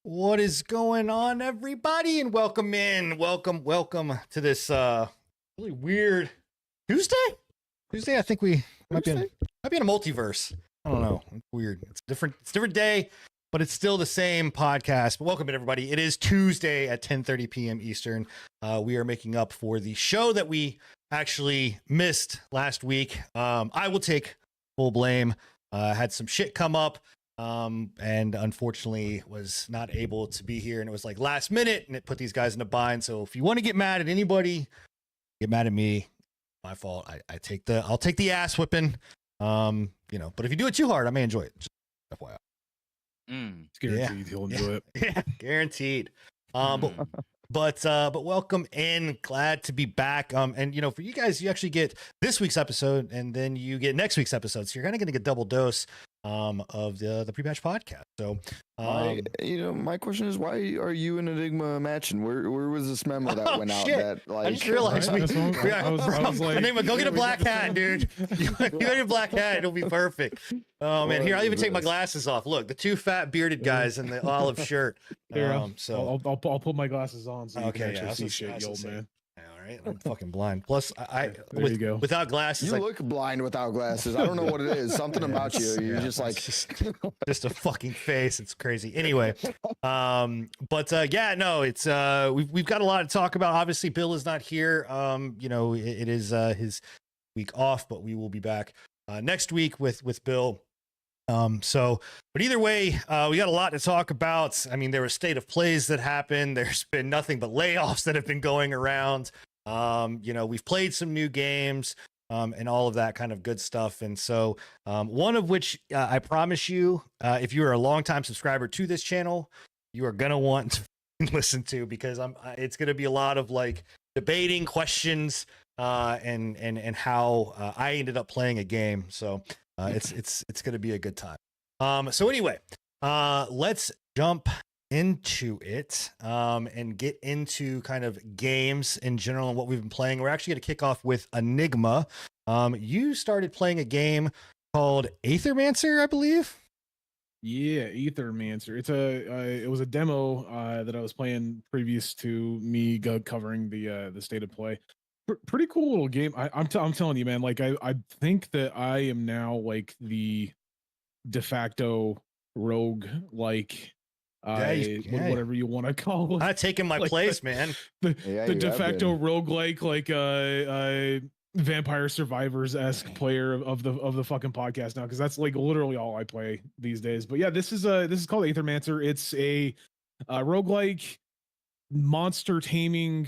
What is going on, everybody? And welcome in. Welcome to this really weird Tuesday. I think we might be in a multiverse. I don't know. It's weird. It's a different day, but it's still the same podcast. But welcome in, everybody. It is Tuesday at 10:30 p.m. Eastern. We are making up for the show that we actually missed last week. I will take full blame. Had some shit come up. And unfortunately was not able to be here, and it was like last minute, and it put these guys in a bind. So if you want to get mad at anybody, get mad at me. My fault. I'll take the ass whipping. But if you do it too hard, I may enjoy it. Just FYI. It's guaranteed he'll enjoy it. Yeah, guaranteed. But welcome in. Glad to be back. And for you guys, you actually get this week's episode, and then you get next week's episode. So you're kind of going to get a double dose of the pre-match podcast. So my question is, why are you and Enigma matching? Where was this memo that went out? That I just realized I was like, Enigma, go get a black hat, dude. You get a black hat, it'll be perfect. Oh man, here, I'll even take my glasses off. Look, the two fat bearded guys in the olive shirt. So I'll put my glasses on so you can actually see shit, you old man. All right, I'm fucking blind. Plus, you go. Without glasses, you look blind without glasses. I don't know what it is. Something about you. You're just like just a fucking face. It's crazy. Anyway, it's we've got a lot to talk about. Obviously, Bill is not here. It is his week off, but we will be back next week with Bill. But either way, we got a lot to talk about. I mean, there were state of plays that happened. There's been nothing but layoffs that have been going around. We've played some new games, and all of that kind of good stuff. And so, one of which, I promise you, if you are a longtime subscriber to this channel, you are going to want to listen to, because it's going to be a lot of like debating questions, and how, I ended up playing a game. So, it's going to be a good time. So anyway, let's jump into it, and get into kind of games in general and what we've been playing. We're actually going to kick off with Enigma. You started playing a game called Aethermancer, I believe. Yeah, Aethermancer. It was a demo that I was playing previous to me covering the state of play. Pretty cool little game. I'm telling you, man. Like I think that I am now like the de facto rogue, like whatever you want to call it. I'm taking my like place, man. The de facto rogue like Vampire Survivors-esque player of the fucking podcast now, because that's like literally all I play these days. But yeah, this is called Aethermancer. It's a roguelike monster taming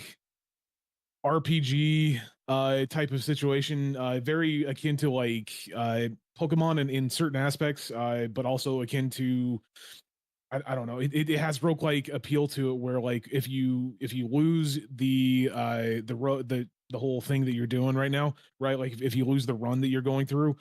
RPG type of situation, very akin to like Pokemon in certain aspects, but also akin to I don't know. It has roguelike appeal to it, where like if you lose the whole thing that you're doing right now, right? Like if you lose the run that you're going through,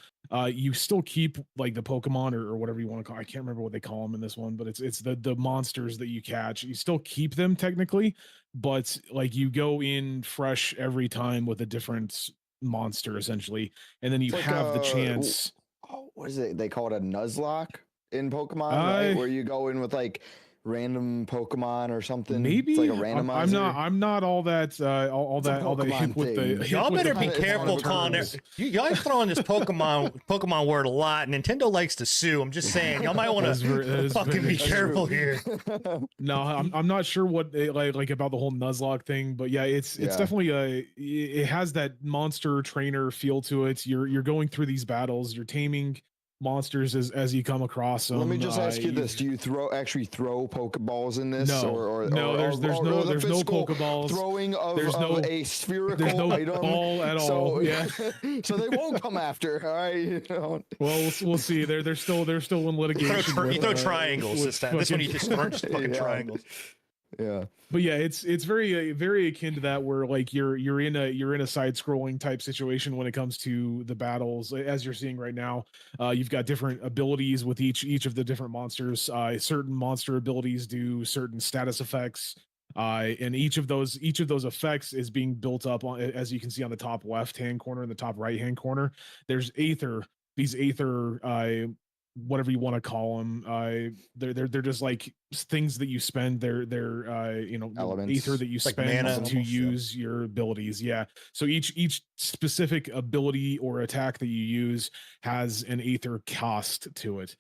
you still keep like the Pokemon or whatever you want to call it. I can't remember what they call them in this one, but it's the monsters that you catch. You still keep them technically, but like you go in fresh every time with a different monster essentially, and then you like have the chance. What is it? They call it a Nuzlocke in Pokemon, right? Where you go in with like random Pokemon or something. Maybe it's like a randomizer. I'm not all that hip with the. Y'all better be careful calling it. Y'all throwing this Pokemon word a lot. Nintendo likes to sue. I'm just saying, y'all might want to fucking be careful here. No, I'm not sure what like about the whole Nuzlocke thing, but yeah, it's definitely it has that monster trainer feel to it. You're going through these battles. You're taming monsters as you come across them. Let me just ask you this: do you actually throw Pokeballs in this? No, there's no Pokeballs. Throwing of a spherical there's no item ball at all. So, yeah, so they won't come after. All right. Well, we'll see. They're still in litigation. You throw triangles this time. This one you just fucking triangles. Yeah, but yeah, it's very very akin to that, where like you're in a side scrolling type situation when it comes to the battles, as you're seeing right now. You've got different abilities with each of the different monsters. Certain monster abilities do certain status effects, and each of those effects is being built up on, as you can see on the top left hand corner and the top right hand corner. There's these aether whatever you want to call them. They're just like things that you spend their Elements. ether that you Like spend mana to almost, yeah. use your abilities. Yeah. So each specific ability or attack that you use has an ether cost to it,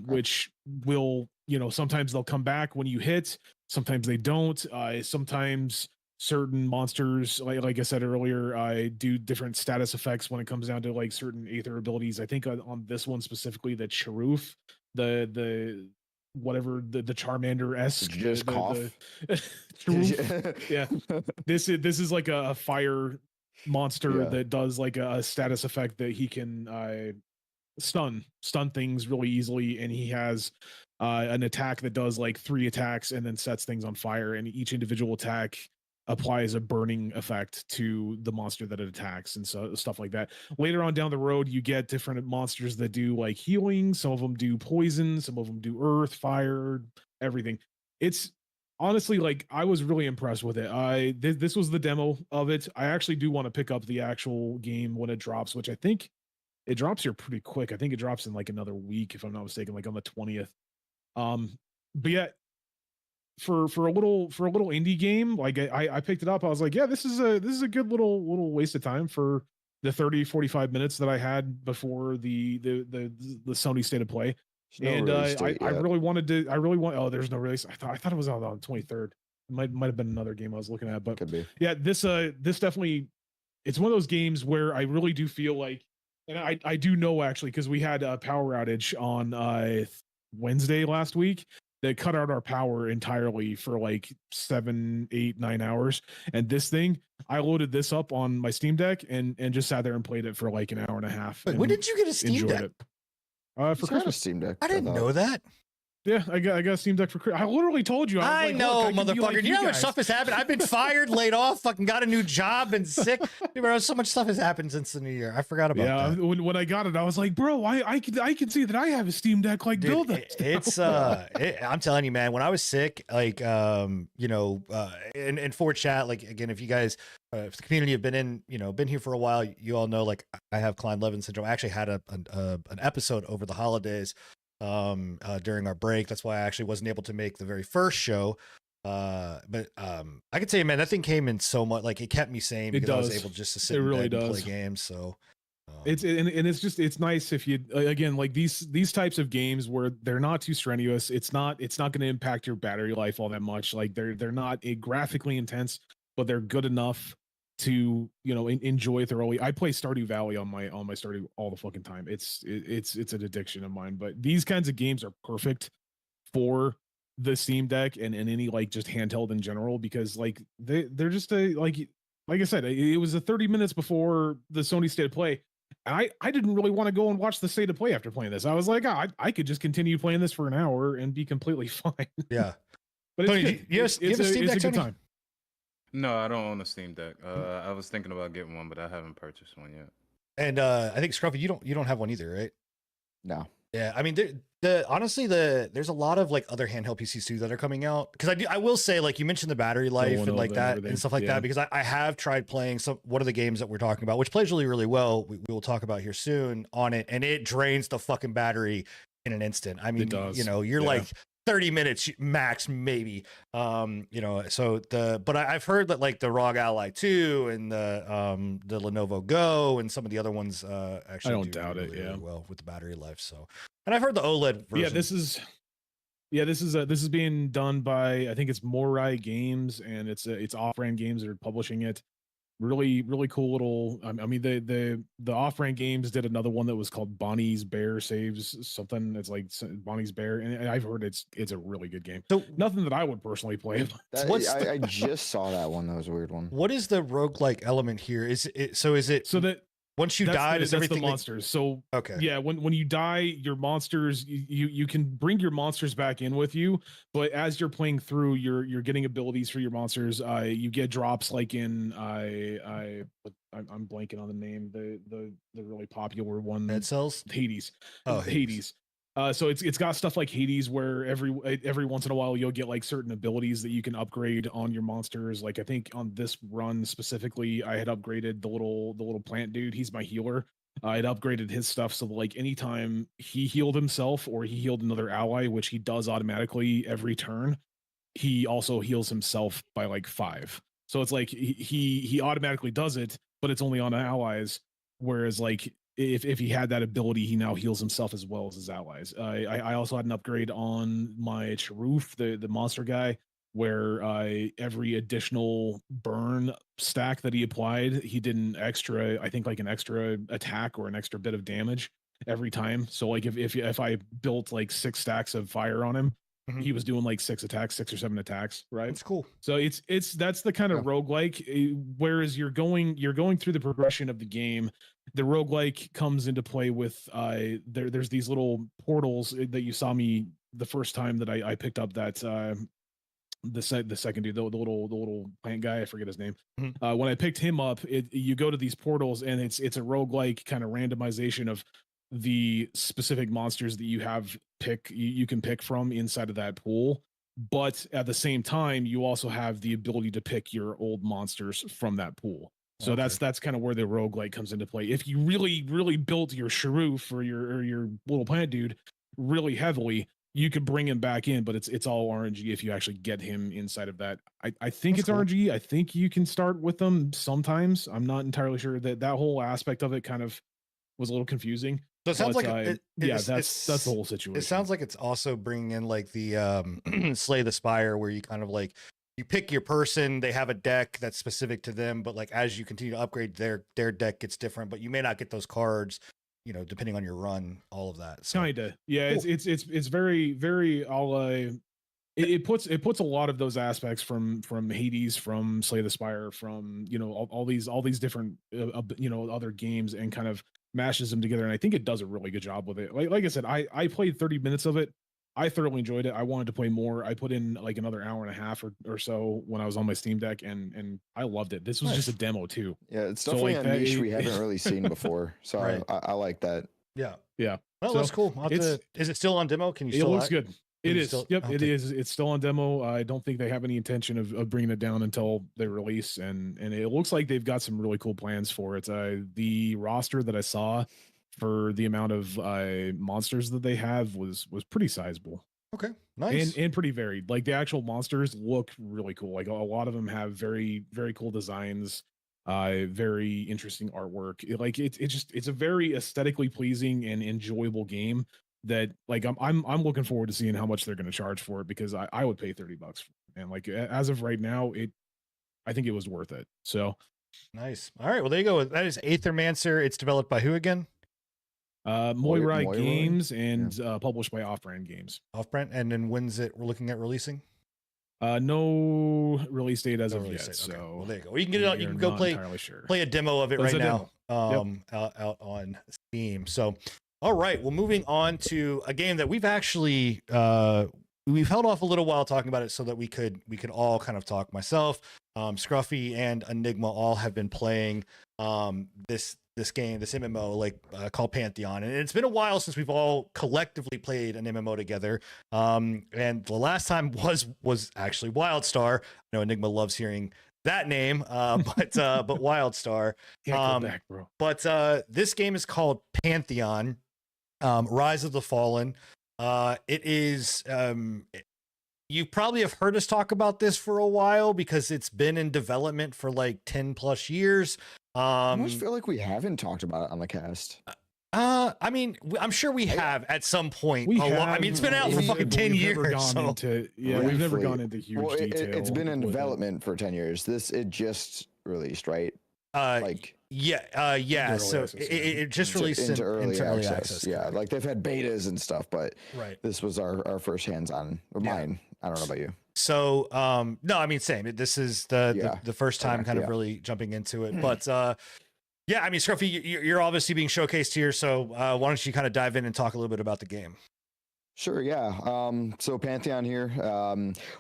which will, sometimes they'll come back when you hit, sometimes they don't. Sometimes certain monsters, like I said earlier, I do different status effects when it comes down to like certain aether abilities. I think on this one specifically, the Charoof, the whatever the Charmander esque, Did you just cough? Charoof. Yeah, this is like a fire monster Yeah. that does like a status effect that he can stun things really easily, and he has an attack that does like 3 attacks and then sets things on fire, and each individual attack applies a burning effect to the monster that it attacks, and so stuff like that. Later on down the road, you get different monsters that do like healing. Some of them do poison, some of them do earth, fire, everything. It's honestly, like, I was really impressed with it. This was the demo of it. I actually do want to pick up the actual game when it drops, which I think it drops here pretty quick. I think it drops in like another week, if I'm not mistaken, like on the 20th. But yeah, for a little indie game, like I picked it up. I was like, yeah, this is a good little waste of time for the 30-45 minutes that I had before the Sony State of Play. And I really wanted. Oh, there's no release. I thought it was out on 23rd. It might have been another game I was looking at, but Could be. Yeah, this definitely, it's one of those games where I really do feel like, and I do know actually, because we had a power outage on Wednesday last week that cut out our power entirely for like 7, 8, 9 hours. And this thing, I loaded this up on my Steam Deck and just sat there and played it for like an hour and a half. Wait, when did you get a Steam Deck? For Christmas. Steam Deck. I didn't know that. Yeah, I got a Steam Deck for Christmas. I literally told you. I know, motherfucker. You know how much stuff has happened? I've been fired, laid off, fucking got a new job, been sick. Bro, so much stuff has happened since the new year. I forgot about that. When I got it, I was like, bro, I can see that I have a Steam Deck. Like, dude, build it. It's I'm telling you, man. When I was sick, like and for chat, like again, if you guys, if the community have been here for a while, you all know, like I have Klein-Levin syndrome. I actually had an episode over the holidays during our break. That's why I actually wasn't able to make the very first show. But I could say, man, that thing came in so much, like it kept me sane because I was able just to sit in bed and play games. So it's nice if you, again, like these types of games where they're not too strenuous. It's not going to impact your battery life all that much. Like they're not graphically intense, but they're good enough to enjoy thoroughly. I play Stardew Valley on my Stardew all the fucking time. It's an addiction of mine. But these kinds of games are perfect for the Steam Deck and any like just handheld in general, because like they're just like I said, it was 30 minutes before the Sony State of Play. And I didn't really want to go and watch the State of Play after playing this. I was like, I could just continue playing this for an hour and be completely fine. Yeah. But Tony, you have a Steam Deck, it's a good time. No, I don't own a Steam Deck. I was thinking about getting one, but I haven't purchased one yet. And I think Scruffy, you don't have one either, right? No. Yeah, I mean, honestly, there's a lot of like other handheld PCs too that are coming out, because I will say, like you mentioned the battery life and like that and stuff like that, because I have tried playing one of the games that we're talking about, which plays really, really well. We will talk about here soon on it, and it drains the fucking battery in an instant. I mean, you're like 30 minutes max, maybe. But I've heard that like the ROG Ally 2 and the Lenovo Go and some of the other ones actually I don't doubt it. Really well with the battery life. So, and I've heard the OLED version. This is being done by, I think it's Morai Games, and it's Off-Brand Games that are publishing it. Really, really cool little. I mean, the Off-Brand Games did another one that was called Bonnie's Bear Saves something. It's like Bonnie's Bear, and I've heard it's a really good game. So nothing that I would personally play. I just saw that one. That was a weird one. What is the roguelike element here? Is it so that once you die, does everything the monsters? So okay, yeah, when you die, your monsters, you can bring your monsters back in with you, but as you're playing through, you're getting abilities for your monsters. You get drops like in I'm blanking on the name, the really popular one. Dead Cells? Hades. Oh, Hades. So it's got stuff like Hades, where every once in a while you'll get like certain abilities that you can upgrade on your monsters. Like I think on this run specifically, I had upgraded the little plant dude. He's my healer. It upgraded his stuff so like anytime he healed himself or he healed another ally, which he does automatically every turn, he also heals himself by like 5. So it's like he automatically does it, but it's only on allies. Whereas like if he had that ability, he now heals himself as well as his allies. I also had an upgrade on my Charoof, the monster guy, where every additional burn stack that he applied, he did an extra, I think like an extra attack or an extra bit of damage every time. So like if I built like 6 stacks of fire on him, he was doing like 6 attacks, 6 or 7 attacks, right? That's cool. So that's the kind of roguelike. Whereas you're going through the progression of the game. The roguelike comes into play with there's these little portals that you saw me the first time that I picked up that the second dude, the little plant guy, I forget his name. When I picked him up, you go to these portals and it's a roguelike kind of randomization of the specific monsters that you have you can pick from inside of that pool. But at the same time, you also have the ability to pick your old monsters from that pool. So that's kind of where the roguelike comes into play. If you really built your Charoof or your little plant dude really heavily, you could bring him back in, but it's all RNG if you actually get him inside of that. I think that's it's cool. RNG. I think you can start with them sometimes. I'm not entirely sure. That whole aspect of it kind of was a little confusing. So it sounds like that's the whole situation. It sounds like it's also bringing in like the Slay the Spire, where you kind of like you pick your person, they have a deck that's specific to them, but like as you continue to upgrade, their deck gets different, but you may not get those cards, you know, depending on your run, all of that. So, kinda, yeah. Cool. It's very it puts a lot of those aspects from Hades, from Slay the Spire, from all these different other games, and kind of mashes them together. And I think it does a really good job with it. Like I said, I played 30 minutes of it. I thoroughly enjoyed it. I wanted to play more. I put in like another hour and a half or so when I was on my Steam Deck, and I loved it. This was just a demo too. Yeah, it's definitely a niche we haven't really seen before. So right. I like that. Yeah. Well, that's cool. Is it still on demo? Can you still? It looks good. It is. Still, yep, it is. It's still on demo. I don't think they have any intention of bringing it down until they release, and it looks like they've got some really cool plans for it. The roster that I saw for the amount of monsters that they have was pretty sizable. Okay, nice. And pretty varied. Like the actual monsters look really cool. Like a lot of them have very cool designs, very interesting artwork. It's a very aesthetically pleasing and enjoyable game that like I'm looking forward to seeing how much they're going to charge for it, because I would pay $30 for it. And like as of right now, I think it was worth it. So nice. All right, well there you go. That is Aethermancer. It's developed by who again? Moirai Games and published by Off-Brand Games. Off-Brand, and then when's it we're looking at releasing? No release date as of yet. Okay. So well, there you go. Well, you can get it out. You can go play a demo of it right now. Out on Steam. So, all right. Well, moving on to a game that we've actually we've held off a little while talking about it so that we could all kind of talk. Myself, Scruffy, and Enigma all have been playing this game, this MMO, called Pantheon, and it's been a while since we've all collectively played an MMO together. And the last time was actually WildStar. I know Enigma loves hearing that name, but WildStar. Can't go back, bro. But this game is called Pantheon, Rise of the Fallen. It is. You probably have heard us talk about this for a while because it's been in development for like 10 plus years. I almost feel like we haven't talked about it on the cast. I mean, I'm sure we have at some point. I mean, it's been out for fucking 10 years. We've never gone into huge detail. It's been in development for 10 years. It just released, right? Yeah. So it just released into early access. Yeah, like they've had betas and stuff, but this was our first hands-on. Mine. I don't know about you. So no, I mean, same. This is the first time kind of really jumping into it, but yeah, I mean, Scruffy, you're obviously being showcased here, so why don't you kind of dive in and talk a little bit about the game? Sure, yeah. So Pantheon here.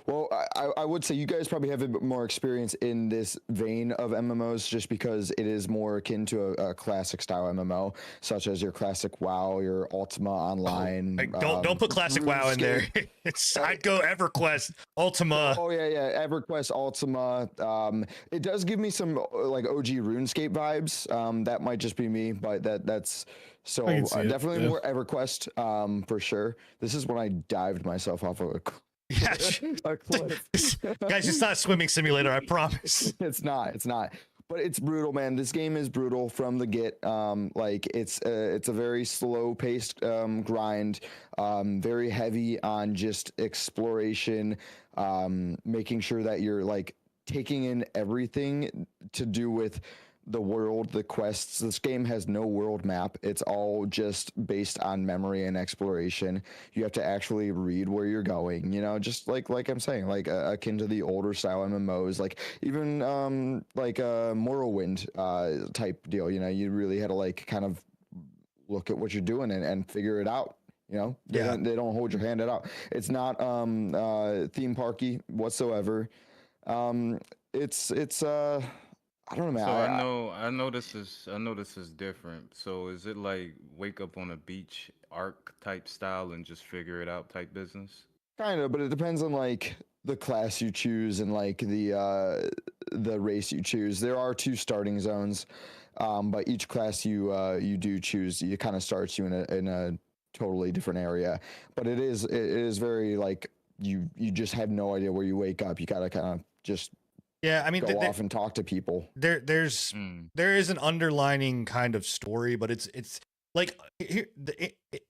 Well, I would say you guys probably have a bit more experience in this vein of MMOs just because it is more akin to a classic style MMO, such as your classic WoW, your Ultima Online. Like, don't put classic WoW in there. I'd go EverQuest, Ultima. Oh yeah, EverQuest, Ultima. It does give me some like OG RuneScape vibes. That might just be me, but that's so definitely more EverQuest for sure. This is when I dived myself off of a cliff. Guys, it's not a swimming simulator, I promise. It's not. But it's brutal, man. This game is brutal from the get. Like it's a very slow paced grind, very heavy on just exploration, making sure that you're like taking in everything to do with the world, the quests. This game has no world map. It's all just based on memory and exploration. You have to actually read where you're going, you know, just like I'm saying, like akin to the older style MMOs, like even like a Morrowind type deal. You know, you really had to like kind of look at what you're doing and figure it out. You know, they don't hold your hand out. It's not theme parky whatsoever. It's I don't know, man. So I know this is different. So is it like wake up on a beach arc type style and just figure it out type business? Kind of, but it depends on like the class you choose and like the race you choose. There are 2 starting zones, but each class you do choose, it kind of starts you in a totally different area. But it is very like you just have no idea where you wake up. You gotta kind of just I mean, go off and talk to people. There is an underlining kind of story, but it's like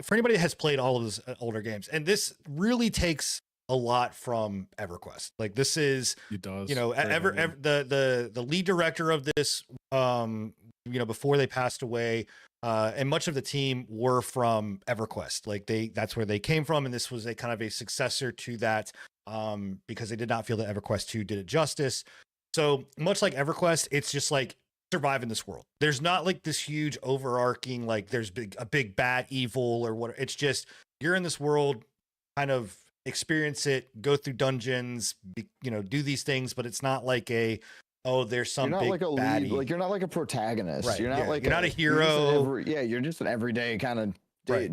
for anybody that has played all of those older games, and this really takes a lot from EverQuest. Like this is, it does, you know, the lead director of this, you know, before they passed away, and much of the team were from EverQuest. Like that's where they came from, and this was a kind of a successor to that. Because they did not feel that EverQuest 2 did it justice. So much like EverQuest, it's just like survive in this world. There's not like this huge overarching, like there's a big bad evil or what. It's just you're in this world, kind of experience it, go through dungeons, you know, do these things, but it's not like there's some you're not big like a baddie. lead, like you're not like a protagonist. Right. You're not like you're not a hero. You're just an everyday kind of dude. Right.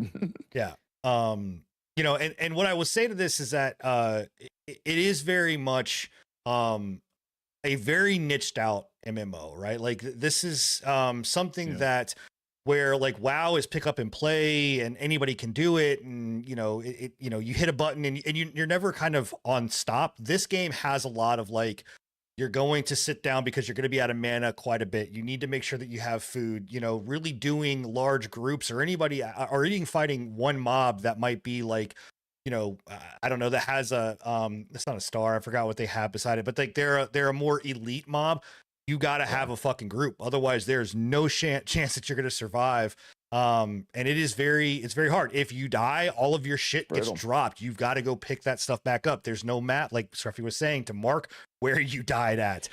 Yeah. You know, and what I will say to this is that it is very much a very niched out MMO, right? Like this is something that where like WoW is pick up and play and anybody can do it, and you know you know, you hit a button and you're never kind of on stop. This game has a lot of like, you're going to sit down because you're going to be out of mana quite a bit. You need to make sure that you have food, you know, really doing large groups or anybody or even fighting one mob that might be like, you know, I don't know, that has a, it's not a star. I forgot what they have beside it, but like they're a more elite mob. You got to have a fucking group. Otherwise there's no chance that you're going to survive. And it's very hard. If you die, all of your shit gets dropped. You've got to go pick that stuff back up. There's no map, like Scruffy was saying, to mark where you died at.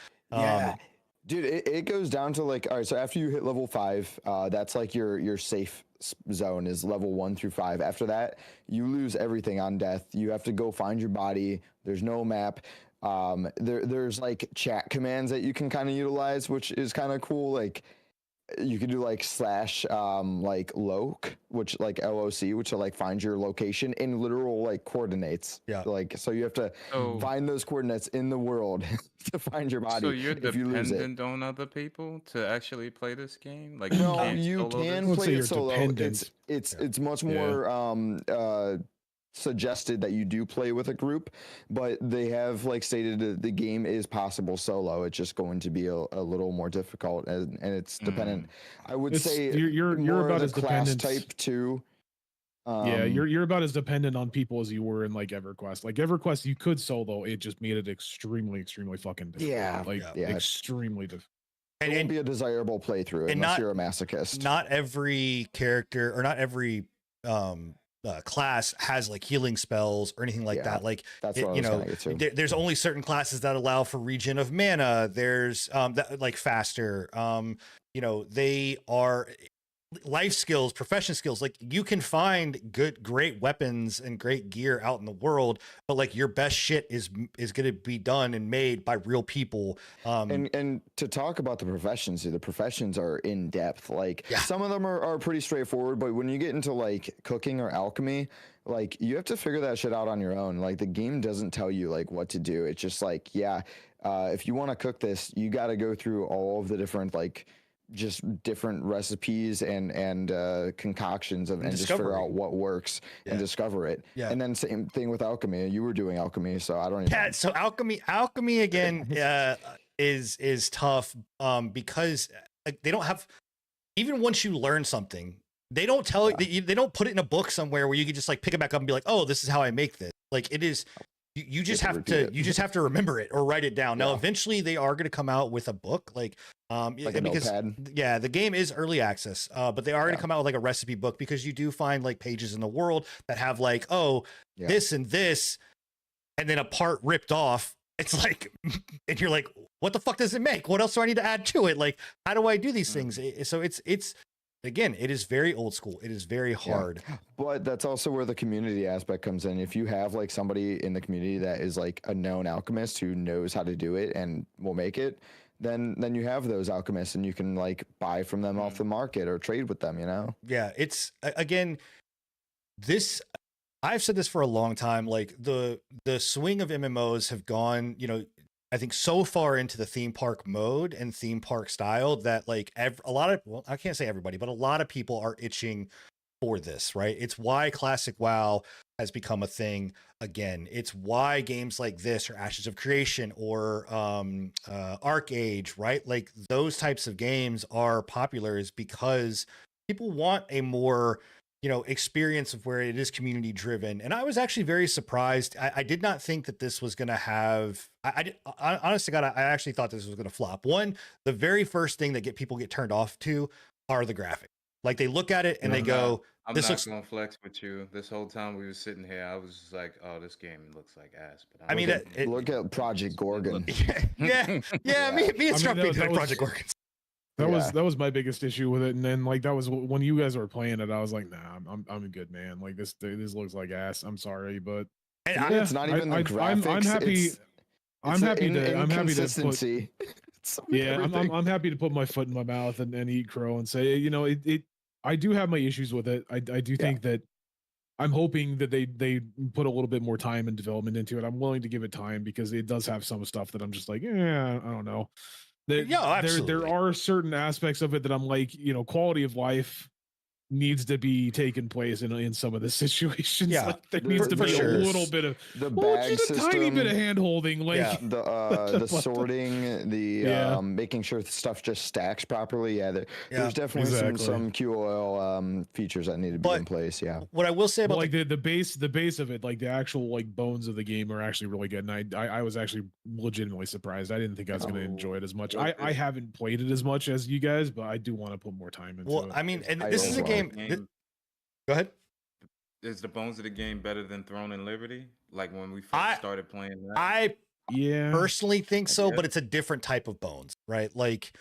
Dude, it goes down to like, all right, so after you hit level 5, that's like your safe zone is level 1 through 5. After that, you lose everything on death. You have to go find your body. There's no map. There's like chat commands that you can kind of utilize, which is kind of cool. Like you can do like / like loc, which like LOC, which will like find your location in literal like coordinates. Yeah. Like, so you have to find those coordinates in the world to find your body. So you're if you lose dependent on other people to actually play this game? Like no, you can play it solo. Dependent. It's much more suggested that you do play with a group, but they have like stated that the game is possible solo. It's just going to be a little more difficult, and it's dependent. I would say you're about as class dependent type 2. You're about as dependent on people as you were in like EverQuest. Like EverQuest, you could solo. It just made it extremely fucking difficult. Extremely difficult. It won't be a desirable playthrough unless you're a masochist. Not every character or not every class has like healing spells or anything like that. Like that's what you know, there's only certain classes that allow for regen of mana. There's that like faster. You know, they are life skills, profession skills. Like you can find great weapons and great gear out in the world, but like your best shit is going to be done and made by real people. And to talk about the professions, the professions are in depth. Like some of them are pretty straightforward, but when you get into like cooking or alchemy, like you have to figure that shit out on your own. Like the game doesn't tell you like what to do. It's just like, if you want to cook this, you got to go through all of the different like just different recipes and concoctions of and just figure out what works and discover it. And then same thing with alchemy. You were doing alchemy, so I don't even. Yeah, so alchemy again is tough because they don't have, even once you learn something, they don't tell you, they don't put it in a book somewhere where you can just like pick it back up and be like, oh, this is how I make this. Like it is, you just have to remember it or write it down. Now eventually they are going to come out with a book like because the game is early access, but they are going to come out with like a recipe book, because you do find like pages in the world that have like, this and this, and then a part ripped off. It's like, and you're like, what the fuck does it make? What else do I need to add to it? Like, how do I do these things? So it's again, it is very old school. It is very hard. But that's also where the community aspect comes in. If you have like somebody in the community that is like a known alchemist who knows how to do it and will make it, then you have those alchemists and you can like buy from them off the market or trade with them, you know? Yeah, it's again, this, I've said this for a long time, like the swing of MMOs have gone, I think so far into the theme park mode and theme park style that like a lot of, well, I can't say everybody, but a lot of people are itching for this, right? It's why classic WoW has become a thing again. It's why games like this or Ashes of Creation or Arc Age, right? Like those types of games are popular, is because people want a more experience of where it is community driven. And I was actually very surprised. I did not think that this was going to have, I honest to God, I actually thought this was going to flop. One, the very first thing that people get turned off to are the graphics. Like they look at it and they go, I'm not gonna flex with you. This whole time we were sitting here, I was just like, "Oh, this game looks like ass." But I mean, look at Project Gorgon. Me and Struck beat Project Gorgon. That was my biggest issue with it, and then like that was when you guys were playing it, I was like, nah, I'm a good man. Like this looks like ass. I'm sorry, but it's not even the graphics. I'm happy. I'm happy to put. I'm happy to put my foot in my mouth and eat crow and say, I do have my issues with it. I do think that I'm hoping that they put a little bit more time and development into it. I'm willing to give it time because it does have some stuff that I'm just like, I don't know. There are certain aspects of it that I'm like, quality of life needs to be taken place in some of the situations. Yeah, like there needs to be a little bit of just a tiny bit of hand holding, like the sorting, making sure stuff just stacks properly. There's definitely some QoL features that need to be in place. What I will say about like the base of it, like the actual like bones of the game are actually really good, and I was actually legitimately surprised. I didn't think I was going to enjoy it as much. I haven't played it as much as you guys, but I do want to put more time into it. I mean, and this is a game. Go ahead. Is the bones of the game better than Throne and Liberty? Like when we first started playing that? I personally think so, but it's a different type of bones, right? Like,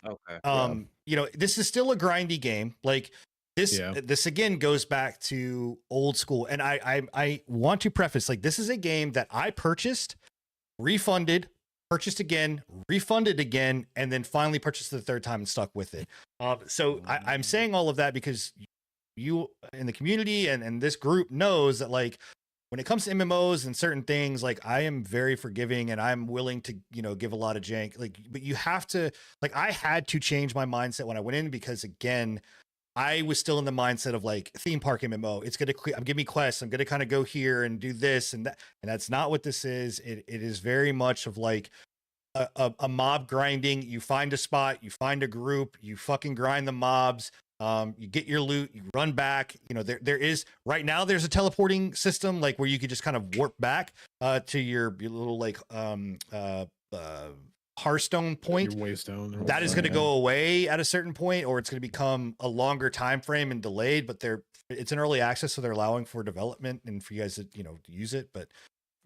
this is still a grindy game. Like this again goes back to old school. And I want to preface, like, this is a game that I purchased, refunded, purchased again, refunded again, and then finally purchased the third time and stuck with it. So I'm saying all of that because you in the community and this group knows that, like, when it comes to MMOs and certain things, like, I am very forgiving and I'm willing to, give a lot of jank. Like, but you have to, like, I had to change my mindset when I went in, because again, I was still in the mindset of like theme park MMO. It's going to give me quests. I'm going to kind of go here and do this and that. And that's not what this is. It is very much of like a mob grinding. You find a spot, you find a group, you fucking grind the mobs. You get your loot, you run back. There is right now, there's a teleporting system, like where you could just kind of warp back to your little like Hearthstone point. Your waystone. That is going to go away at a certain point, or it's going to become a longer time frame and delayed. But it's an early access, so they're allowing for development and for you guys to to use it. But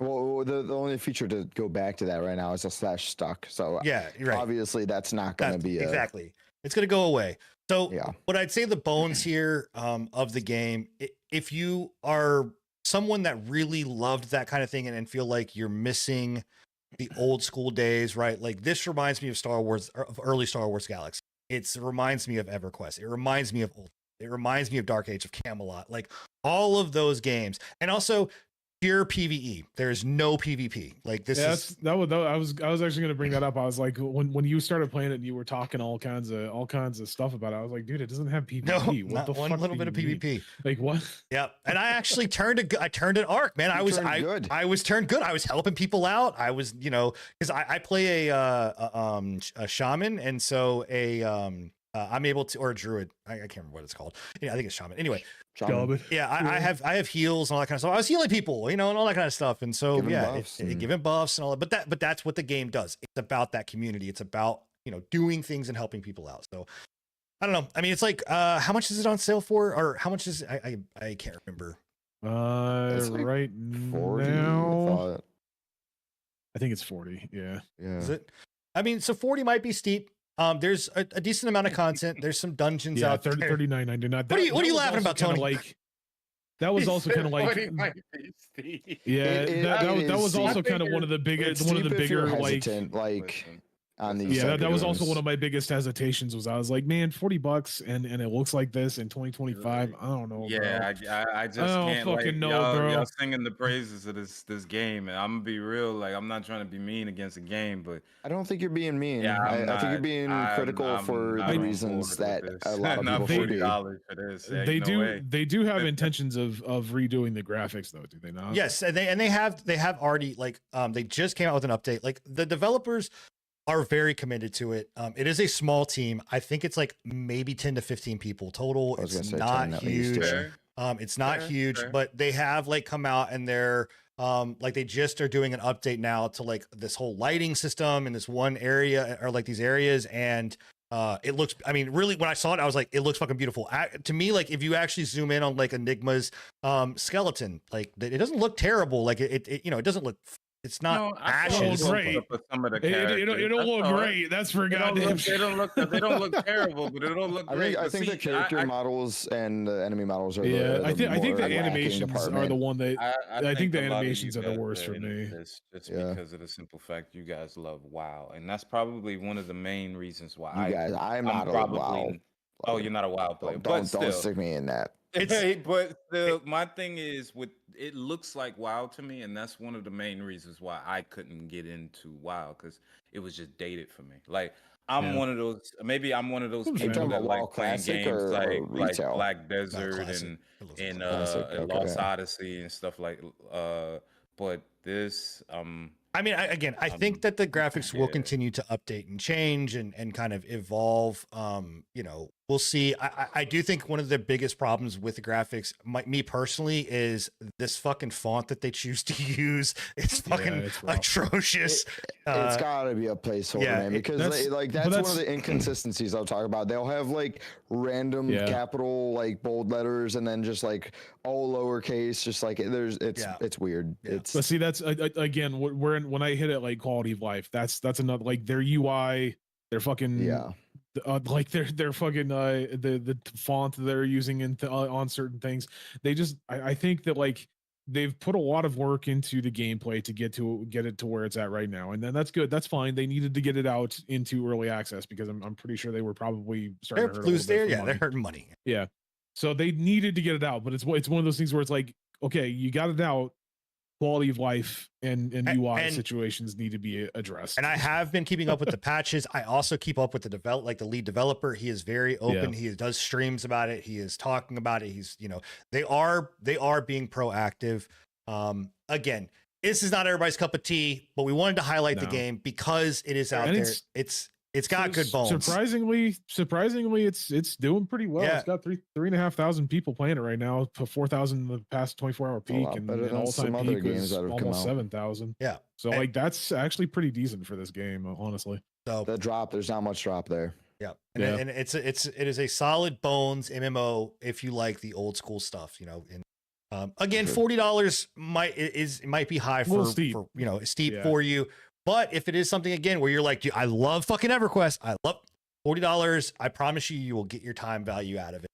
well, the only feature to go back to that right now is a /stuck. So yeah, you're right. Obviously, that's not going to be exactly. It's going to go away. So Yeah. what I'd say the bones here of the game, if you are someone that really loved that kind of thing and feel like you're missing the old school days, right? Like this reminds me of Star Wars, of early Star Wars Galaxy. It reminds me of EverQuest. It reminds me of it reminds me of Dark Age of Camelot. Like all of those games, and also pure PvE. There's no PvP. Like this is I was actually going to bring that up. I was like, when you started playing it and you were talking all kinds of stuff about it, I was like, dude, it doesn't have PvP. no, What not the one fuck little do bit of you mean? PvP. Like what? Yeah, and I actually turned an arc, man. I was turned good. I was helping people out. I was, because I play a shaman, and so I'm able to, or a druid. I can't remember what it's called. Yeah, I think it's shaman. Anyway, yeah, I have heals and all that kind of stuff. I was healing people, and all that kind of stuff. And so giving buffs and all that. But that's what the game does. It's about that community. It's about doing things and helping people out. So I don't know. I mean, it's like how much is it on sale for, or how much is it? I can't remember. Like right 40, now, I think it's 40. Yeah. Is it? I mean, so 40 might be steep. There's a decent amount of content. There's some dungeons out there. 39.99. What are you laughing about, Tony? Like that was also kind of like that was also kind of one of the bigger like on these. Yeah, that was also one of my biggest hesitations. Was I was like, man, $40 and it looks like this in 2025. I don't know. Yeah, bro. I just don't can't fucking know, y'all, bro. y'all singing the praises of this game, and I'm gonna be real. Like, I'm not trying to be mean against the game, but I don't think you're being mean. yeah, I think you're being critical for the reasons that a lot of people should be. For this. Yeah, They do have intentions of redoing the graphics though, do they not? Yes, and they have already they just came out with an update. Like the developers are very committed to it. It is a small team. I think it's like maybe 10 to 15 people total. It's not huge. It's not huge, but they have come out and they're they just are doing an update now to this whole lighting system in this one area, or these areas, and it looks, I mean, really, when I saw it, I was like, it looks fucking beautiful. To me, if you actually zoom in on Enigma's skeleton, it doesn't look terrible. It doesn't look, it's not ashes. Great. It don't look great. That's for goddamn. They don't look terrible, but it don't look great. I think the character models and the enemy models are. Yeah, I think the lacking animations department. are the one that I think the animations are the guys worst for into me. this just because of the simple fact you guys love WoW, and that's probably one of the main reasons why I'm not a WoW. Oh, you're not a WoW player. Don't stick me in that. But my thing is, it looks like WoW to me, and that's one of the main reasons why I couldn't get into WoW, because it was just dated for me. I'm one of those. Maybe I'm one of those people that like playing games like Black Desert and Lost Odyssey and stuff like. But this, I mean, I think that the graphics will continue to update and change and kind of evolve. We'll see. I do think one of the biggest problems with the graphics, me personally, is this fucking font that they choose to use. It's fucking atrocious. It's gotta be a placeholder, man, because that's one of the inconsistencies I'll talk about. They'll have random capital bold letters and then just all lowercase, just it's weird. Yeah. But see, that's again when I hit it quality of life. That's another their UI, their fucking their fucking the font they're using on certain things. They just I think that they've put a lot of work into the gameplay to get it to where it's at right now, and then that's good. That's fine. They needed to get it out into early access because I'm pretty sure they were probably starting to lose there. Yeah, they're hurting money. Yeah, so they needed to get it out, but it's one of those things where it's okay, you got it out. Quality of life and UI situations need to be addressed. And I have been keeping up with the patches. I also keep up with the lead developer. He is very open. He does streams about it. He is talking about it. He's, they are being proactive. Again, this is not everybody's cup of tea, but we wanted to highlight the game because it is out there. It's got good bones. Surprisingly, it's doing pretty well. Yeah. It's got 3,500 people playing it right now. 4,000 in the past 24-hour peak, and all-time peak was almost 7,000. Yeah, so that's actually pretty decent for this game, honestly. So the drop, there's not much drop there. Yeah, and it is a solid bones MMO if you like the old school stuff. Again, $40 might be high for steep for you. But if it is something again where you're like, dude, I love fucking EverQuest, $40. I promise you, you will get your time value out of it.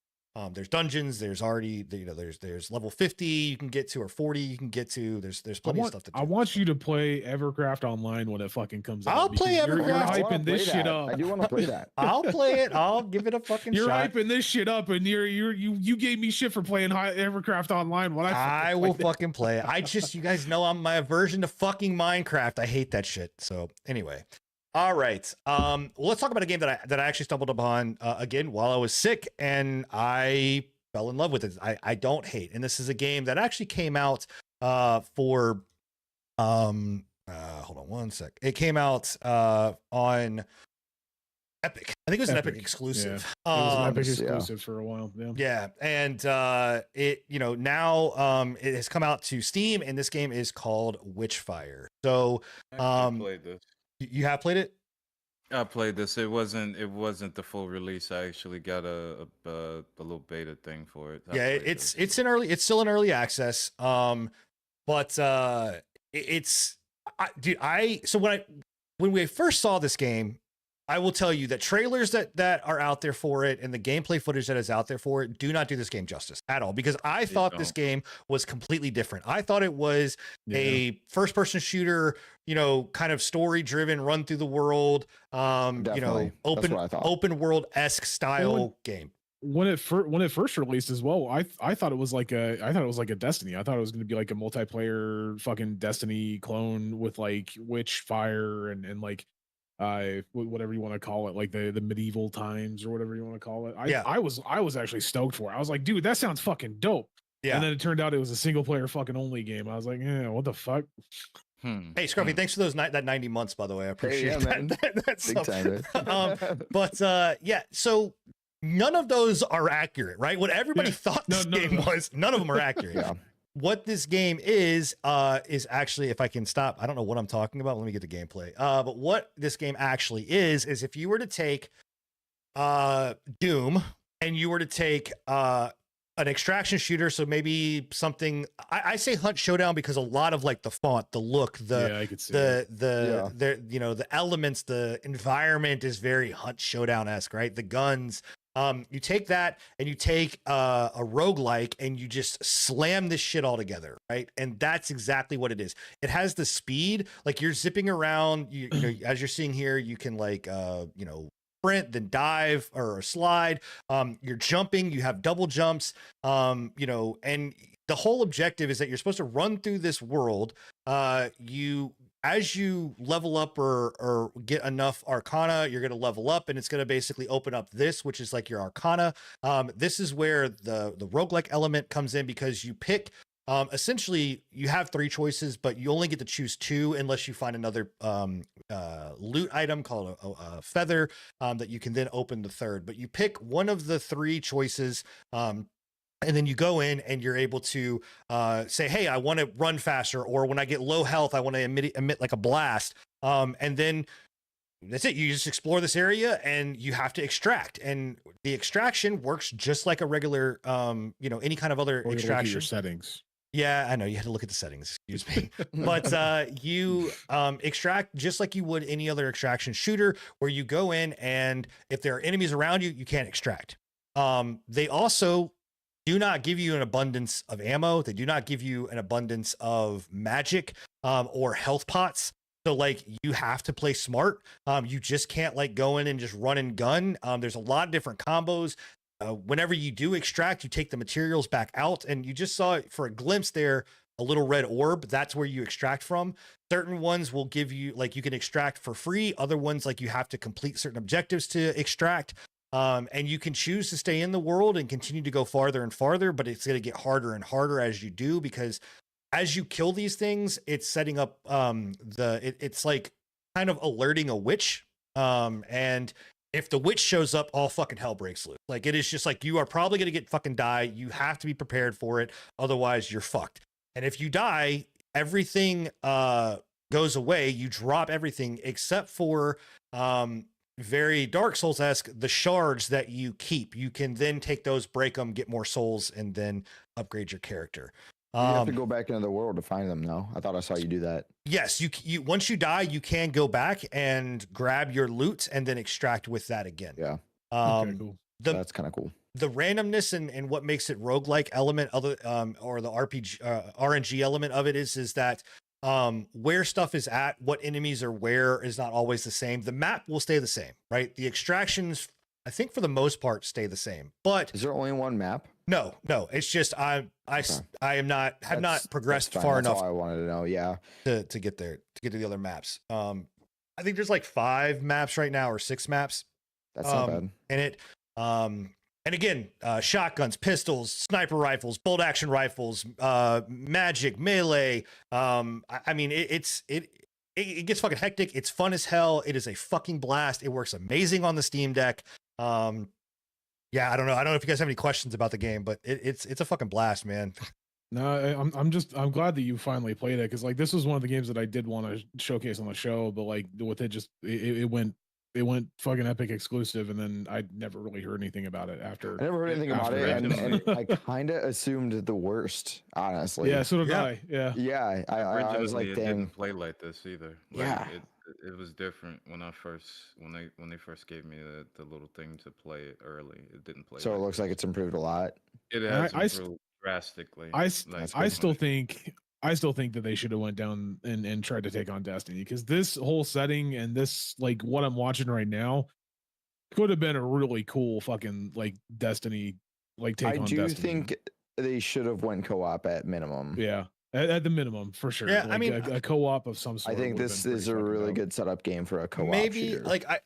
There's dungeons. There's already, there's level 50 you can get to, or 40 you can get to. There's plenty of stuff to do. I want you to play Evercraft Online when it fucking comes out. I'll play Evercraft. You're hyping this shit up. I do want to play that. I'll play it. I'll give it a fucking you're shot. Hyping this shit up, and you gave me shit for playing Evercraft Online. When I will fucking play it. You guys know I'm my aversion to fucking Minecraft. I hate that shit. So anyway. All right. Well, let's talk about a game that I actually stumbled upon again while I was sick, and I fell in love with it. I don't hate, and this is a game that actually came out for hold on one sec. It came out on Epic. I think it was an Epic exclusive. Yeah. It was an Epic exclusive for a while. Yeah, and it now it has come out to Steam, and this game is called Witchfire. So I played this. You have played it? I played this. It wasn't the full release. I actually got a little beta thing for it. It's still in early access. But when we first saw this game, I will tell you that trailers that are out there for it and the gameplay footage that is out there for it do not do this game justice at all, because I thought this game was completely different. I thought it was a first person shooter, kind of story driven, run through the world, open world esque style game. When it first released as well, I thought it was like a Destiny. I thought it was going to be like a multiplayer fucking Destiny clone with like Witchfire and like whatever you want to call it, like the medieval times or whatever you want to call it. I was actually stoked for it. I was like, dude, that sounds fucking dope. Yeah. And then it turned out it was a single player fucking only game. I was like, yeah, what the fuck? Hey, Scruffy, thanks for that 90 months, by the way. I appreciate that. That's big time. But so none of those are accurate, right? What everybody thought this game was, none of them are accurate. Yeah. What this game is actually, if I can stop, I don't know what I'm talking about. Let me get the gameplay. But what this game actually is if you were to take Doom and you were to take an extraction shooter, so maybe something, I say Hunt Showdown because a lot of like the font, the look, the elements, the environment is very Hunt Showdown-esque, right? The guns. You take that and you take a roguelike and you just slam this shit all together, right? And that's exactly what it is. It has the speed, like you're zipping around, you know, as you're seeing here, you can like sprint, then dive or slide. You're jumping, you have double jumps, and the whole objective is that you're supposed to run through this world. As you level up or get enough Arcana, you're going to level up, and it's going to basically open up this, which is like your Arcana. This is where the roguelike element comes in, because you pick, essentially you have 3 choices, but you only get to choose 2 unless you find another loot item called a feather that you can then open the third. But you pick one of the 3 choices, and then you go in and you're able to say, hey, I want to run faster, or when I get low health, I want to emit like a blast. And then that's it. You just explore this area and you have to extract. And the extraction works just like a regular, any kind of other extraction. Your settings. Yeah, I know. You had to look at the settings. Excuse me. But you extract just like you would any other extraction shooter, where you go in and if there are enemies around you, you can't extract. They also do not give you an abundance of ammo. They do not give you an abundance of magic or health pots. So like you have to play smart. You just can't like go in and just run and gun. There's a lot of different combos. Whenever you do extract, you take the materials back out, and you just saw it for a glimpse there, a little red orb. That's where you extract from. Certain ones will give you, like, you can extract for free. Other ones, like, you have to complete certain objectives to extract. And you can choose to stay in the world and continue to go farther and farther, but it's going to get harder and harder as you do, because as you kill these things, it's setting up it's like kind of alerting a witch. And if the witch shows up, all fucking hell breaks loose. Like, it is just like, you are probably going to get fucking die. You have to be prepared for it. Otherwise you're fucked. And if you die, everything goes away. You drop everything except for very Dark Souls-esque, the shards that you keep. You can then take those, break them, get more souls, and then upgrade your character. You have to go back into the world to find them, though. I thought I saw you do that. Yes, you once you die, you can go back and grab your loot and then extract with that again. Yeah. Okay, cool. That's kind of cool. The randomness and what makes it roguelike element other or the RPG RNG element of it is that where stuff is at, what enemies are where is not always the same. The map will stay the same, right? The extractions, I think for the most part, stay the same. But is there only one map? No. It's just I am not not progressed far enough. That's all I wanted to know. Yeah, to get there, to get to the other maps. I think there's like 5 maps right now or 6 maps. That's not bad. And it and again, shotguns, pistols, sniper rifles, bolt action rifles, magic, melee. I mean, it gets fucking hectic. It's fun as hell. It is a fucking blast. It works amazing on the Steam Deck. Yeah, I don't know if you guys have any questions about the game, but it's a fucking blast, man. No, I'm glad that you finally played it, because like this was one of the games that I did want to showcase on the show, but like with it just it went fucking Epic exclusive, and then I never really heard anything about it after. I never heard anything about it, and I kind of assumed the worst, honestly. Yeah, so did I. Yeah. Yeah, I was like, it dang. didn't play like this either. Like, Yeah. It was different when they first gave me the little thing to play it early. It didn't play. So it looks like it's improved a lot. It has improved drastically. I still think that they should have went down and tried to take on Destiny, because this whole setting and this, like, what I'm watching right now could have been a really cool fucking like Destiny, like take on Destiny. I do think they should have went co-op at minimum. Yeah. At the minimum, for sure. Yeah, like I mean, a co-op of some sort. I think this is a really good setup game for a co-op. Maybe shooter. like I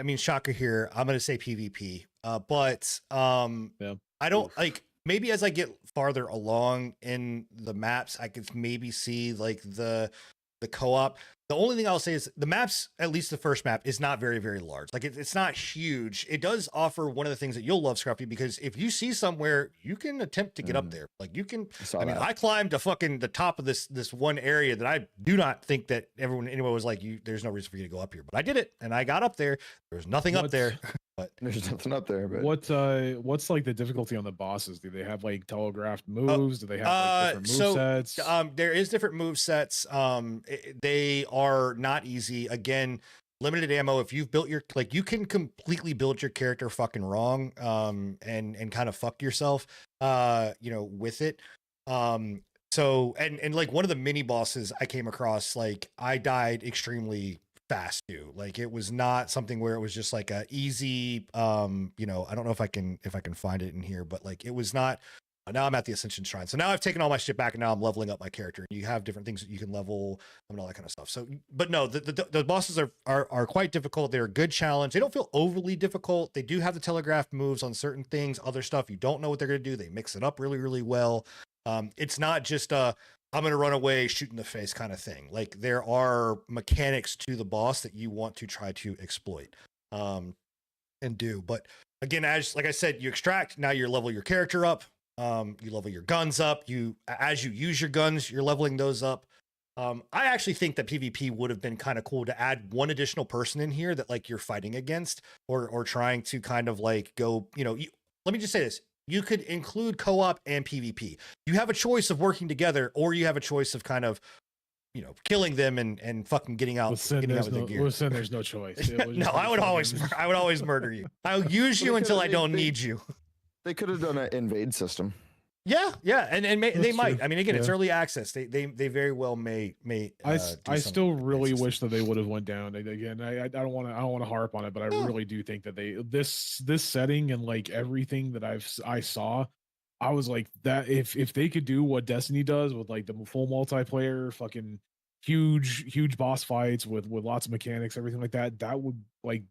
mean, shocker here. I'm gonna say PvP, but I don't like. Maybe as I get farther along in the maps, I could maybe see like the co-op. The only thing I'll say is the maps, at least the first map, is not very, very large. Like it's not huge. It does offer one of the things that you'll love, Scruffy, because if you see somewhere, you can attempt to get up there. Like you can. I climbed to fucking the top of this one area that I do not think that anyone was like, there's no reason for you to go up here, but I did it and I got up there. There's nothing up there. But there's nothing up there. But what's like the difficulty on the bosses? Do they have like telegraphed moves? Do they have like different move sets? There is different move sets. They are not easy. Again, limited ammo. If you've built you can completely build your character fucking wrong, and kind of fuck yourself, with it. So and like one of the mini bosses I came across, like I died extremely fast too. Like it was not something where it was just like a easy, I don't know if I can find it in here, but like it was not. Now I'm at the Ascension Shrine. So now I've taken all my shit back and now I'm leveling up my character. You have different things that you can level and all that kind of stuff. So, but no, the bosses are quite difficult. They're a good challenge. They don't feel overly difficult. They do have the telegraphed moves on certain things, other stuff. You don't know what they're going to do. They mix it up really, really well. It's not just I'm going to run away, shoot in the face kind of thing. Like there are mechanics to the boss that you want to try to exploit, and do. But again, like I said, you extract, now you level your character up. You level your guns up. As you use your guns, you're leveling those up. I actually think that PvP would have been kind of cool to add one additional person in here that like you're fighting against or trying to kind of like go, let me just say this. You could include co-op and PvP. You have a choice of working together, or you have a choice of kind of, killing them and fucking getting out. With Sin, there's no choice. No, I would always murder you. I'll use you until I don't need you. They could have done an invade system. Yeah, and they might. I mean, again, it's early access. They very well may. I still really wish that they would have went down. Again, I don't want to harp on it, but I really do think that this setting and like everything that I saw, I was like that if they could do what Destiny does with like the full multiplayer, fucking huge boss fights with lots of mechanics, everything like that, that would like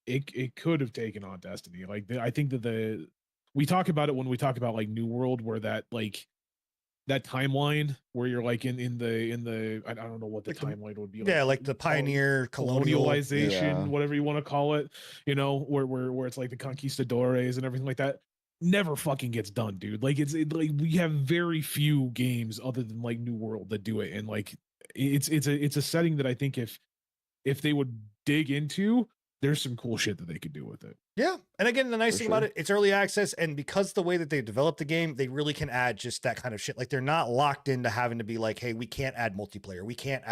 it could have taken on Destiny. Like I think that we talk about it when we talk about like New World, where that timeline where you're like in the I don't know what the timeline would be. Yeah, like the pioneer colonialization, whatever you want to call it. Where it's like the conquistadores and everything like that. Never fucking gets done, dude. Like like we have very few games other than like New World that do it, and like it's a setting that I think if they would dig into, there's some cool shit that they could do with it. Yeah. And again, the nice For thing about sure. it, it's early access. And because the way that they developed the game, they really can add just that kind of shit. Like they're not locked into having to be like, hey, we can't add multiplayer. We can't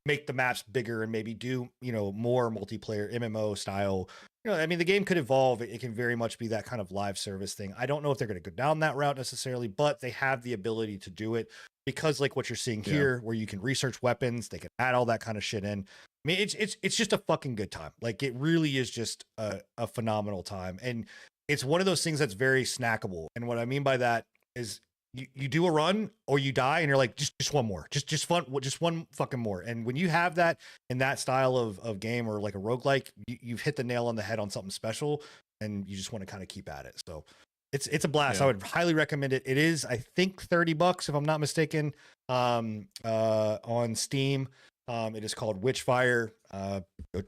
make the maps bigger and maybe do, more multiplayer MMO style. I mean, the game could evolve. It can very much be that kind of live service thing. I don't know if they're going to go down that route necessarily, but they have the ability to do it because like what you're seeing here, where you can research weapons, they can add all that kind of shit in. I mean, it's just a fucking good time. Like it really is just a phenomenal time. And it's one of those things that's very snackable. And what I mean by that is you do a run or you die and you're like, just one more, just one fucking more. And when you have that in that style of game or like a roguelike, you've hit the nail on the head on something special and you just want to kind of keep at it. So it's a blast. I would highly recommend it. It is, I think, $30 if I'm not mistaken, on Steam. It is called Witchfire.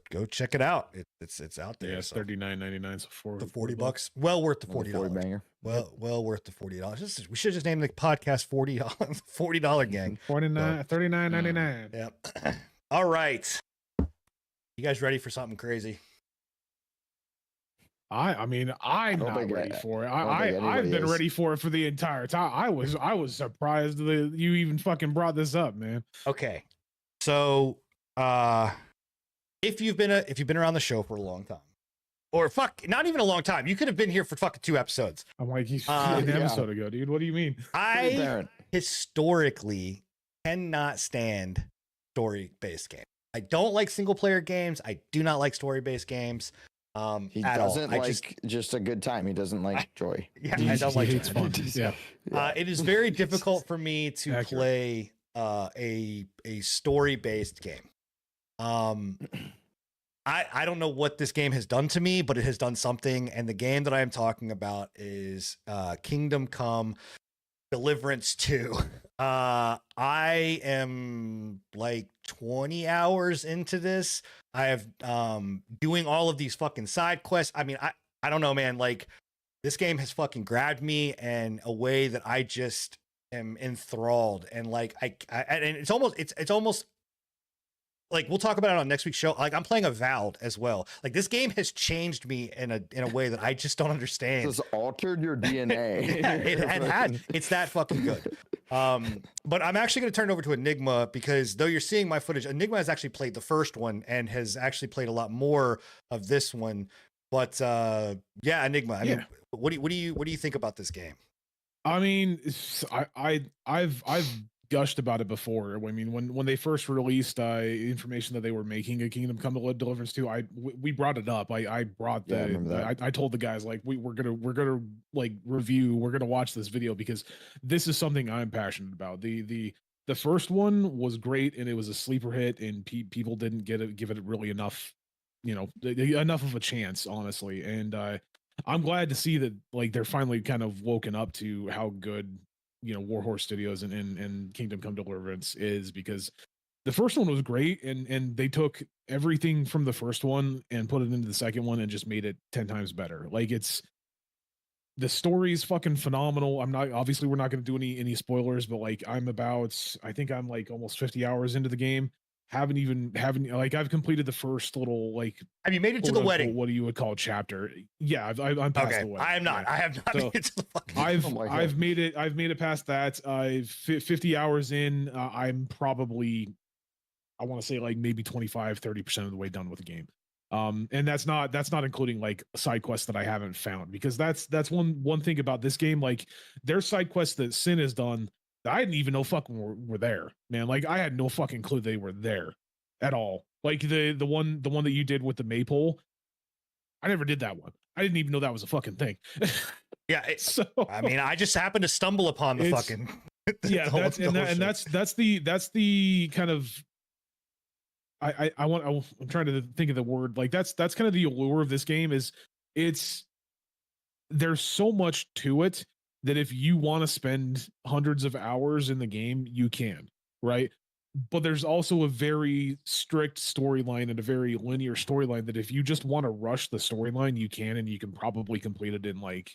Go check it out. It's out there. Yeah, it's $39.99. So for the $40, well worth the $40. Banger. Well worth the $40. We should just name the podcast $40 gang. $39.99. Yeah. All right. You guys ready for something crazy? I mean, I'm not ready for it. I've been ready for it for the entire time. I was surprised that you even fucking brought this up, man. Okay. So, if you've been around the show for a long time, or not even a long time, you could have been here for fucking 2 episodes. I'm like, he's an episode ago, dude. What do you mean? I historically cannot stand story-based games. I don't like single-player games. I do not like story-based games. He doesn't like just a good time. He doesn't like joy. Yeah, I don't like it's fun. Yeah. It is very difficult for me to play a story-based game. I don't know what this game has done to me, but it has done something. And the game that I am talking about is Kingdom Come Deliverance 2. I am like 20 hours into this. I have doing all of these fucking side quests. I mean, I don't know, man. Like this game has fucking grabbed me in a way that I just am enthralled. And like and it's almost like we'll talk about it on next week's show. Like I'm playing Avowed as well. Like this game has changed me in a way that I just don't understand. This has altered your DNA. Yeah, it's that fucking good. But I'm actually going to turn it over to Enigma because though you're seeing my footage, Enigma has actually played the first one and has actually played a lot more of this one. But yeah, Enigma. I mean, what do you think about this game? I mean, I've gushed about it before. I mean, when they first released information that they were making a Kingdom Come Deliverance 2, we brought it up. I brought I told the guys like we're gonna like review. We're gonna watch this video because this is something I'm passionate about. The first one was great and it was a sleeper hit and people didn't give it really enough, enough of a chance, honestly. And I'm glad to see that like they're finally kind of woken up to how good Warhorse Studios and Kingdom Come Deliverance is, because the first one was great and they took everything from the first one and put it into the second one and just made it 10 times better. Like the story is fucking phenomenal. Obviously we're not going to do any spoilers, but like I think I'm like almost 50 hours into the game. I've completed the first little like. Have you made it to the wedding? What do you would call chapter? Yeah, I'm past the wedding. I am not. Yeah. I have not made it to the fucking. I've made it past that. 50 hours in. I'm probably, I want to say like maybe 25-30% of the way done with the game. And that's not including like side quests that I haven't found, because that's one thing about this game. Like there's side quests that Sin has done I didn't even know fucking were there, man. Like I had no fucking clue they were there at all. Like the one that you did with the maypole, I never did that one. I didn't even know that was a fucking thing. Yeah, I mean, I just happened to stumble upon the fucking. Yeah, that's the kind of. I'm trying to think of the word. Like that's kind of the allure of this game is there's so much to it that if you want to spend hundreds of hours in the game, you can, right? But there's also a very strict storyline and a very linear storyline that if you just want to rush the storyline, you can, and you can probably complete it in like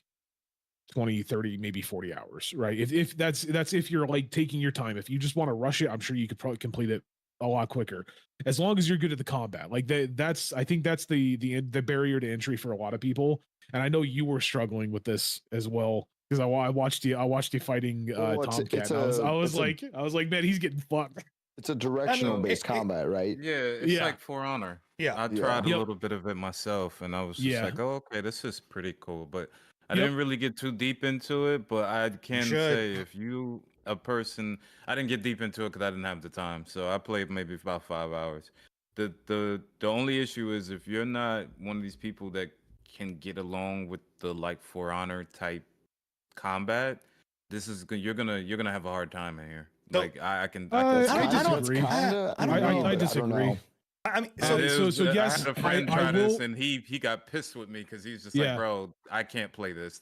20, 30, maybe 40 hours, right? If that's if you're like taking your time. If you just want to rush it, I'm sure you could probably complete it a lot quicker. As long as you're good at the combat, like that's I think that's the barrier to entry for a lot of people. And I know you were struggling with this as well because I watched you fighting Tomcat. And I was like, man, he's getting fucked. It's a directional based combat, right? Yeah, it's like For Honor. Yeah. I tried a little bit of it myself, and I was just like, oh, okay, this is pretty cool. But I didn't really get too deep into it. But I can say if you a person, I didn't get deep into it because I didn't have the time. So I played maybe about 5 hours. The only issue is if you're not one of these people that can get along with the like For Honor type combat, you're gonna have a hard time in here. Like I disagree. I disagree. I mean, so yes, I had a friend try this, and he got pissed with me because he's just like, bro, I can't play this.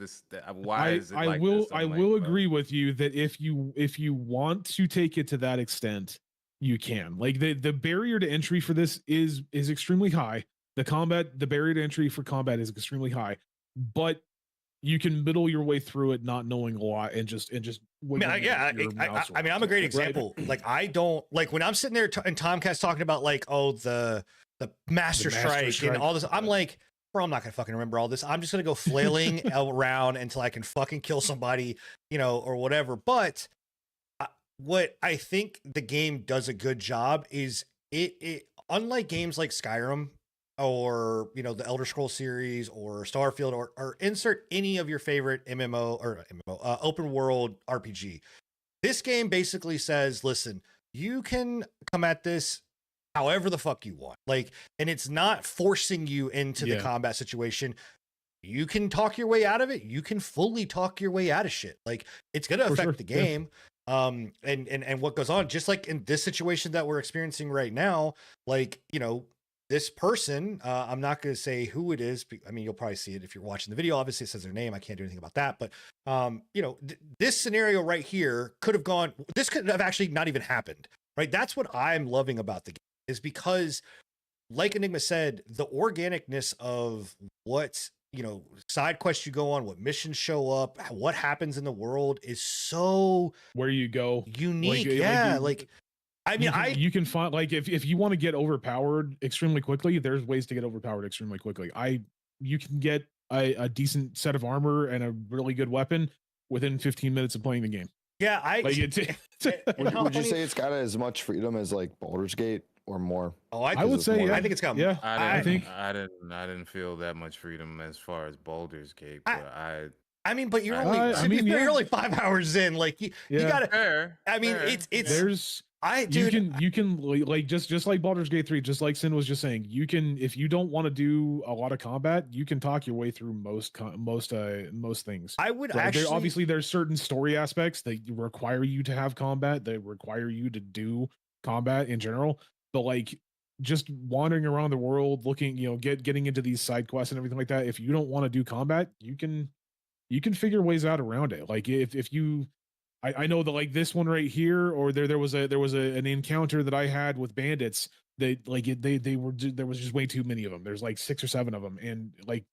Why is it like this? I will agree with you that if you want to take it to that extent, you can. Like the barrier to entry for this is extremely high. The barrier to entry for combat is extremely high, but you can middle your way through it not knowing a lot and just I mean, I'm a great example. Right? Like I don't like when I'm sitting there and Tomcat's talking about like, oh, the master strike and all this. I'm like, bro, I'm not gonna fucking remember all this. I'm just gonna go flailing around until I can fucking kill somebody, or whatever. But what I think the game does a good job is it unlike games like Skyrim or the Elder Scrolls series or Starfield or insert any of your favorite open world RPG. This game basically says, listen, you can come at this however the fuck you want. Like, and it's not forcing you into the combat situation. You can talk your way out of it. You can fully talk your way out of shit. Like, it's going to affect the game. And what goes on, just like in this situation that we're experiencing right now, like, this person, I'm not going to say who it is. I mean, you'll probably see it if you're watching the video. Obviously, it says their name. I can't do anything about that. But, this scenario right here this could have actually not even happened, right? That's what I'm loving about the game is because, like Enigma said, the organicness of what, side quests you go on, what missions show up, what happens in the world is so where you go unique. I mean, you can find like if you want to get overpowered extremely quickly, there's ways to get overpowered extremely quickly. You can get a decent set of armor and a really good weapon within 15 minutes of playing the game. Yeah, would you say it's got as much freedom as like Baldur's Gate or more? Oh, I would say yeah. I think it's got. Yeah, I didn't feel that much freedom as far as Baldur's Gate, but I mean, but you're you're only 5 hours in. Like you gotta. Fair, I mean, it's you can like just like Baldur's Gate 3, just like Sin was just saying, you can, if you don't want to do a lot of combat, you can talk your way through most things. I would obviously there's certain story aspects that require you to have combat, that require you to do combat in general, but like just wandering around the world looking, getting into these side quests and everything like that, if you don't want to do combat, you can figure ways out around it. Like if you I know that like this one right here, or there was an encounter that I had with bandits. There was just way too many of them. There's like 6 or 7 of them, and like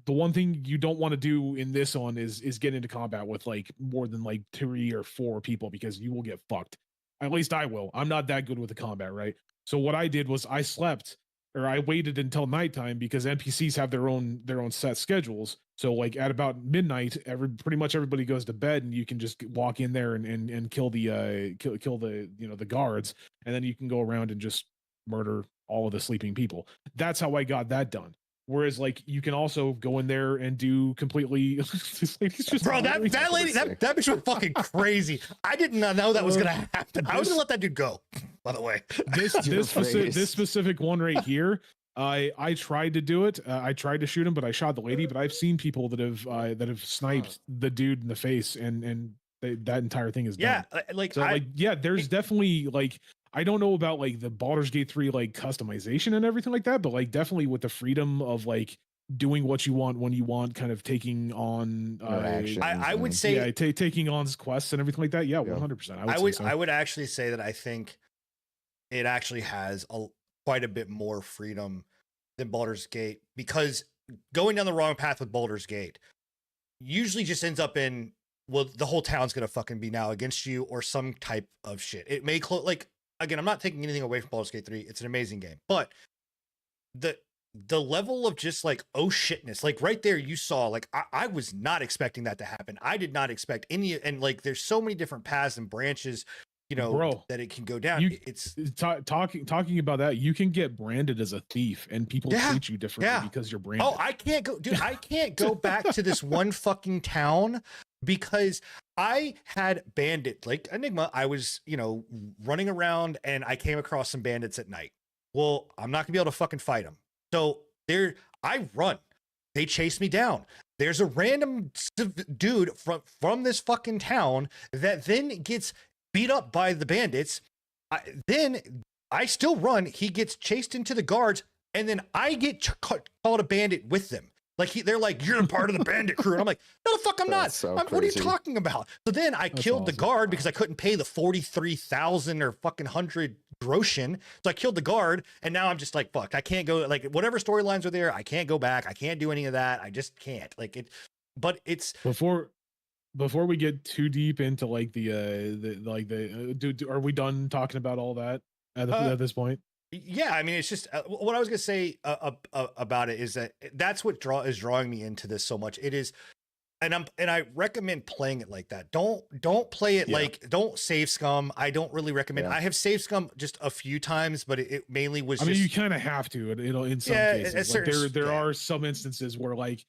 the one thing you don't want to do in this one is get into combat with like more than like 3 or 4 people, because you will get fucked. At least I will. I'm not that good with the combat, right? So what I did was I slept, or I waited until nighttime, because NPCs have their own set schedules. So like at about midnight, pretty much everybody goes to bed, and you can just walk in there and kill the kill the the guards, and then you can go around and just murder all of the sleeping people. That's how I got that done. Whereas like you can also go in there and do completely bro, that bitch was fucking crazy. I did not know that was gonna happen. I was gonna let that dude go, by the way. This specific one right here, I tried to do it. I tried to shoot him, but I shot the lady. But I've seen people that have sniped the dude in the face, and that entire thing is done. There's definitely like, I don't know about like the Baldur's Gate 3 like customization and everything like that, but like definitely with the freedom of like doing what you want when you want, kind of taking on I would say taking on quests and everything like that. Yeah, 100%. I would actually say that I think it actually has quite a bit more freedom than Baldur's Gate, because going down the wrong path with Baldur's Gate usually just ends up in, well, the whole town's gonna fucking be now against you or some type of shit. It may like again, I'm not taking anything away from Baldur's Gate 3. It's an amazing game, but the level of just like, oh shitness, like right there, you saw, like, I was not expecting that to happen. I did not expect any, and like, there's so many different paths and branches, you know, Bro, that it can go down. It's talking about that. You can get branded as a thief, and people treat you differently because you're branded. Oh, I can't go, dude. I can't go back to this one fucking town because I had bandit like Enigma. I was, you know, running around and I came across some bandits at night. Well, I'm not gonna be able to fucking fight them. So I run. They chase me down. There's a random dude from this fucking town that then gets beat up by the bandits. Then I still run. He gets chased into the guards, and then I get called a bandit with them. Like they're like, you're a part of the bandit crew, and I'm like, no, the fuck, I'm not. So what are you talking about? So then I killed the guard because I couldn't pay the 43,000 or fucking 100 groschen. So I killed the guard, and now I'm just like, fuck, I can't go. Like whatever storylines are there, I can't go back. I can't do any of that. I just can't. Like it. But it's before we get too deep into like are we done talking about all that at this point? Yeah, I mean, it's just what I was gonna say about it is that that's what is drawing me into this so much. It is, and I recommend playing it like that. Don't play it like, don't save scum. I don't really recommend. I have saved scum just a few times, but it mainly was. I mean, you kind of have to, you know, in some cases. Like there are some instances where like.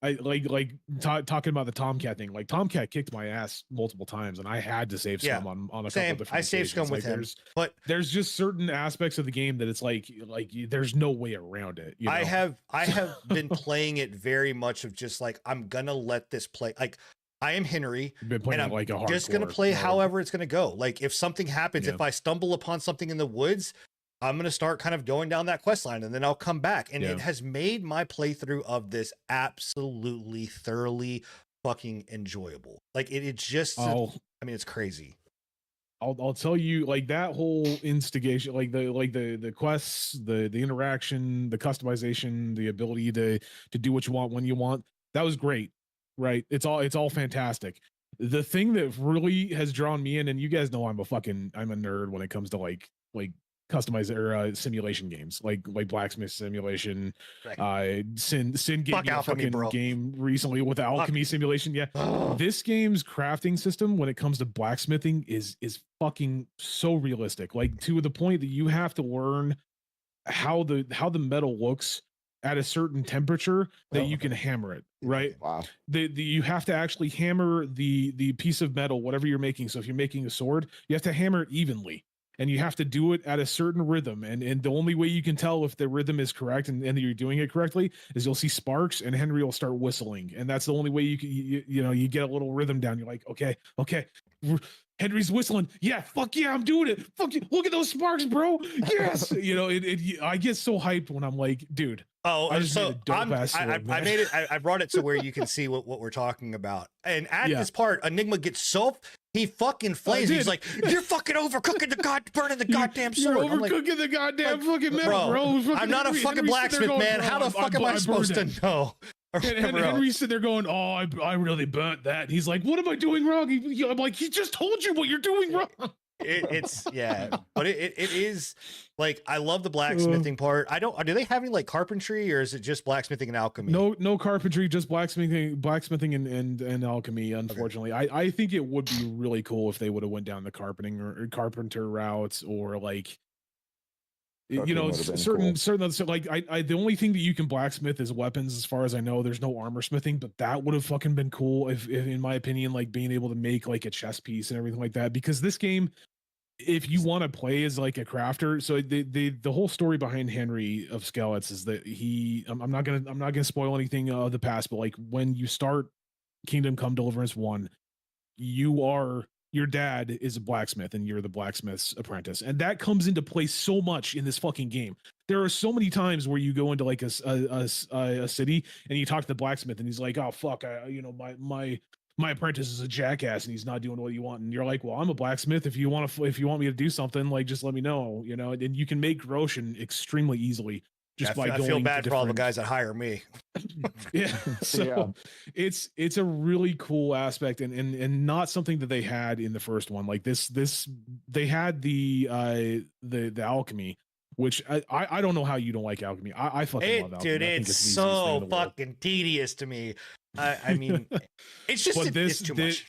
Talking about the Tomcat thing, like Tomcat kicked my ass multiple times, and I had to save scum on a couple different. I saved scum with him, but there's just certain aspects of the game that it's like there's no way around it. You know? I have been playing it very much of just like, I'm gonna let this play. Like I am Henry, and I'm like just gonna play however it's gonna go. Like if something happens, if I stumble upon something in the woods, I'm going to start kind of going down that quest line, and then I'll come back. And it has made my playthrough of this absolutely thoroughly fucking enjoyable. Like it's just, I mean, it's crazy. I'll tell you, like that whole instigation, like the quests, the interaction, the customization, the ability to do what you want when you want. That was great, right? It's all fantastic. The thing that really has drawn me in, and you guys know I'm a nerd when it comes to like customized or simulation games like Blacksmith Simulation. Sin gave me a fucking game recently with the Alchemy Simulation. This game's crafting system when it comes to blacksmithing is fucking so realistic, like to the point that you have to learn how the metal looks at a certain temperature that you can hammer it, right? Wow. You have to actually hammer the piece of metal, whatever you're making. So if you're making a sword, you have to hammer it evenly. And you have to do it at a certain rhythm. And the only way you can tell if the rhythm is correct and you're doing it correctly is you'll see sparks and Henry will start whistling. And that's the only way you get a little rhythm down. You're like, okay. Henry's whistling. Yeah, fuck yeah, I'm doing it. Fuck you. Look at those sparks, bro. Yes. I get so hyped when I'm like, dude. Oh, so I made it. I brought it to where you can see what we're talking about. And at this part, Enigma gets so he fucking flames. He's like, "You're fucking overcooking burning the goddamn sword." You're overcooking the goddamn fucking metal, bro. I'm not a fucking blacksmith, man. How the fuck am I supposed to know? And Henry's sitting there going, "Oh, I really burnt that." And he's like, "What am I doing wrong?" I'm like, "He just told you what you're doing wrong." But it is like, I love the blacksmithing part. Do they have any like carpentry, or is it just blacksmithing and alchemy? No carpentry, just blacksmithing and alchemy. Unfortunately, I think it would be really cool if they would have went down the carpenter routes, or like, certain like I the only thing that you can blacksmith is weapons, as far as I know. There's no armor smithing, but that would have fucking been cool if in my opinion, like being able to make like a chess piece and everything like that. Because this game, if you want to play as like a crafter, so the whole story behind Henry of Skeleton is that I'm not gonna spoil anything of the past, but like when you start Kingdom Come Deliverance 1, your dad is a blacksmith and you're the blacksmith's apprentice. And that comes into play so much in this fucking game. There are so many times where you go into like a city and you talk to the blacksmith and he's like, "Oh fuck, my apprentice is a jackass and he's not doing what you want." And you're like, "Well, I'm a blacksmith. If you want me to do something, like just let me know," and you can make groschen extremely easily just by I going feel to bad for all the different- guys that hire me. Yeah. So it's a really cool aspect and not something that they had in the first one. Like this they had the alchemy, which I don't know how you don't like alchemy. I fucking love alchemy. Dude, I think it's the easiest thing in so the world. fucking tedious to me. I mean, it's just But it's too much.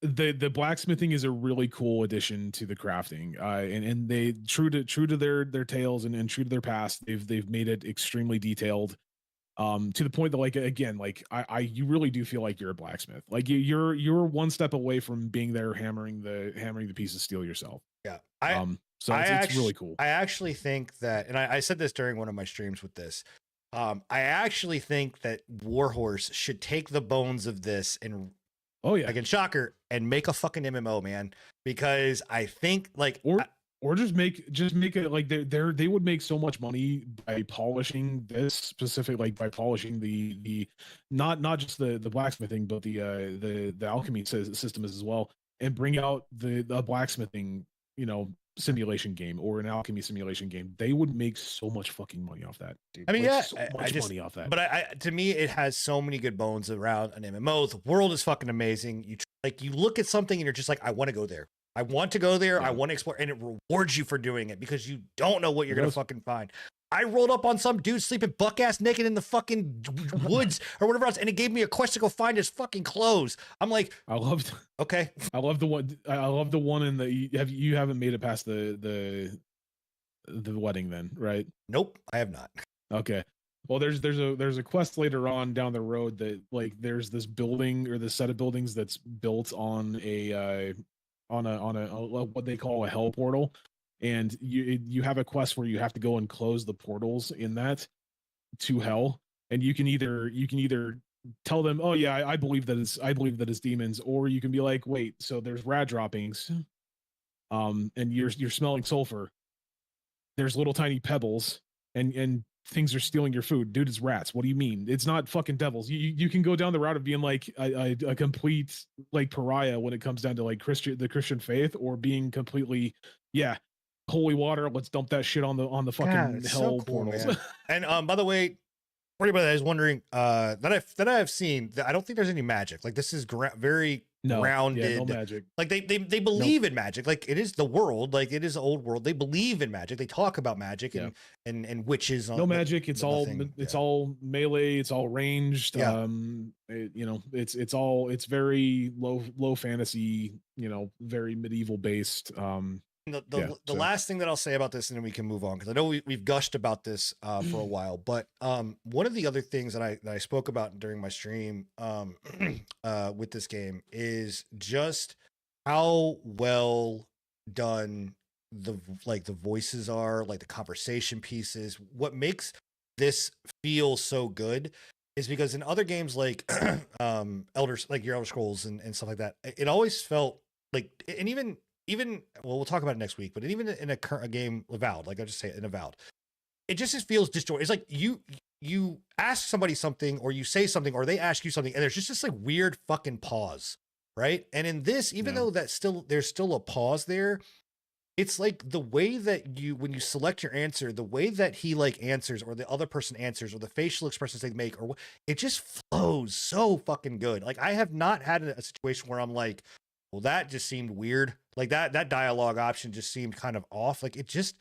The blacksmithing is a really cool addition to the crafting, and they true to their tales and true to their past. They've made it extremely detailed, to the point that like again, like you really do feel like you're a blacksmith. Like you're one step away from being there hammering the piece of steel yourself. Yeah, so it's really cool. I actually think that, and I said this during one of my streams with this. I actually think that Warhorse should take the bones of this and again, shocker, and make a fucking MMO, man, because I think like or just make it like they would make so much money by polishing this specific, like by polishing the not just the blacksmithing, but the alchemy system as well, and bring out the blacksmithing, simulation game or an alchemy simulation game. They would make so much fucking money off that, dude. I mean, like, so much money off that. But to me, it has so many good bones around an MMO. The world is fucking amazing. You look at something and you're just like, I want to go there. I want to go there. I want to explore, and it rewards you for doing it because you don't know what you're gonna fucking find. I rolled up on some dude sleeping buck ass naked in the fucking woods or whatever else, and it gave me a quest to go find his fucking clothes. I'm like, okay. I love the one in the you haven't made it past the wedding then, right? Nope, I have not. Okay. Well, there's a quest later on down the road that like there's this building or this set of buildings that's built on a what they call a hell portal, and you have a quest where you have to go and close the portals in that to hell, and you can either tell them, oh yeah, I believe that it's demons, or you can be like, wait, so there's rad droppings, and you're smelling sulfur, there's little tiny pebbles, and things are stealing your food. Dude, it's rats. What do you mean? It's not fucking devils. You can go down the route of being like a complete like pariah when it comes down to like the Christian faith, or being completely, holy water, let's dump that shit on the fucking hell portals. And by the way, for anybody that is wondering, that I have seen, I don't think there's any magic. Like this is very grounded. No magic. Like they believe in magic. Like it is the world. Like it is the old world. They believe in magic. They talk about magic and witches. No magic. It's all melee. It's all ranged. Yeah. It's very low fantasy. Very medieval based. The last thing that I'll say about this, and then we can move on, because I know we've gushed about this for a while, but one of the other things that I spoke about during my stream with this game is just how well done the voices are, like the conversation pieces. What makes this feel so good is because in other games like Elder Scrolls and stuff like that, it always felt like, and even well, we'll talk about it next week, but even in a game Avowed, like I just say in Avowed, it just feels disjointed. It's like you ask somebody something, or you say something, or they ask you something, and there's just this like weird fucking pause, right? And in this, even though there's still a pause there, it's like the way that when you select your answer, the way that he like answers, or the other person answers, or the facial expressions they make, or it just flows so fucking good. Like I have not had a situation where I'm like, well, that just seemed weird. Like that dialogue option just seemed kind of off. Like it just,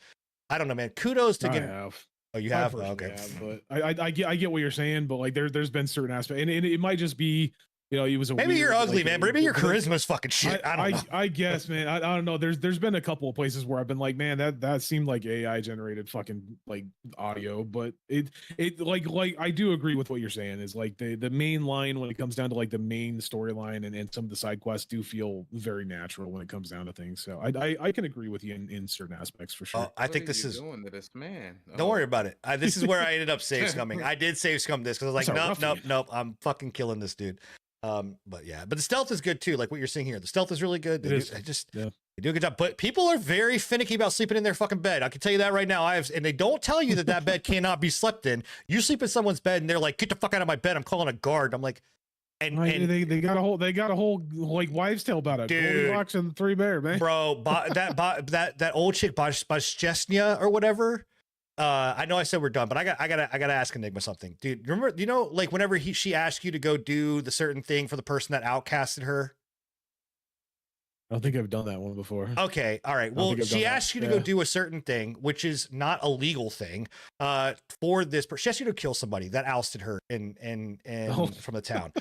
I don't know, man. Kudos to Oh, you have? Okay. But I get what you're saying, but like there's been certain aspects, and it might just be, it was maybe you're ugly, man. Maybe your charisma's fucking shit. I don't know. I guess, man. I don't know. There's been a couple of places where I've been like, man, that seemed like AI generated fucking like audio, but it like I do agree with what you're saying. Is like the main line when it comes down to like the main storyline and some of the side quests do feel very natural when it comes down to things. So I can agree with you in certain aspects for sure. I think this is doing to this man. Don't worry about it. This is where I ended up save scumming. I did save scum this because I was like, nope. I'm fucking killing this dude. But the stealth is good too. Like what you're seeing here, the stealth is really good. They do a good job, but people are very finicky about sleeping in their fucking bed. I can tell you that right now. And they don't tell you that bed cannot be slept in. You sleep in someone's bed and they're like, get the fuck out of my bed. I'm calling a guard. I'm like, and they got a whole like wives' tale about it. Goldilocks and the Three Bears, man. Bro, that old chick, Bashchesnia or whatever. I know I said we're done, but I gotta ask Enigma something, dude. Remember, you know, like whenever she asked you to go do the certain thing for the person that outcasted her. I don't think I've done that one before. Okay, all right. Well, she asked you to go do a certain thing, which is not a legal thing. For this, she asked you to kill somebody that ousted her and from the town.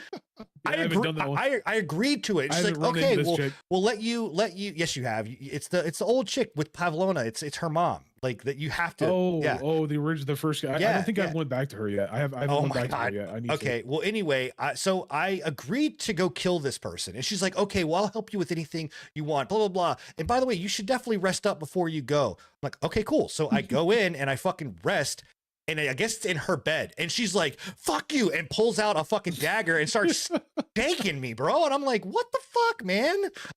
I agreed to it. She's like, okay, we'll let you. Yes, you have. It's the old chick with Pavlona. It's her mom. Like that you have to. The first guy. I don't think I went back to her yet. I haven't went back to her yet. I need to. Well, anyway, so I agreed to go kill this person, and she's like, okay, well, I'll help you with anything you want. Blah blah blah. And by the way, you should definitely rest up before you go. I'm like, okay, cool. So I go in and I fucking rest. And I guess it's in her bed. And she's like, fuck you. And pulls out a fucking dagger and starts shanking me, bro. And I'm like, what the fuck, man?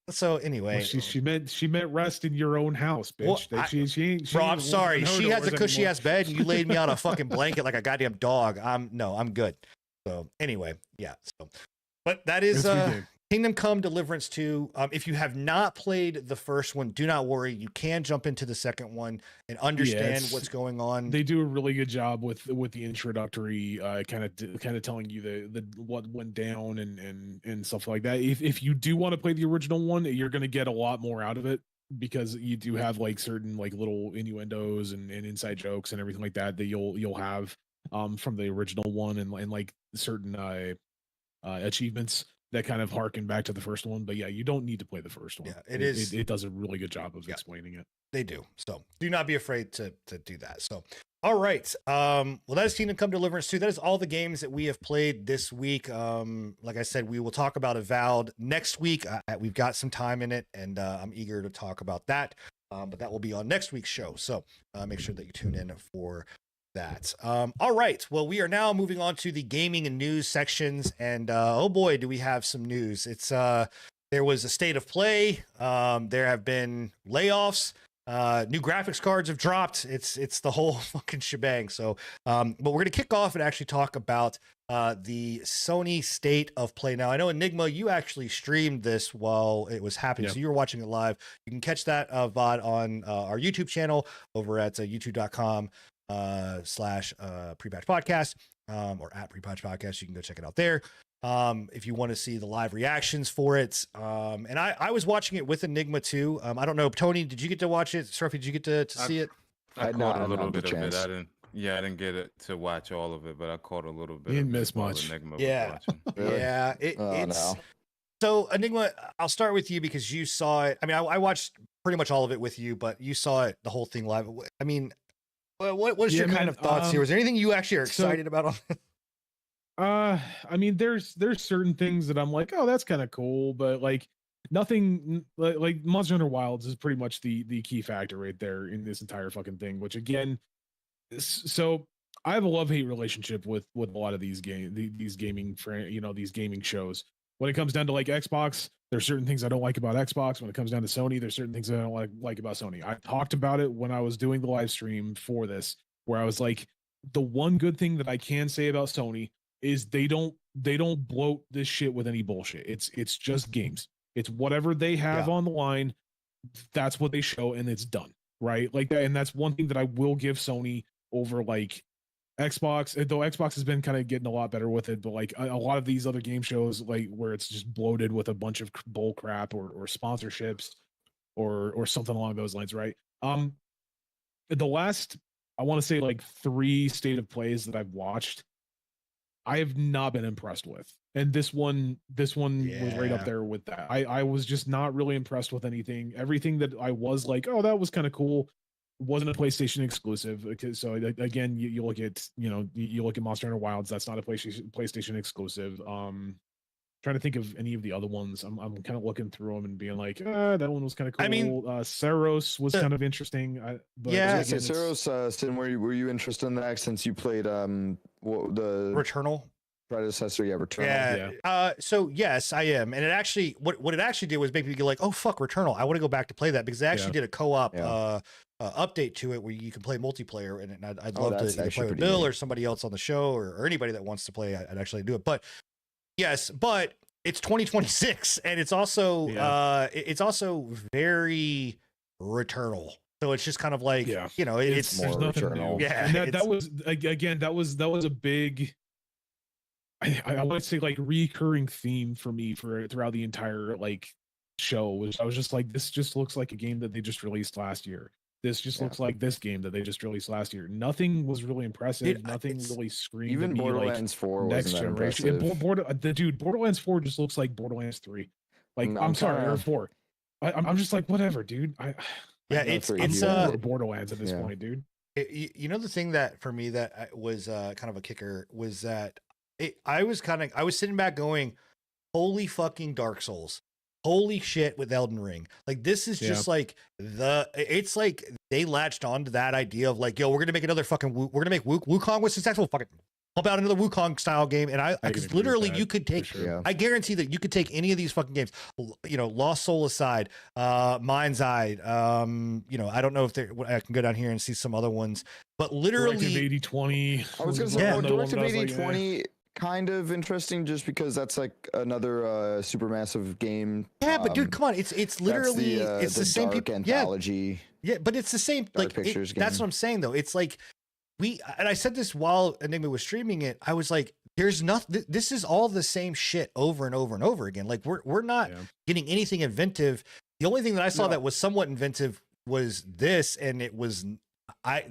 So anyway. Well, she meant rest in your own house, bitch. Well, bro, I'm sorry. She has a cushy ass bed and you laid me on a fucking blanket like a goddamn dog. I'm good. So anyway, yeah. So, but that is Kingdom Come Deliverance 2. If you have not played the first one, do not worry. You can jump into the second one and understand what's going on. They do a really good job with the introductory, kind of telling you the what went down and stuff like that. If you do want to play the original one, you're going to get a lot more out of it because you do have like certain like little innuendos and inside jokes and everything like that you'll have from the original one and like certain achievements that kind of harken back to the first one. But yeah, you don't need to play the first one. Yeah, it does a really good job of explaining it. They do. So do not be afraid to do that. So, all right. Well, that is Kingdom Come Deliverance 2. That is all the games that we have played this week. Like I said, we will talk about Avowed next week. We've got some time in it and I'm eager to talk about that. But that will be on next week's show. So make sure that you tune in for that. All right. Well, we are now moving on to the gaming and news sections, and oh boy, do we have some news. It's there was a state of play. There have been layoffs. New graphics cards have dropped. It's the whole fucking shebang. So, but we're gonna kick off and actually talk about the Sony state of play. Now, I know Enigma, you actually streamed this while it was happening, so you were watching it live. You can catch that VOD on our YouTube channel over at youtube.com. /pre-patch podcast or at pre-patch podcast. You can go check it out there if you want to see the live reactions for it. And I was watching it with Enigma too. I don't know, Tony, did you get to watch it? Surfy, did you get to see it? I caught a little bit of it. I didn't get it to watch all of it, but I caught a little bit. You didn't miss much. Yeah. Really? Yeah. So Enigma, I'll start with you because you saw it. I mean, I watched pretty much all of it with you, but you saw it, the whole thing live. I mean, what's your kind of thoughts here? Was there anything you actually are excited about on this? I mean, there's certain things that I'm like, oh, that's kind of cool, but like nothing like Monster Hunter Wilds is pretty much the key factor right there in this entire fucking thing. Which again, so I have a love-hate relationship with a lot of these gaming shows. When it comes down to like Xbox, there's certain things I don't like about Xbox. When it comes down to Sony, there's certain things I don't like about Sony. I talked about it when I was doing the live stream for this, where I was like, the one good thing that I can say about Sony is they don't bloat this shit with any bullshit. It's just games. It's whatever they have on the line. That's what they show, and it's done, right? Like that, and that's one thing that I will give Sony over like Xbox, though Xbox has been kind of getting a lot better with it, but like a lot of these other game shows, like where it's just bloated with a bunch of bull crap or sponsorships or something along those lines, right? The last, I want to say like 3 state of plays that I've watched, I have not been impressed with, and this one was right up there with that. I was just not really impressed with anything. Everything that I was like, oh, that was kind of cool, wasn't a PlayStation exclusive. So again, you look at you look at Monster Hunter Wilds, that's not a PlayStation exclusive. Trying to think of any of the other ones. I'm kind of looking through them and being like, that one was kind of cool. I mean, Saros was kind of interesting. Saros, Sin, were you interested in that since you played the Returnal predecessor? Returnal. Yeah. So yes, I am, and it actually what it actually did was make me go like, oh fuck, Returnal, I want to go back to play that because they actually did a co-op update to it where you can play multiplayer, and I'd love to either play with Bill or somebody else on the show or anybody that wants to play. I'd actually do it, but yes, but it's 2026, and it's also very Returnal. So it's just kind of like, Yeah. you know, it's There's more nothing returnal. new. Yeah, And that it's- was again that was a big I want to say like recurring theme for me for throughout the entire like show was I was just like, this just looks like a game that they just released last year. This just Yeah. looks like this game that they just released last year. Nothing was really impressive. Nothing it's- really screamed Even to me Borderlands like 4 next wasn't that generation. impressive. Dude, Borderlands 4 just looks like Borderlands 3. Like I'm I'm sorry, or kinda- 4. I'm just like, whatever, dude. yeah, I'm it's afraid I'm you over had- Borderlands at this yeah. point, dude. you know, the thing that for me that was kind of a kicker was that I was sitting back going, holy fucking Dark Souls. Holy shit with Elden Ring. Like this is just like it's like they latched on to that idea of like, yo, we're gonna make another fucking we're gonna make Wukong was successful. Fucking pump out another Wukong style game. And because literally you could take Yeah. I guarantee that you could take any of these fucking games, you know, Lost Soul aside, Mind's Eye, you know, I don't know if I can go down here and see some other ones, but literally Directive 8020. I was gonna say, Yeah. oh, another one Directive that I was like, 8020 kind of interesting just because that's like another supermassive game. yeah, but dude, come on, it's literally it's the same dark people. anthology. Yeah, but it's the same. Dark Like Pictures that's game. what I'm saying though. It's like and I said this while Enigma was streaming it. I was like, there's nothing. This is all the same shit over and over and over again. Like we're not getting anything inventive. The only thing that I saw No. that was somewhat inventive was this, and it was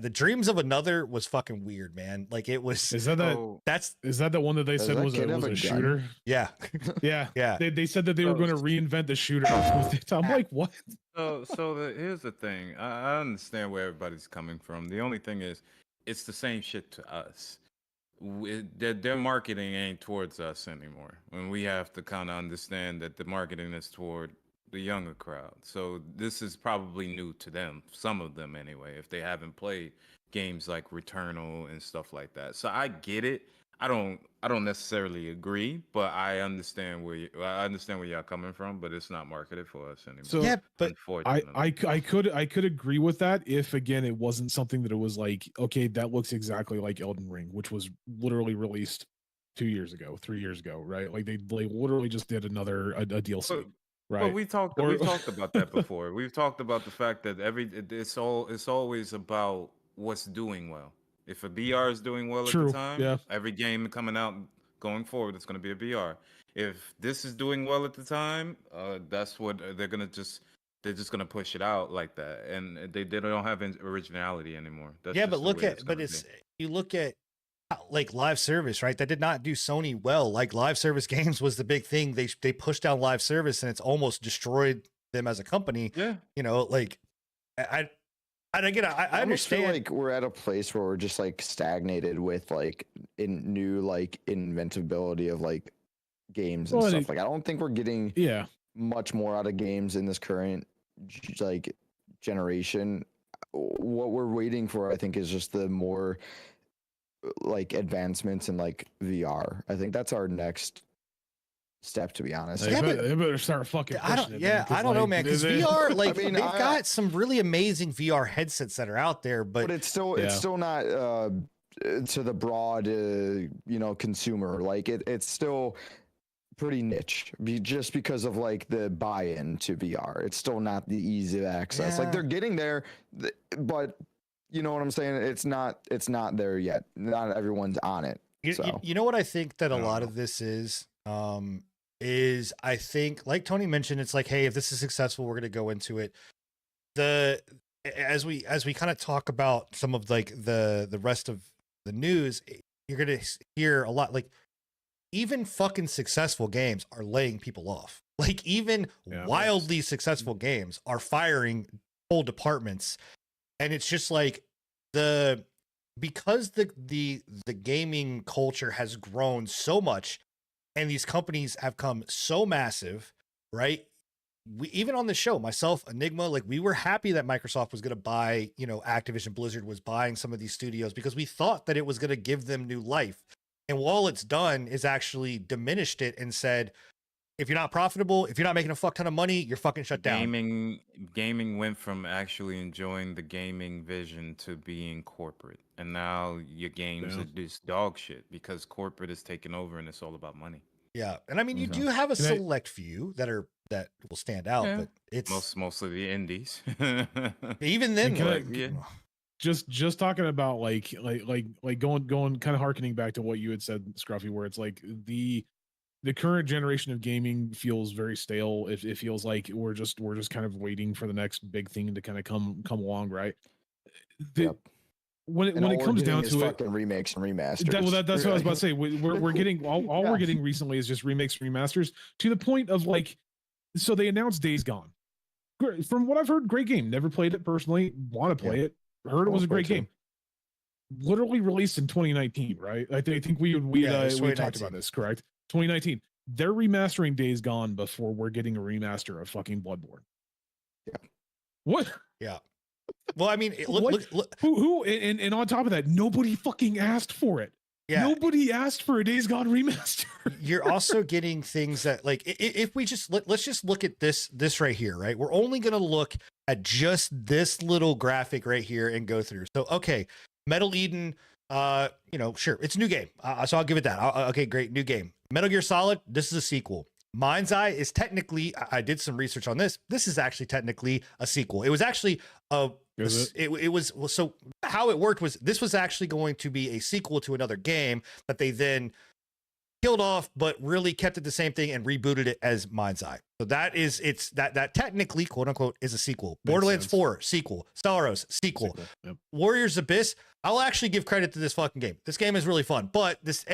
the Dreams of Another was fucking weird, man. Like it was. Is that So, the one that they Does said that was kid a have a gun? shooter? Yeah, Yeah. yeah. They said that they were going to reinvent the shooter with it. I'm like, what? here's the thing. I understand where everybody's coming from. The only thing is, it's the same shit to us. Their marketing ain't towards us anymore. When we have to kind of understand that the marketing is toward the younger crowd. So this is probably new to them, some of them anyway, if they haven't played games like Returnal and stuff like that. So I get it. I don't necessarily agree, but I understand where y'all coming from, but it's not marketed for us anymore. So Yeah, but I could agree with that if again it wasn't something that it was like, okay, that looks exactly like Elden Ring, which was literally released 3 years ago, right? Like they literally just did another a DLC. Right. But we've talked about that before. We've talked about the fact that it's always about what's doing well. If a BR is doing well at the time, every game coming out going forward, it's going to be a BR. If this is doing well at the time, that's what they're just gonna push it out like that, and they don't have originality anymore. That's yeah, but you look at like live service, right? That did not do Sony well. Like live service games was the big thing. They pushed down live service, and it's almost destroyed them as a company. Yeah, you know, like I almost feel understand. like we're at a place where we're just like stagnated with like new like inventability of like games and stuff. Like I don't think we're getting much more out of games in this current like generation. What we're waiting for, I think, is just the more like advancements in like VR. I think that's our next step, to be honest. They better start fucking pushing it. I don't know, man, because VR, like, I mean, they've got some really amazing VR headsets that are out there, but it's still not to the broad consumer. Like it's still pretty niche just because of like the buy-in to VR. It's still not the easy access. Like they're getting there, but you know what I'm saying? It's not there yet. Not everyone's on it. You know what I think that a lot of this is I think, like Tony mentioned, it's like, hey, if this is successful, we're going to go into it. As we kind of talk about some of like the rest of the news, you're going to hear a lot, like even fucking successful games are laying people off. Like even wildly successful games are firing whole departments. And it's just like because the gaming culture has grown so much and these companies have come so massive, right? We even on the show, myself, Enigma, like we were happy that Microsoft was going to buy, Activision Blizzard was buying some of these studios because we thought that it was going to give them new life. And all it's done is actually diminished it and said, if you're not profitable, if you're not making a fuck ton of money, you're fucking shut down. Gaming went from actually enjoying the gaming vision to being corporate. And now your games are just dog shit because corporate is taking over and it's all about money. Yeah. And I mean, you do have a select few that are that will stand out, Yeah. but it's most of the indies. even then. And can I- Like, yeah. just talking about like going kind of harkening back to what you had said, Scruffy, where it's like the current generation of gaming feels very stale. It feels like we're just kind of waiting for the next big thing to kind of come along, right? Yep. When And all it we're comes getting down is to it, fucking remakes and remasters. that's what I was about to say. We're getting all Yeah. we're getting recently is just remakes, remasters, to the point of like, so they announced Days Gone. From what I've heard, great game. Never played it personally. Want to play it. Heard it was a great game. Literally released in 2019, right? I think we talked 2019. about this, correct? 2019. They're remastering Days Gone before we're getting a remaster of fucking Bloodborne. Yeah. What? Yeah. Well, I mean, What? look. Who and on top of that, nobody fucking asked for it. Yeah. Nobody asked for a Days Gone remaster. You're also getting things that, like, if we just let's just look at this right here, right? We're only going to look at just this little graphic right here and go through. So, okay, Metal Eden, sure, it's a new game. So I'll give it that. Okay, great, new game. Metal Gear Solid, this is a sequel. Mind's Eye is technically, I did some research on this. This is actually technically a sequel. It was actually it was so how it worked was this was actually going to be a sequel to another game that they then killed off, but really kept it the same thing and rebooted it as Mind's Eye. So that technically, quote unquote, is a sequel. Makes Borderlands sense. 4 sequel. Star Wars sequel. Yep. Warriors Abyss. I'll actually give credit to this fucking game. This game is really fun, but it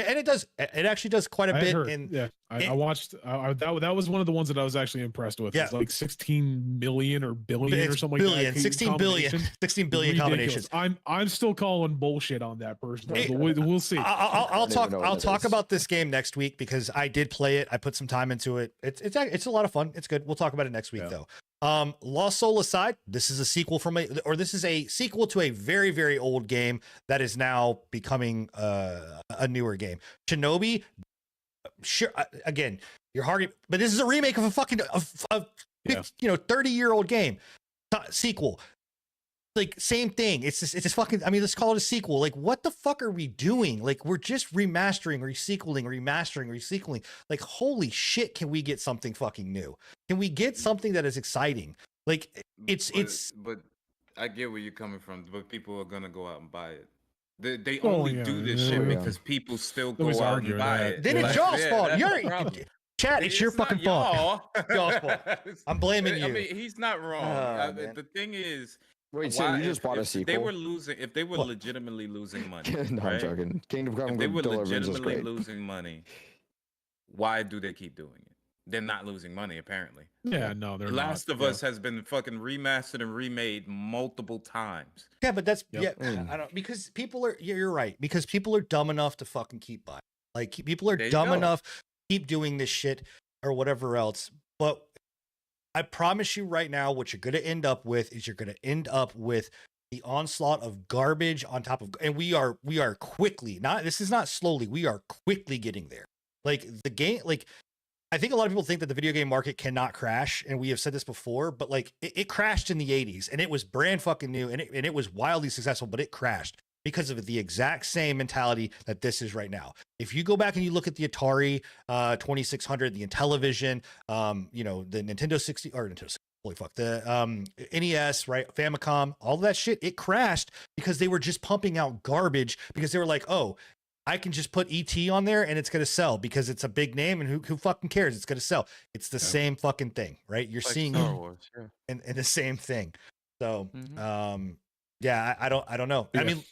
actually does quite a bit. I watched that was one of the ones that I was actually impressed with. Yeah. It's like 16 million or billion or something billion, like that. 16 billion, 16 billion combinations. I'm still calling bullshit on that personally, but we'll see. I'll talk is. about this game next week because I did play it. I put some time into it. It's a lot of fun. It's good. We'll talk about it next week though. Lost Soul aside, this is a sequel this is a sequel to a very, very old game that is now becoming a newer game. Shinobi, sure. Again, you're hard, but this is a remake of a fucking 30-year-old game. Sequel. Like same thing. It's just fucking. I mean, let's call it a sequel. Like, what the fuck are we doing? Like, we're just remastering, resequeling. Like, holy shit! Can we get something fucking new? Can we get something that is exciting? Like, But I get where you're coming from. But people are gonna go out and buy it. They only do this shit because people still go out and buy it. Then it's y'all's fault. Chat, it's your fucking fault. Y'all's fault. I'm blaming you. I mean, he's not wrong. The thing is. Wait, so you just bought a sequel? If they were legitimately losing money, no, right? I'm joking. Kingdom Come If they were Deliverance is legitimately great. losing money, why do they keep doing it? They're not losing money, apparently. Yeah, no, they're Last not. of Us has been fucking remastered and remade multiple times. Yeah, but that's Yep. I don't because people are. You're right because people are dumb enough to fucking keep buying. Like people are There you dumb go. enough to keep doing this shit or whatever else. But I promise you right now, what you're going to end up with is you're going to end up with the onslaught of garbage on top of, and we are quickly, this is not slowly, we are quickly getting there. Like the game, like I think a lot of people think that the video game market cannot crash, and we have said this before, but like it crashed in the 80s and it was brand fucking new and it was wildly successful, but it crashed because of the exact same mentality that this is right now. If you go back and you look at the Atari 2600, the Intellivision, the Nintendo 60 or Nintendo 60, holy fuck, the NES, right, Famicom, all of that shit, it crashed because they were just pumping out garbage because they were like, oh, I can just put ET on there and it's going to sell because it's a big name and who fucking cares? It's going to sell. It's the same fucking thing, right? You're Like seeing Star Wars, yeah. and the same thing. So, Mhm. yeah, I don't know. Yeah. I mean,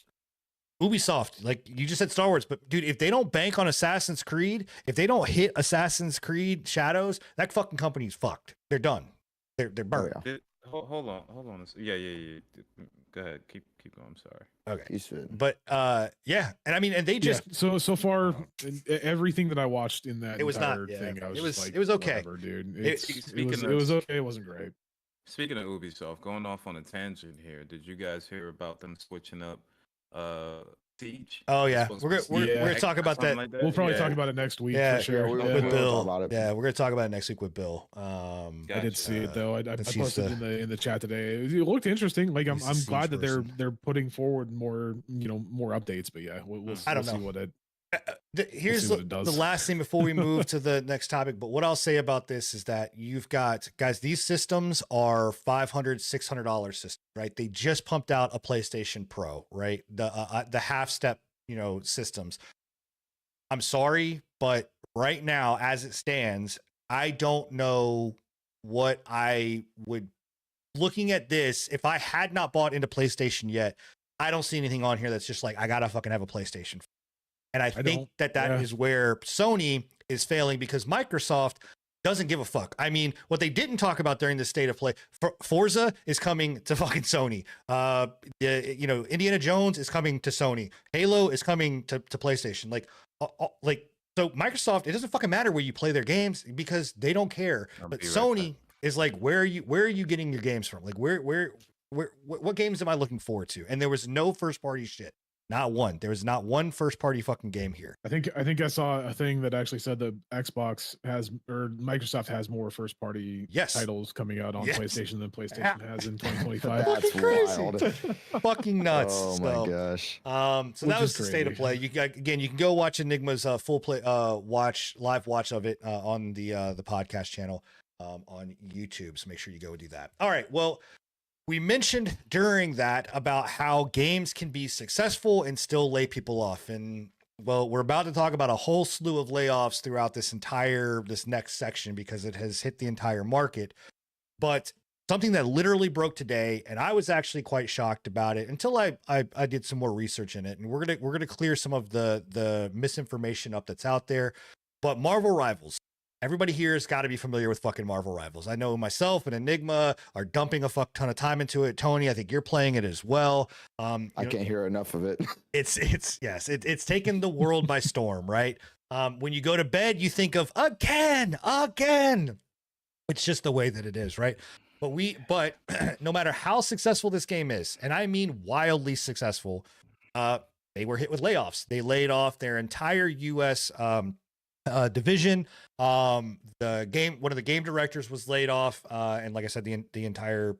Ubisoft, like you just said Star Wars, but dude, if they don't bank on Assassin's Creed, if they don't hit Assassin's Creed Shadows, that fucking company's fucked. They're done. They're burned. yeah. Hold on. Yeah. Go ahead. Keep going. I'm sorry. Okay. You should. But yeah, and I mean, and they just so far everything that I watched in that It was not- entire yeah, thing, I was it just was- like, it was okay. whatever, dude. Speaking It of- was okay. It wasn't great. Speaking of Ubisoft, going off on a tangent here, did you guys hear about them switching up Siege? oh yeah, Supposed we're to gonna be we're gonna X talk or about something that. like We'll probably Yeah. talk about it next week Yeah, for sure. yeah, with we'll Bill. talk about it. Yeah, we're gonna talk about it next week with Bill. I Gotcha. did see it though. I Since posted he's in the chat today. It looked interesting. Like I'm he's the glad siege that person. they're putting forward more more updates. But yeah, we'll I don't see know. what it. Here's see what it the does. last thing before we move to the next topic. But what I'll say about this is that you've got, guys, these systems are $500, $600 systems, right? They just pumped out a PlayStation Pro, right? The half step, systems. I'm sorry, but right now, as it stands, I don't know what I would, looking at this, if I had not bought into PlayStation yet, I don't see anything on here that's just like, I gotta fucking have a PlayStation. And I think that is where Sony is failing, because Microsoft doesn't give a fuck. I mean, what they didn't talk about during the state of play, Forza is coming to fucking Sony. Indiana Jones is coming to Sony. Halo is coming to PlayStation. So Microsoft, it doesn't fucking matter where you play their games because they don't care. But Sony is like, where are you getting your games from? Like, what games am I looking forward to? And there was no first party shit. Not one. There was not one first party fucking game here. I think I saw a thing that actually said that Xbox has, or Microsoft has, more first party titles coming out on PlayStation than PlayStation has in 2025. That's wild. Fucking nuts. Oh my gosh. So that was the state of play. You can go watch Enigma's full play live watch of it on the podcast channel on YouTube. So make sure you go do that. All right. Well, we mentioned during that about how games can be successful and still lay people off. And well, we're about to talk about a whole slew of layoffs throughout this next section because it has hit the entire market. But something that literally broke today, and I was actually quite shocked about it until I did some more research in it. And we're gonna clear some of the misinformation up that's out there. But Marvel Rivals. Everybody here has got to be familiar with fucking Marvel Rivals. I know myself and Enigma are dumping a fuck ton of time into it. Tony, I think you're playing it as well. I can't hear enough of it. It's taken the world by storm, right? When you go to bed, you think of again. It's just the way that it is, right? But no matter how successful this game is, and I mean wildly successful, they were hit with layoffs. They laid off their entire U.S. Division. One of the game directors was laid off, and like I said, the entire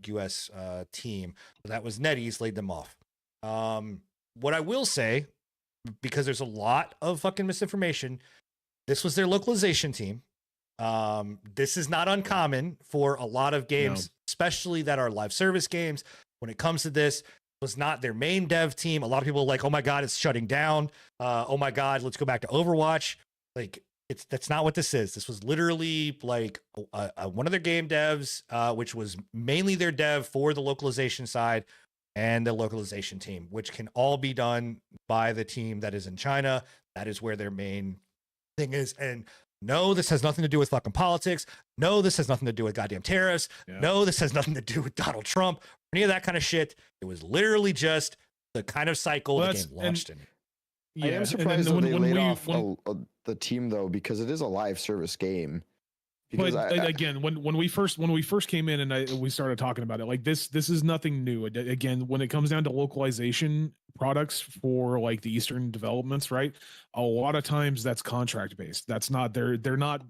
US team, that was NetEase, laid them off. What I will say, because there's a lot of fucking misinformation, this was their localization team. This is not uncommon for a lot of games, especially that are live service games. When it comes to this, was not their main dev team. A lot of people are like, oh my God, it's shutting down. Oh my God, let's go back to Overwatch. Like, that's not what this is. This was literally like one of their game devs, which was mainly their dev for the localization side and the localization team, which can all be done by the team that is in China. That is where their main thing is. And no, this has nothing to do with fucking politics. No, this has nothing to do with goddamn tariffs. Yeah. No, this has nothing to do with Donald Trump or any of that kind of shit. It was literally just the kind of cycle the game launched in. Yeah, I am surprised that they laid off the team though, because it is a live service game. Because again, when we first came in and we started talking about it, like this is nothing new. Again, when it comes down to localization products for like the Eastern developments, right? A lot of times that's contract based. That's not they're not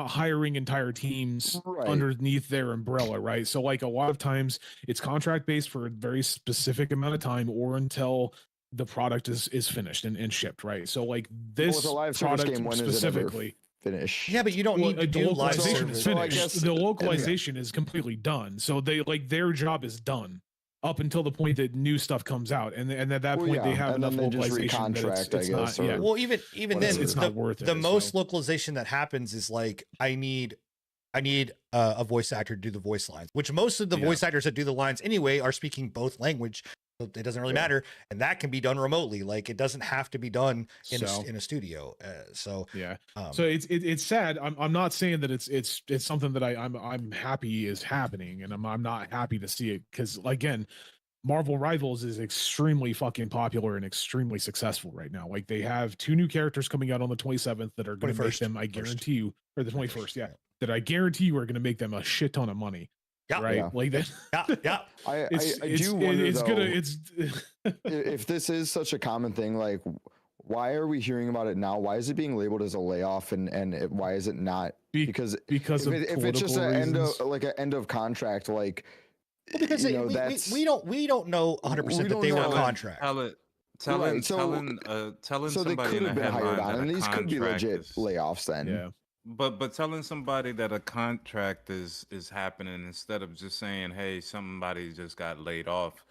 hiring entire teams underneath their umbrella, right? So like a lot of times it's contract based for a very specific amount of time or until the product is finished and shipped, right? So like this live product game, specifically finish. Yeah, but you don't need to do live service. The localization is completely done. So they like their job is done up until the point that new stuff comes out, and at that point they have enough localization that it's not. Yeah. Well, even then, it's not worth it. The most localization that happens is like I need a voice actor to do the voice lines, which most of the voice actors that do the lines anyway are speaking both language. So it doesn't really matter, and that can be done remotely. Like it doesn't have to be done in a studio. So it's sad. I'm not saying that it's something that I'm happy is happening, and I'm not happy to see it because again, Marvel Rivals is extremely fucking popular and extremely successful right now. Like they have 2 new characters coming out on the 27th that are going to make them, I guarantee you, or the 21st, that I guarantee you are going to make them a shit ton of money. Yeah, right. Yeah. Like that. Yeah. I do wonder it's though, if this is such a common thing, like why are we hearing about it now? Why is it being labeled as a layoff and why is it not? Because if it's just an end of contract, like because we don't know 100% that they were on contract. telling Right, so- telling So they somebody could in a have been hired headline on, that and a these could be contract legit is, layoffs then. Yeah. but telling somebody that a contract is happening instead of just saying, hey, somebody just got laid off,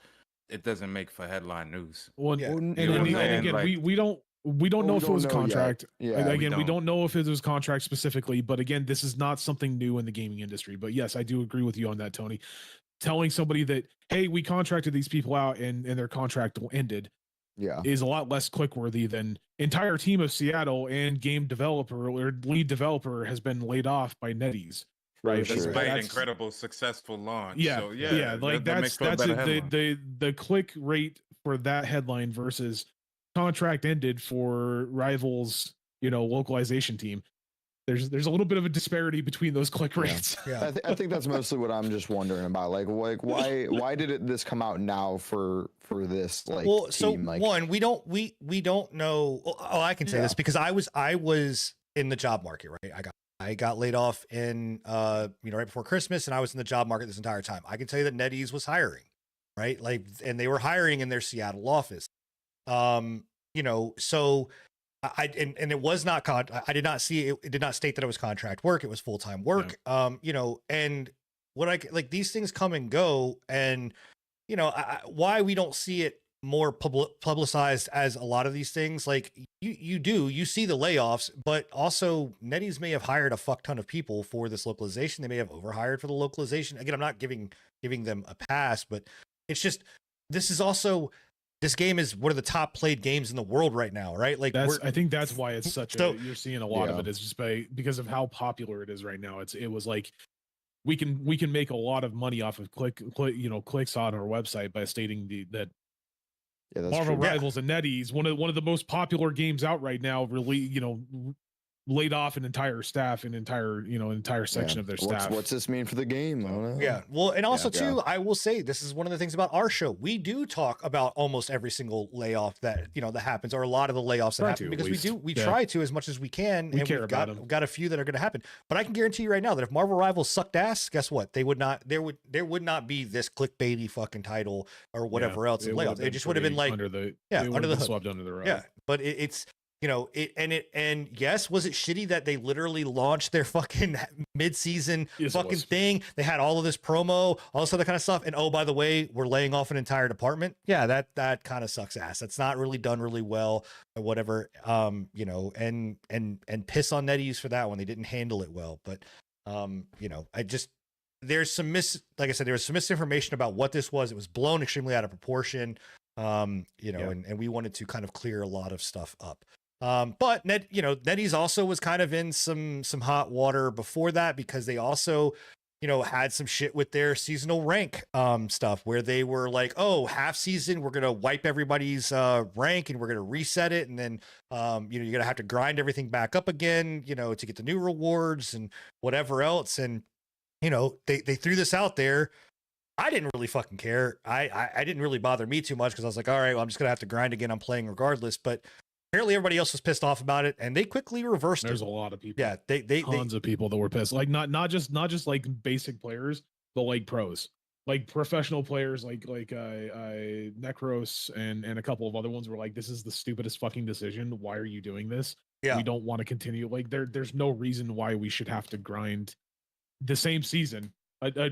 it doesn't make for headline news. Well, Well, and, You know what I'm and saying? again, Like, we don't know if it was a know yet. contract. Yeah, Again, we don't. don't know if it was contract specifically, but again, this is not something new in the gaming industry. But yes, I do agree with you on that, Tony. Telling somebody that, hey, we contracted these people out and their contract ended yeah. is a lot less click-worthy than entire team of Seattle and game developer or lead developer has been laid off by NetEase. Right. Sure. despite That's- incredible successful launch. Yeah, So yeah, like that makes that's for a better headline. the click rate for that headline versus contract ended for rivals, localization team. There's a little bit of a disparity between those click Yeah. rates. Yeah. I think that's mostly what I'm just wondering about. Like why did this come out now for this like Well, so team? Like, one, we don't know. Oh, I can say this Yeah. because I was in the job market, right? I got laid off in right before Christmas, and I was in the job market this entire time. I can tell you that NetEase was hiring, right? Like, and they were hiring in their Seattle office. So and it was not I did not see it. It did not state that it was contract work. It was full-time work. And what like these things come and go, and why we don't see it more publicized as a lot of these things. Like you see the layoffs, but also NetEase may have hired a fuck ton of people for this localization. They may have overhired for the localization. Again, I'm not giving them a pass, but it's just, this game is one of the top played games in the world right now, right? Like I think that's why it's such you're seeing a lot of Yeah. it is just because of how popular it is right now. It was like we can make a lot of money off of clicks on our website by stating that yeah, that's Marvel true. Rivals and NetEase, one of the most popular games out right now, really, laid off an entire staff, an entire section Yeah. of their staff. What's this mean for the game? I don't know. Yeah. Well, and also Yeah. too, I will say this is one of the things about our show. We do talk about almost every single layoff that that happens, or a lot of the layoffs that Try happen, to, at because least. we Yeah. try to as much as we can. We and care we've about got, 'em. we've got a few that are going to happen. But I can guarantee you right now that if Marvel Rivals sucked ass, guess what? There would not be this clickbaity fucking title or whatever else in layoffs. It just would have been like under the under the hood. swept under the rug. Yeah, but it's and yes, was it shitty that they literally launched their fucking mid-season Yes, it fucking was. thing? They had all of this promo, all this other kind of stuff, and oh, by the way, we're laying off an entire department. Yeah, that kind of sucks ass. That's not really done really well or whatever. And piss on NetEase for that one. They didn't handle it well, but there's some like I said, there was some misinformation about what this was. It was blown extremely out of proportion. And we wanted to kind of clear a lot of stuff up. But NetEase also was kind of in some hot water before that, because they also, had some shit with their seasonal rank stuff, where they were like, oh, half season, we're going to wipe everybody's rank and we're going to reset it. And then, you're going to have to grind everything back up again, to get the new rewards and whatever else. And, they threw this out there. I didn't really fucking care. I didn't really bother me too much, because I was like, all right, well, I'm just going to have to grind again. I'm playing regardless. But apparently everybody else was pissed off about it, and they quickly reversed There's it. a lot of people. Yeah, Tons of people that were pissed. Like not just like basic players, but like pros, like professional players, like Necros and a couple of other ones were like, this is the stupidest fucking decision. Why are you doing this? Yeah. We don't want to continue. Like there's no reason why we should have to grind the same season.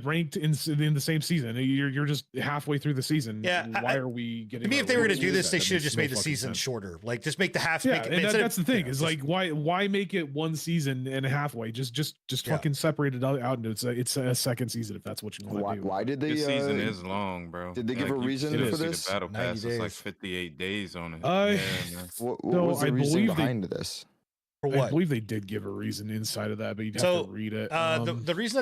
Ranked in the same season. You're just halfway through the season. Yeah, Why are we getting? To me, if they were going to do this, they should have just made the fucking season sense. shorter. Like, just make the half. Yeah, make it, and instead that's of, the thing. Is just- like why make it one season and halfway? Just Yeah. fucking separate it out into it's a second season if that's what you want to do. Why did they? This season is long, bro. did they give a you can reason still for see this? The battle 90 pass is like days. 58 days on it. I- Yeah, man. What No, was the I reason believe they- behind this? for I what? believe they did give a reason inside of that, but you'd have So, to read it. The reason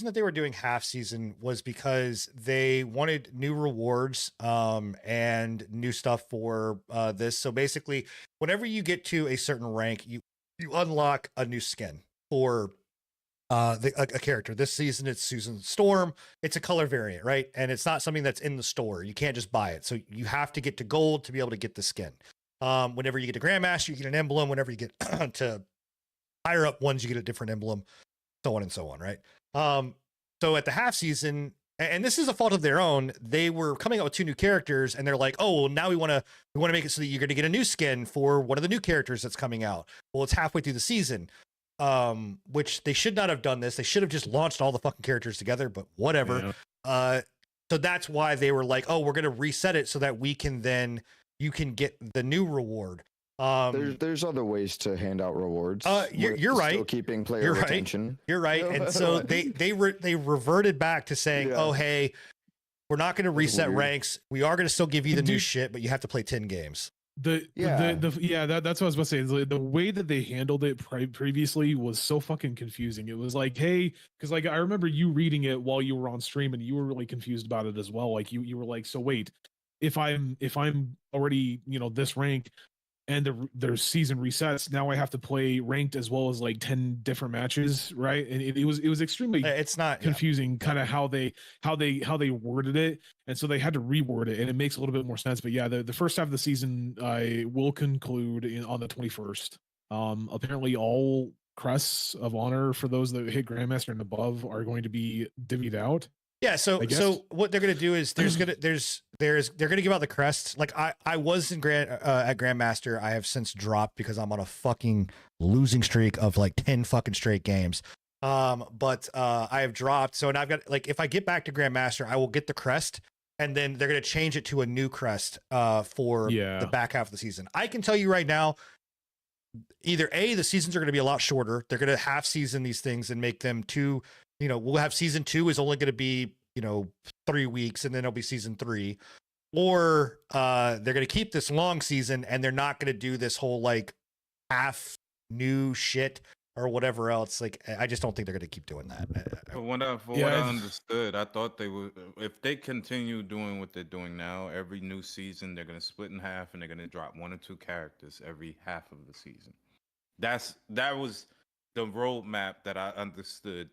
that they were doing half season was because they wanted new rewards and new stuff for this. So basically, whenever you get to a certain rank, you unlock a new skin for a character. This season it's Susan Storm. It's a color variant, right? And it's not something that's in the store. You can't just buy it. So you have to get to gold to be able to get the skin. Whenever you get to Grandmaster, you get an emblem. Whenever you get to higher up ones, you get a different emblem, so on and so on, right? So at the half season, and this is a fault of their own. They were coming out with 2 new characters, and they're like, "Oh, well, now we want to make it so that you're going to get a new skin for one of the new characters that's coming out." Well, it's halfway through the season, which they should not have done this. They should have just launched all the fucking characters together. But whatever. Yeah. So that's why they were like, "Oh, we're going to reset it so that you can get the new reward." There's other ways to hand out rewards. You're right. Still keeping player retention. You're right. And so they reverted back to saying, "Oh, hey, we're not going to reset ranks. We are going to still give you the new shit, but you have to play 10 games." That's what I was about to say. The way that they handled it previously was so fucking confusing. It was like, hey, because like I remember you reading it while you were on stream, and you were really confused about it as well. Like you were like, so wait, if I'm already this rank, and their season resets, now I have to play ranked as well as like 10 different matches, right? And it was extremely it's not confusing kind of how they worded it, and so they had to reword it, and it makes a little bit more sense. But yeah, the first half of the season will conclude on the 21st. Apparently all crests of honor for those that hit Grandmaster and above are going to be divvied out. Yeah, so what they're gonna do is they're gonna give out the crests. Like I was at Grandmaster. I have since dropped because I'm on a fucking losing streak of like 10 fucking straight games. But I have dropped. So and I've got like if I get back to Grandmaster, I will get the crest, and then they're gonna change it to a new crest for the back half of the season. I can tell you right now, either the seasons are gonna be a lot shorter. They're gonna half season these things and make them two. We'll have season 2 is only going to be, 3 weeks, and then it'll be season 3, or they're going to keep this long season, and they're not going to do this whole like half new shit or whatever else. Like, I just don't think they're going to keep doing that. What I understood, I thought they would, if they continue doing what they're doing now, every new season, they're going to split in half, and they're going to drop 1 or 2 characters every half of the season. That was the roadmap that I understood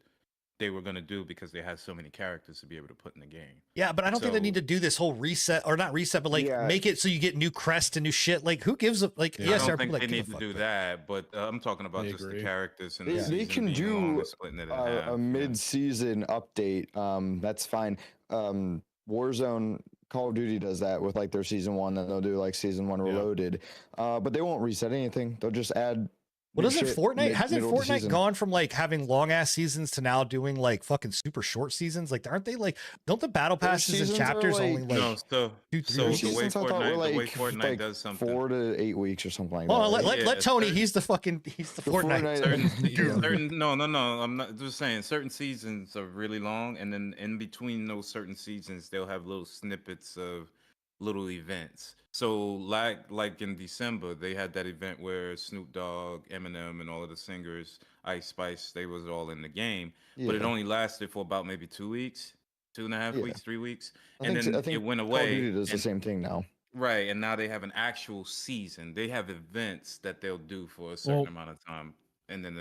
they were going to do, because they had so many characters to be able to put in the game. Yeah, but I don't think they need to do this whole reset, or not reset, but like make it so you get new crest and new shit. Like, who gives a like? I don't think they need to do that, but I'm talking about just the characters. And they can do a mid-season update. That's fine. Warzone, Call of Duty does that with like their season 1, then they'll do like season 1 reloaded. But they won't reset anything. They'll just add. Well, doesn't Fortnite hasn't Fortnite gone from like having long ass seasons to now doing like fucking super short seasons? Like, aren't they like, don't the battle passes and chapters only like 2-3 weeks? The way Fortnite does something 4 to 8 weeks or something like that. Well, let Tony. He's the Fortnite. Certain no. I'm not just saying. Certain seasons are really long, and then in between those certain seasons, they'll have little snippets of little events. So like in December, they had that event where Snoop Dogg, Eminem, and all of the singers, Ice Spice, they was all in the game, but it only lasted for about maybe 2 weeks, 2.5 weeks, 3 weeks, and then it went away. Call of Duty does the same thing now. Right, and now they have an actual season. They have events that they'll do for a certain amount of time, and then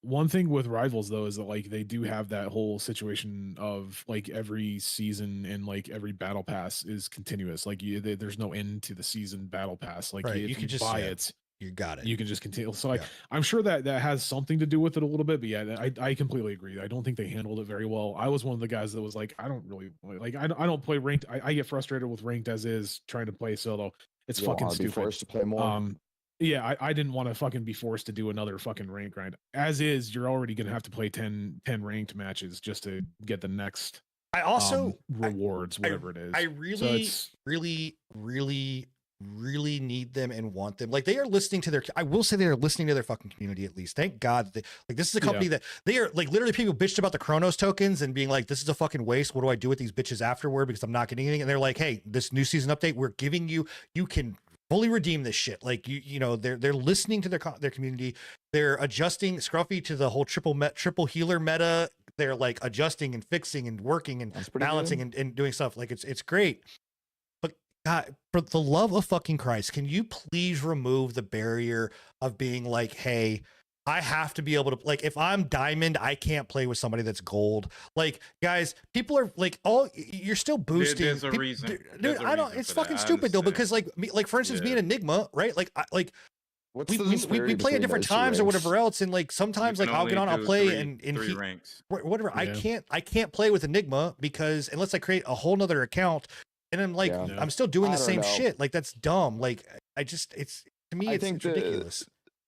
one thing with Rivals though is that like they do have that whole situation of like every season and like every battle pass is continuous. Like there's no end to the season battle pass. Like if you can just buy it, you got it. You can just continue. So I'm sure that has something to do with it a little bit. But yeah, I completely agree. I don't think they handled it very well. I was one of the guys that was like, I don't really like. I don't play ranked. I get frustrated with ranked as is trying to play solo. It's fucking stupid. Forced to play more. Yeah, I didn't want to fucking be forced to do another fucking rank grind. As is, you're already gonna have to play 10 ranked matches just to get the next. I also rewards, whatever it is. I really need them and want them. Like, they are listening to their. I will say they are listening to their fucking community at least. Thank God. Like, this is a company that they are like literally people bitched about the Chronos tokens and being like, this is a fucking waste. What do I do with these bitches afterward? Because I'm not getting anything. And they're like, hey, this new season update, we're giving you. You can fully redeem this shit. Like they're listening to their community. They're adjusting Scruffy to the whole triple healer meta. They're like adjusting and fixing and working and balancing and doing stuff. Like it's great. But God, for the love of fucking Christ, can you please remove the barrier of being like, hey, I have to be able to, like, if I'm diamond, I can't play with somebody that's gold. Like, guys, people are like, you're still boosting. There's a reason. Dude, I don't. It's fucking stupid though, because like for instance, me and Enigma, right? Like, What's we the we, we, disparity we play at between different those two times or ranks? whatever else, and like sometimes You like can I'll get only on, I'll do play, three- and three he ranks. whatever. Yeah. I can't play with Enigma because unless I create a whole nother account, and I'm like Yeah. I'm still doing I the don't same know. shit. Like that's dumb. Like it's to me I it's, think it's ridiculous.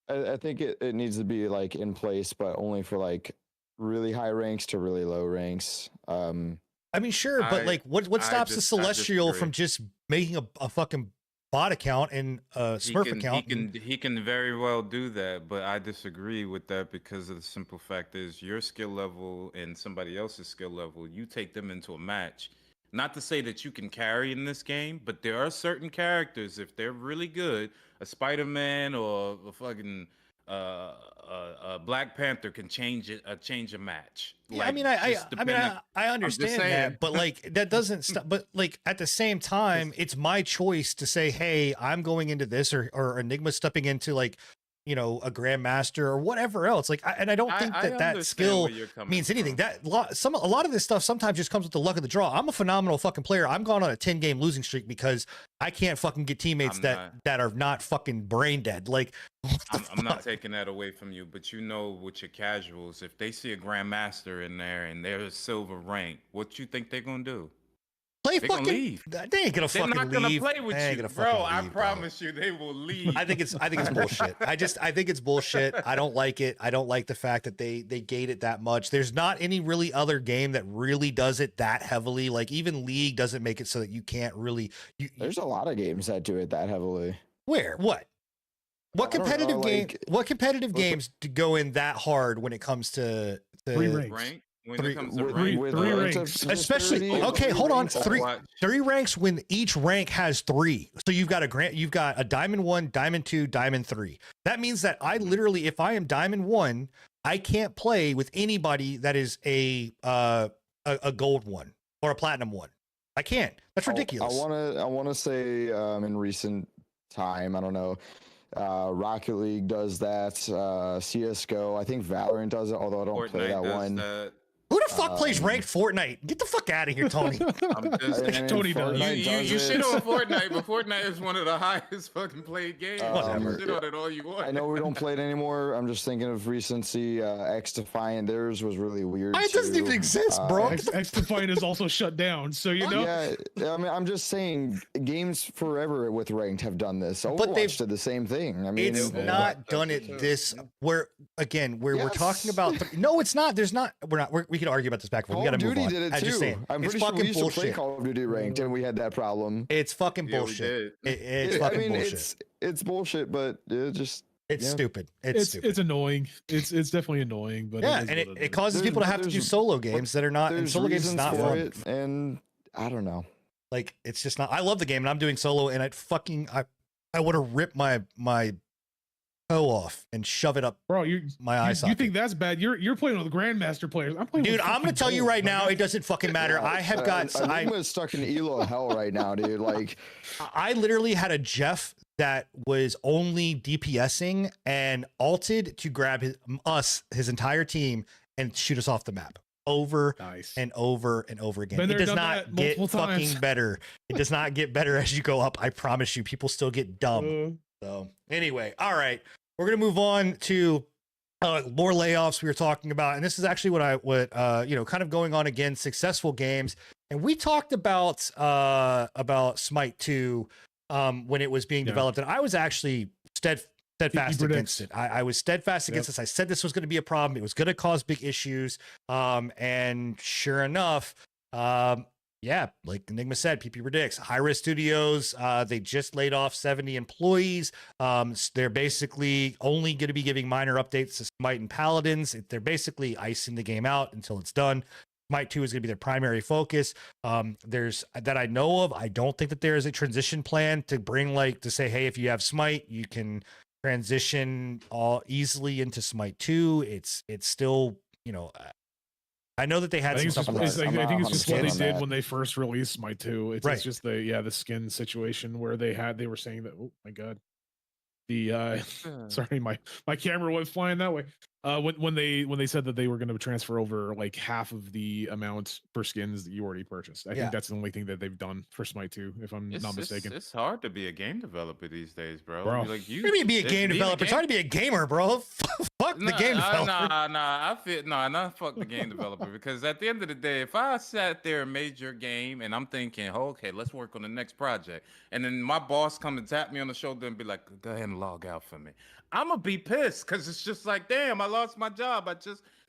I think it needs to be like in place, but only for like really high ranks to really low ranks. I mean, sure, but like, what stops the Celestial disagree. from just making a fucking bot account and a Smurf account? He can very well do that, but I disagree with that because of the simple fact is your skill level and somebody else's skill level. You take them into a match. Not to say that you can carry in this game, but there are certain characters if they're really good, a Spider-Man or a fucking Black Panther can change a match. Yeah, Like, I mean, I just mean, depending- I understand saying. that, but like that doesn't stop. But like at the same time, it's my choice to say, hey, I'm going into this, or Enigma stepping into like, you know, a grandmaster or whatever else. Like, and I don't think I that understand skill where you're coming means anything. from. A lot of this stuff sometimes just comes with the luck of the draw. I'm a phenomenal fucking player. I'm gone on a 10-game losing streak because I can't fucking get teammates that are not fucking brain dead. Like, I'm not taking that away from you, but you know, with your casuals, if they see a grandmaster in there and they're a silver rank, what you think they're gonna do? play They gonna fucking. leave. They ain't gonna They're fucking not gonna leave. play with They ain't you, gonna bro. fucking I leave, bro. promise you, they will leave. I think it's bullshit. I think it's bullshit. I don't like it. I don't like the fact that they gate it that much. There's not any really other game that really does it that heavily. Like even League doesn't make it so that you can't really. There's a lot of games that do it that heavily. Where what? What I don't know, competitive game? like- What competitive What's the- games to go in that hard when it comes to Three ranks. rank when Three- it comes to With- rank. with three ranks ranks. of Especially disparity, okay, hold on. ranks of- Three ranks when each rank has three. So you've got a diamond 1, diamond 2, diamond 3. That means that I literally, if I am diamond 1, I can't play with anybody that is a gold 1 or a platinum 1. I can't. That's ridiculous. I wanna say in recent time, I don't know. Rocket League does that. CS:GO, I think Valorant does it, although I don't play that Fortnite does one. that. Who the fuck plays ranked Fortnite? Get the fuck out of here, Tony. I'm just, I mean, Tony does. Fortnite you does shit it. on Fortnite, but Fortnite is one of the highest fucking played games. Whatever. You shit on it all you want. I know we don't play it anymore. I'm just thinking of recency. X Defiant, theirs was really weird. It doesn't too. even exist, bro. X Defiant is also shut down, so you know. Yeah, I mean, I'm just saying, games forever with ranked have done this. But they've- Overwatch did the same thing. I mean, It's Yeah. not done it this where we're talking about. No, it's not. There's not. We could argue about this back and forth. Call We of got to move Duty on. did it I'm too. just saying. I'm It's pretty sure we fucking used to play bullshit. Call of Duty ranked, and we had that problem. It's fucking Yeah, we bullshit. did. It's I fucking mean, bullshit. it's bullshit, but it just It's yeah. stupid. It's stupid. It's annoying. It's definitely annoying, but Yeah, it is and what it is. causes There's- people to have to do there's- solo games that are not. And there's solo games is reasons not for fun. it, and I don't know. Like it's just not. I love the game, and I'm doing solo, and I would have ripped my toe off and shove it up Bro, you my eye you socket. think that's bad? You're playing with grandmaster players. I'm playing. Dude, with I'm gonna fucking tell you gold, right my now, guy. it doesn't fucking matter. I have got. Enigma's stuck in Elo hell right now, dude. Like, I literally had a Jeff that was only DPSing and ulted to grab his entire team and shoot us off the map over Nice. and over and over again. Been It there, does done not that get multiple times. fucking better. It does not get better as you go up. I promise you, people still get dumb. So anyway, all right, we're gonna move on to more layoffs we were talking about, and this is actually what kind of going on again, successful games, and we talked about Smite 2 when it was being Yeah. developed, and I was actually steadfast predicts. against it. I was steadfast against Yep. this. I said this was going to be a problem. It was going to cause big issues. And sure enough, yeah, like Enigma said, PP predicts. High Risk Studios, they just laid off 70 employees. They're basically only going to be giving minor updates to Smite and Paladins. They're basically icing the game out until it's done. Smite 2 is going to be their primary focus. There's that I know of. I don't think that there is a transition plan to bring to say, hey, if you have Smite, you can transition all easily into Smite 2. It's still, I know that they had I think some it's just, stuff. it's, I'm I not think it's just what they 100% on did that. when they first released Smite 2. It's Right. just the skin situation where they were saying that, oh my god, the sorry, my camera went flying that way. When they said that they were going to transfer over like half of the amount for skins that you already purchased. I think that's the only thing that they've done for Smite 2, if I'm not mistaken. It's hard to be a game developer these days, bro. Like you mean be a game developer? It's hard to be a gamer, bro. Fuck the game developer. Fuck the game developer, because at the end of the day, if I sat there and made your game and I'm thinking, oh, okay, let's work on the next project, and then my boss come and tap me on the shoulder and be like, go ahead and log out for me, I'm gonna be pissed, because it's just like, damn, I lost my job.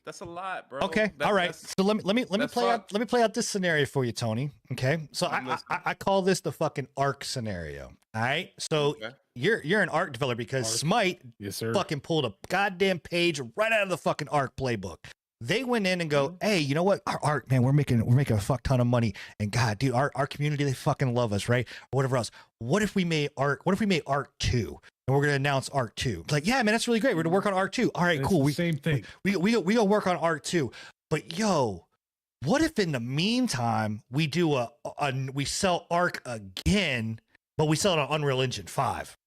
That's a lot, bro. Okay, all right. So let me play out this scenario for you, Tony. Okay, so I call this the fucking ARC scenario. All right, so you're an ARC developer because Smite fucking pulled a goddamn page right out of the fucking ARC playbook. They went in and go, hey, you know what? Our ARC, man, we're making a fuck ton of money, and God, dude, our community, they fucking love us, right? Or whatever else. What if we made ARC 2? And we're gonna announce ARC 2. It's like, yeah, man, that's really great. We're gonna work on ARC 2. All right, cool. Same thing. We go work on ARC 2. But yo, what if in the meantime we do we sell ARC again, but we sell it on Unreal Engine 5?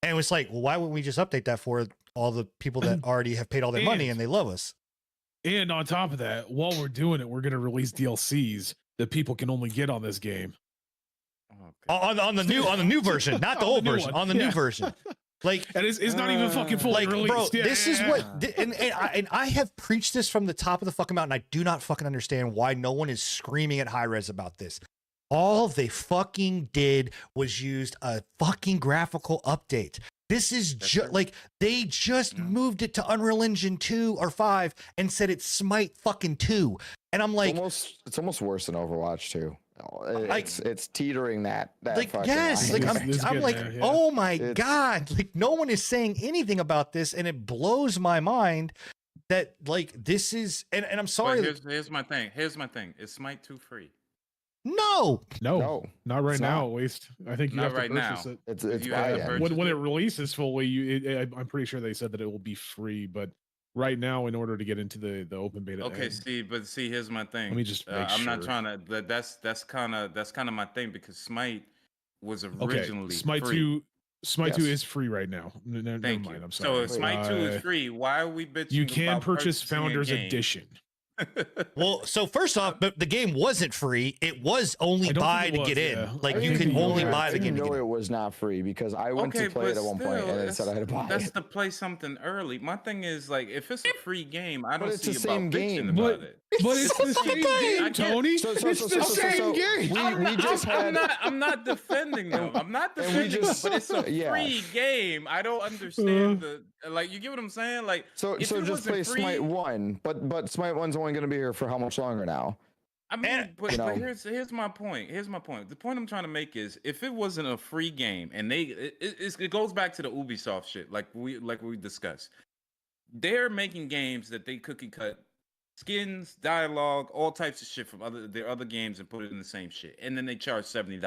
And it's like, well, why wouldn't we just update that for all the people that already have paid all their money and they love us? And on top of that, while we're doing it, we're gonna release DLCs that people can only get on this game. On the new version, not the old version. On the new version, like, and it's not even fucking fully released. Bro, this is what, and I have preached this from the top of the fucking mountain. I do not fucking understand why no one is screaming at high res about this. All they fucking did was used a fucking graphical update. This is just like they just moved it to Unreal Engine 2 or 5 and said it's Smite fucking 2. And I'm like, it's almost worse than Overwatch 2. It's teetering that like, yes, line. like I'm like, oh my God, like no one is saying anything about this, and it blows my mind that like this is, and I'm sorry. Here's my thing. Is Smite 2 free? No, not right now. At least I think you have to purchase it. It's when it releases fully. I'm pretty sure they said that it will be free, but right now, in order to get into the open beta. Okay, here's my thing. Let me just make I'm sure. not trying to. That's kind of my thing, because Smite was originally Smite free. 2 is free right now. Never mind. I'm sorry. So if Smite 2 is free, why are we bitching? You can purchase Founders Edition. Well, so first off, but the game wasn't free. It was only buy to get in. Like you could only buy the game. I didn't know it was not free because I went to play it at one point and it said I had to buy That's it. to play something early. My thing is, like, if it's a free game, I don't see the same about game. bitching about it. But it's the same game, Tony. It's the same game. I'm not defending them. I'm not defending them, but it's a free game. I don't understand you get what I'm saying? Like, so just play Smite 1, but Smite 1's only going to be here for how much longer now? I mean, but here's my point. The point I'm trying to make is, if it wasn't a free game, and it goes back to the Ubisoft shit, like we discussed. They're making games that they cookie cut skins, dialogue, all types of shit from their other games and put it in the same shit, and then they charge $70.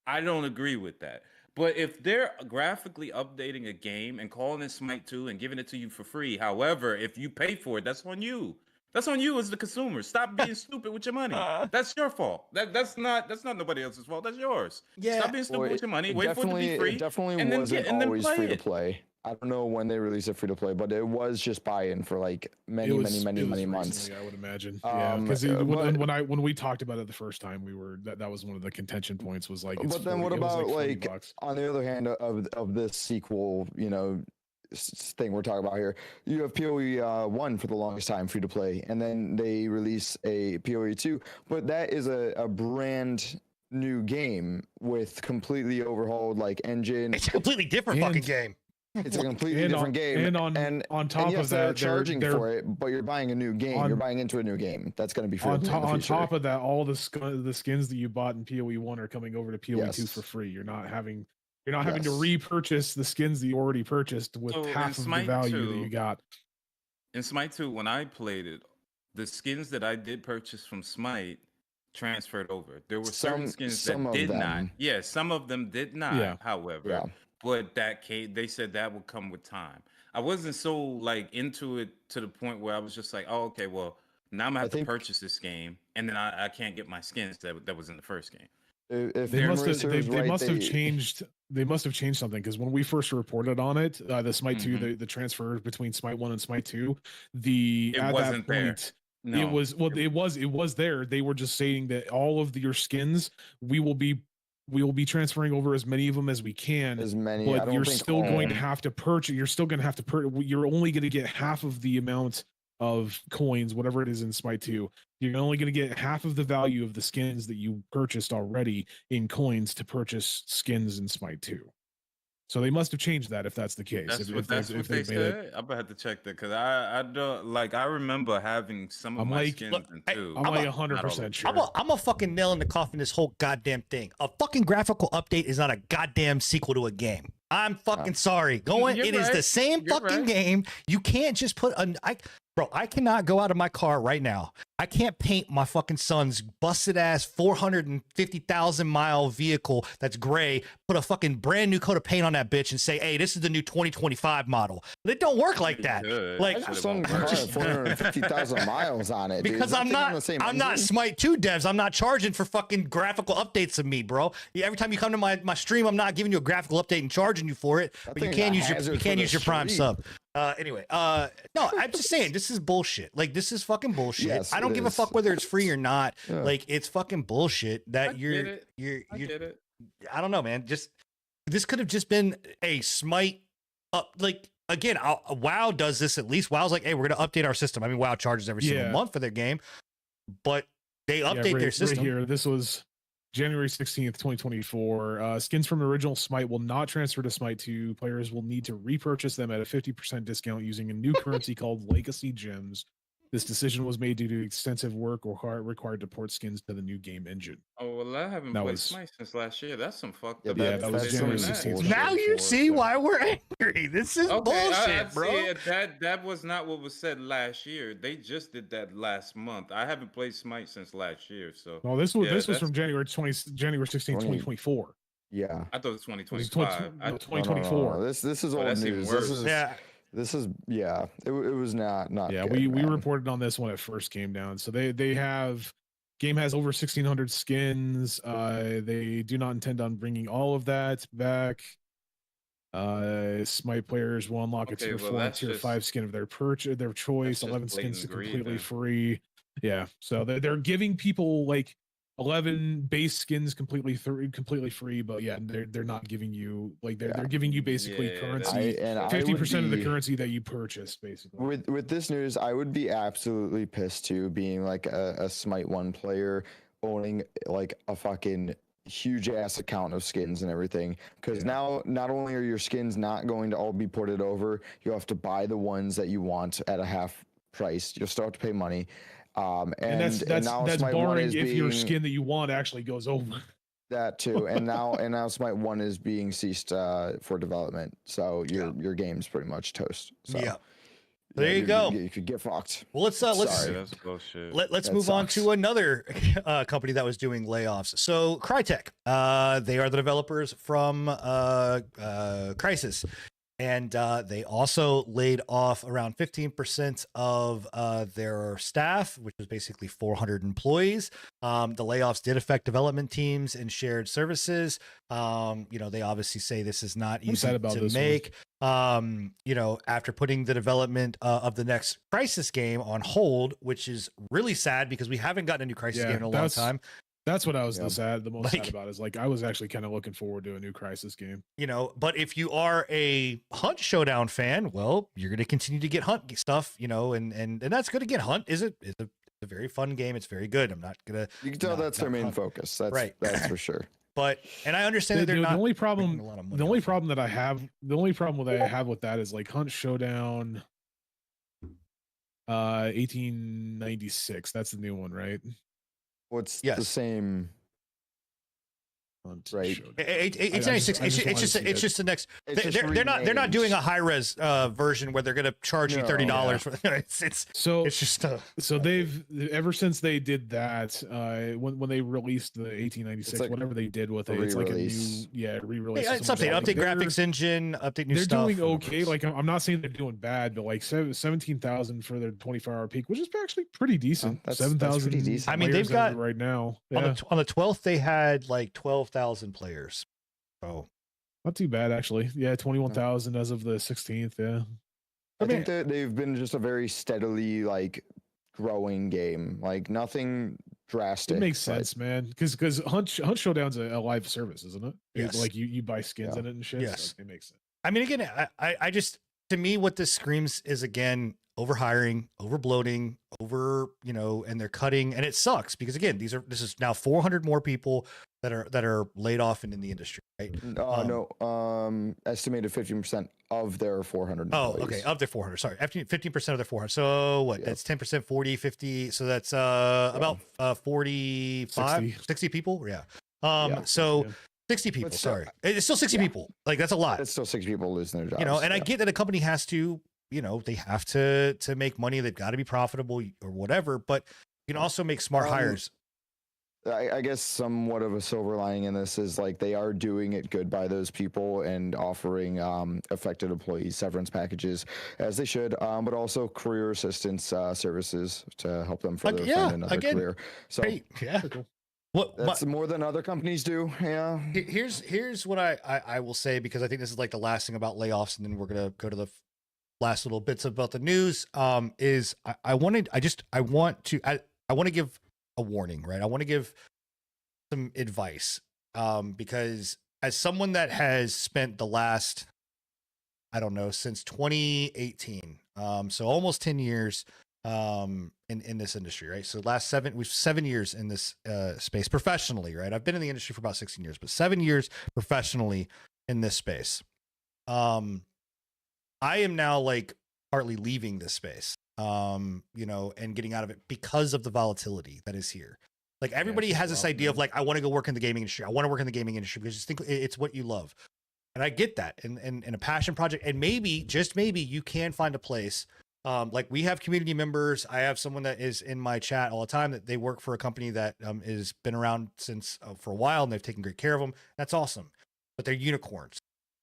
I don't agree with that. But if they're graphically updating a game and calling it Smite 2 and giving it to you for free, however, if you pay for it, that's on you. That's on you as the consumer. Stop being stupid with your money. That's your fault. That's not nobody else's fault. That's yours. Yeah. Stop being stupid with your money. Wait for it to be free. It definitely wasn't always free to play. I don't know when they released it free to play, but it was just buy-in for like many months. I would imagine. Yeah, because when we talked about it the first time, that was one of the contention points. Was like, but then what about like on the other hand of this sequel, thing we're talking about here, you have PoE 1 for the longest time free to play, and then they release a PoE 2, but that is a brand new game with completely overhauled like engine. It's a completely different fucking game. It's a completely different game, and on top of that, they're charging for it, but you're buying a new game. You're buying into a new game that's going to be free. On top of that, all the skins that you bought in PoE 1 are coming over to PoE 2 for free. You're not having to repurchase the skins that you already purchased with half of the value that you got. In Smite 2, when I played it, the skins that I did purchase from Smite transferred over. There were certain skins that did not. Yeah, some of them did not, however. But they said that would come with time. I wasn't so like into it to the point where I was just like, oh, okay, well, now I'm gonna have to purchase this game, and then I can't get my skins that was in the first game. If They must memory have serves they right, must have changed. They must have changed something because when we first reported on it, the Smite 2, the transfer between Smite 1 and Smite 2, It at wasn't that there. point, No, it was there. They were just saying that all of your skins, we will be transferring over as many of them as we can. as many. I But don't you're think still all. going to have to purchase. You're still going to have to purchase. You're only going to get half of the amount of coins, whatever it is in Smite 2. You're only going to get half of the value of the skins that you purchased already in coins to purchase skins in Smite 2. So they must have changed that if that's the case. That's if what they said. I'm gonna have to check that because I don't like. I remember having some of I'm my like- skins in two. I'm like 100% sure. I'm a fucking nail in the coffin this whole goddamn thing. A fucking graphical update is not a goddamn sequel to a game. I'm fucking sorry. It is the same fucking game. You can't just put bro, I cannot go out of my car right now. I can't paint my fucking son's busted ass 450,000 mile vehicle that's gray, put a fucking brand new coat of paint on that bitch and say, hey, this is the new 2025 model. But it don't work like that. Like, some car with 450,000 miles on it. Because dude. I'm not Smite 2 devs. I'm not charging for fucking graphical updates of me, bro. Every time you come to my stream, I'm not giving you a graphical update and charging you for it. But you can't use your Prime sub. Anyway, no, I'm just saying this is bullshit. Like, this is fucking bullshit. Yes, I don't give a fuck whether it's free or not. Yeah. Like, it's fucking bullshit that I get it. I don't know, man. This could have just been a Smite up. Like, again, WoW does this at least. WoW's like, hey, we're gonna update our system. I mean, WoW charges every single month for their game, but they update their system. Right here, this was January 16th, 2024. Skins from original Smite will not transfer to Smite 2. Players will need to repurchase them at a 50% discount using a new currency called Legacy Gems. This decision was made due to extensive work or required to port skins to the new game engine. Oh well, I haven't played Smite since last year. That's some fucked up. Yeah, that was January 16th. Now you see why we're angry. This is bullshit, bro. That was not what was said last year. They just did that last month. I haven't played Smite since last year. So no, this was from January 16th, 2024. Yeah, I thought it was 2025. 2024. No. This is old news. This is it was not yeah, good, we man. reported on this when it first came down. So they have game has over 1,600 skins. They do not intend on bringing all of that back. Smite players will unlock a tier 4 and tier 5 skin of their choice. 11 skins to completely free. Yeah, so they're giving people like 11 base skins completely free, but yeah, they're not giving you like they're giving you basically currency, 50% of the currency that you purchased, basically. With this news, I would be absolutely pissed too, being like a Smite 1 player owning like a fucking huge ass account of skins and everything, because now not only are your skins not going to all be ported over, you have to buy the ones that you want at a half price. You'll still have to pay money. And that's barring if your skin that you want actually goes over. That too, and now Smite 1 is being ceased for development, so your game's pretty much toast. So, yeah, there you go. You could get fucked. Well, let's move on to another company that was doing layoffs. So Crytek, they are the developers from Crysis. And they also laid off around 15% of their staff, which was basically 400 employees. The layoffs did affect development teams and shared services. They obviously say this is not easy to make. After putting the development of the next Crysis game on hold, which is really sad because we haven't gotten a new Crysis game in a long time. That's what I was the most sad about, is like I was actually kind of looking forward to a new Crysis game. But if you are a Hunt Showdown fan, well, you're going to continue to get Hunt stuff, and that's going to get Hunt. It's a very fun game. It's very good. I'm not going to. You can tell that's their main focus. That's right. That's for sure. And I understand that they're not. The only problem that I have with that is like Hunt Showdown 1896. That's the new one, right? What's the same? Right. It's just the next. They're not doing a high res version where they're going to charge you $30. Yeah. It's just so they've ever since they did that when they released the 1896 like whatever they did with it, it's like a new re-release. Yeah, it's update graphics engine, update new stuff. They're doing okay. Like I'm not saying they're doing bad, but like 17,000 for their 24-hour peak, which is actually pretty decent. 7,000 pretty decent. I mean, they've got right now on the 12th they had like 12,000 players. Oh, not too bad actually. Yeah, 21,000 as of the 16th. Yeah, I think that they've been just a very steadily like growing game. Like nothing drastic. It makes sense, man. Because Hunt Showdown's a live service, isn't it? Yes. Like you buy skins in it and shit. Yes, so it makes sense. I mean, again, I just, to me, what this screams is again overhiring, overbloating, and they're cutting, and it sucks because again, this is now 400 more people that are laid off in the industry, right? Estimated 15% of their 400 employees. Oh, okay, of their 400. Sorry, 15% of their 400. So what? Yep. That's 10%, 40, 50. So that's about 45, 60 people. Yeah. So 60 people. Sorry, it's still 60 people. Like that's a lot. It's still 60 people losing their jobs. And I get that a company has to, they have to make money. They've got to be profitable or whatever. But you can also make smart hires. I guess somewhat of a silver lining in this is like they are doing it good by those people and offering affected employees severance packages as they should, but also career assistance services to help them further find another career. So that's more than other companies do. Yeah. Here's what I will say, because I think this is like the last thing about layoffs, and then we're gonna go to the last little bits about the news. Is I want to give a warning, right? I want to give some advice, because as someone that has spent the last, I don't know, since 2018, so almost 10 years, in this industry, right? So we've 7 years in this space professionally, right? I've been in the industry for about 16 years, but 7 years professionally in this space. I am now like partly leaving this space, and getting out of it because of the volatility that is here. Like everybody has this idea of like, I want to go work in the gaming industry. I want to work in the gaming industry because you think it's what you love. And I get that in a passion project. And maybe, just maybe, you can find a place. Like we have community members. I have someone that is in my chat all the time that they work for a company that has been around since for a while, and they've taken great care of them. That's awesome. But they're unicorns.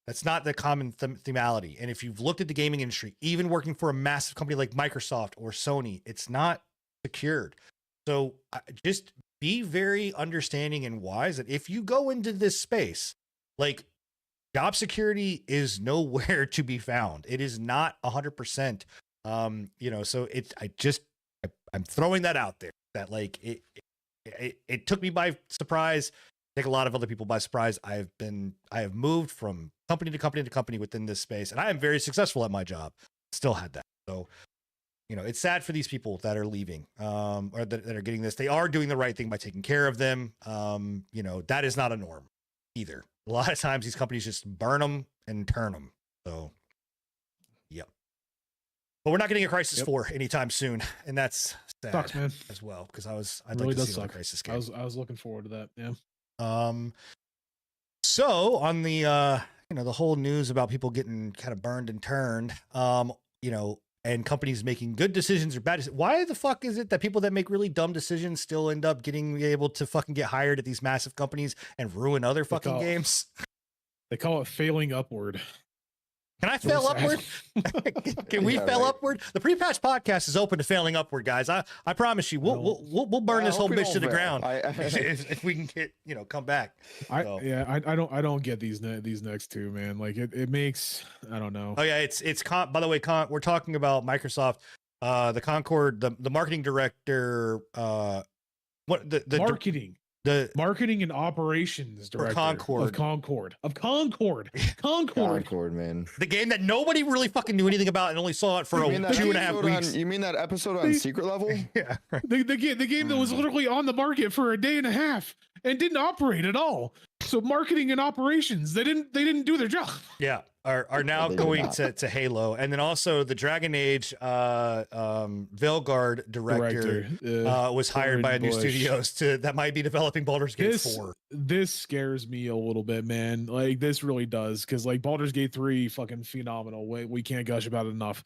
That's not the common themality. And if you've looked at the gaming industry, even working for a massive company like Microsoft or Sony, it's not secured. So just be very understanding and wise that if you go into this space, like job security is nowhere to be found. It is not 100%. So I'm throwing that out there, that like it took me by surprise. Take a lot of other people by surprise. I have moved from company to company to company within this space, and I am very successful at my job. Still had that. So, it's sad for these people that are leaving, or that are getting this. They are doing the right thing by taking care of them. That is not a norm either. A lot of times these companies just burn them and turn them. So, yep. But we're not getting a Crisis 4 anytime soon, and that's sad. Sucks, man. As well, because I'd like to see a Crisis game. I was looking forward to that. Yeah. So on the the whole news about people getting kind of burned and turned, and companies making good decisions or bad decisions, why the fuck is it that people that make really dumb decisions still end up getting able to fucking get hired at these massive companies and ruin other fucking games? They call it failing upward. Can I fail upward? Can we fail upward? The Pre-Patch Podcast is open to failing upward, guys. I promise you, we'll burn this whole bitch to the ground if we can get come back. I don't get these next two, man. Like it makes, I don't know. Oh yeah, by the way, we're talking about Microsoft, the Concord, the marketing director, the marketing. The marketing and operations director of Concord, man. The game that nobody really fucking knew anything about and only saw it for 2.5 weeks. You mean that episode on Secret Level? Yeah. The game that was literally on the market for a day and a half and didn't operate at all. So marketing and operations, they didn't do their job. Yeah. are now They did going not. to Halo, and then also the Dragon Age Veilguard director was hired by a new studios that might be developing Baldur's Gate 4. This scares me a little bit, man. Like this really does, because like Baldur's Gate 3, fucking phenomenal. We can't gush about it enough.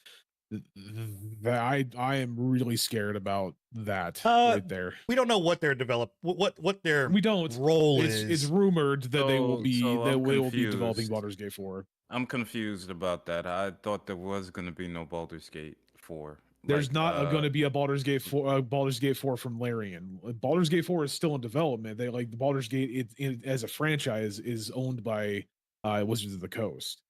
I am really scared about that right there. We don't know what their what their role is. It's rumored that they will be confused. developing Baldur's Gate 4. I'm confused about that. I thought there was going to be no Baldur's Gate 4. There's not going to be a Baldur's Gate 4 from Larian. Baldur's Gate 4 is still in development. They like the Baldur's Gate as a franchise is owned by Wizards of the Coast,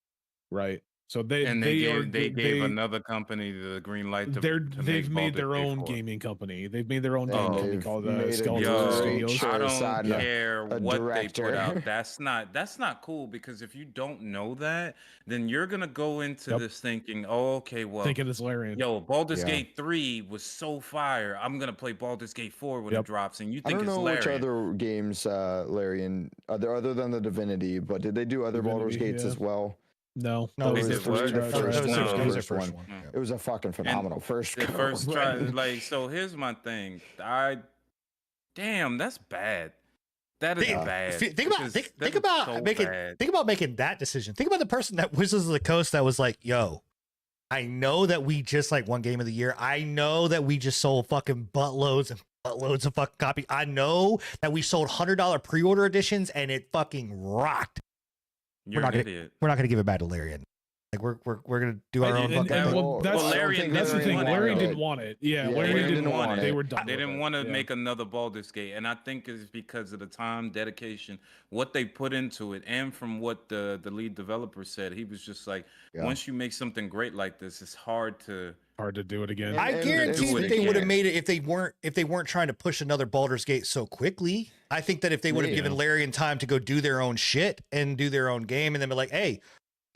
right? So they gave another company the green light they've made their own gaming company. They've made their own gaming company called Skeleton Studios. I don't care what they put out. That's not cool, because if you don't know that, then you're gonna go into this thinking, oh, okay, well, thinking it's Larian. Yo, Baldur's Gate 3 was so fire. I'm gonna play Baldur's Gate 4 when it drops, and you think it's Larian. I don't know which other games Larian are there other than the Divinity, but did they do other Baldur's Gates as well? No, it was the first one. Yeah. It was a fucking phenomenal first try. Like, so here's my thing. Damn, that's bad. That is bad. Think about making that decision. Think about the person that Wizards of the Coast that was like, yo, I know that we just like won Game of the Year. I know that we just sold fucking buttloads and buttloads of fucking copies. I know that we sold $100 pre-order editions and it fucking rocked. You're an idiot. We're not gonna give it back to Larian. Like we're gonna do our own fucking thing. That's the thing. Larian didn't want it. Yeah, Larian didn't want it. They were done. They didn't want to make another Baldur's Gate, and I think it's because of the time, dedication, what they put into it, and from what the lead developer said, he was just like, once you make something great like this, it's hard to do it again. I guarantee that they would have made it if they weren't trying to push another Baldur's Gate so quickly. I think that if they would have given Larian time to go do their own shit and do their own game, and then be like, hey,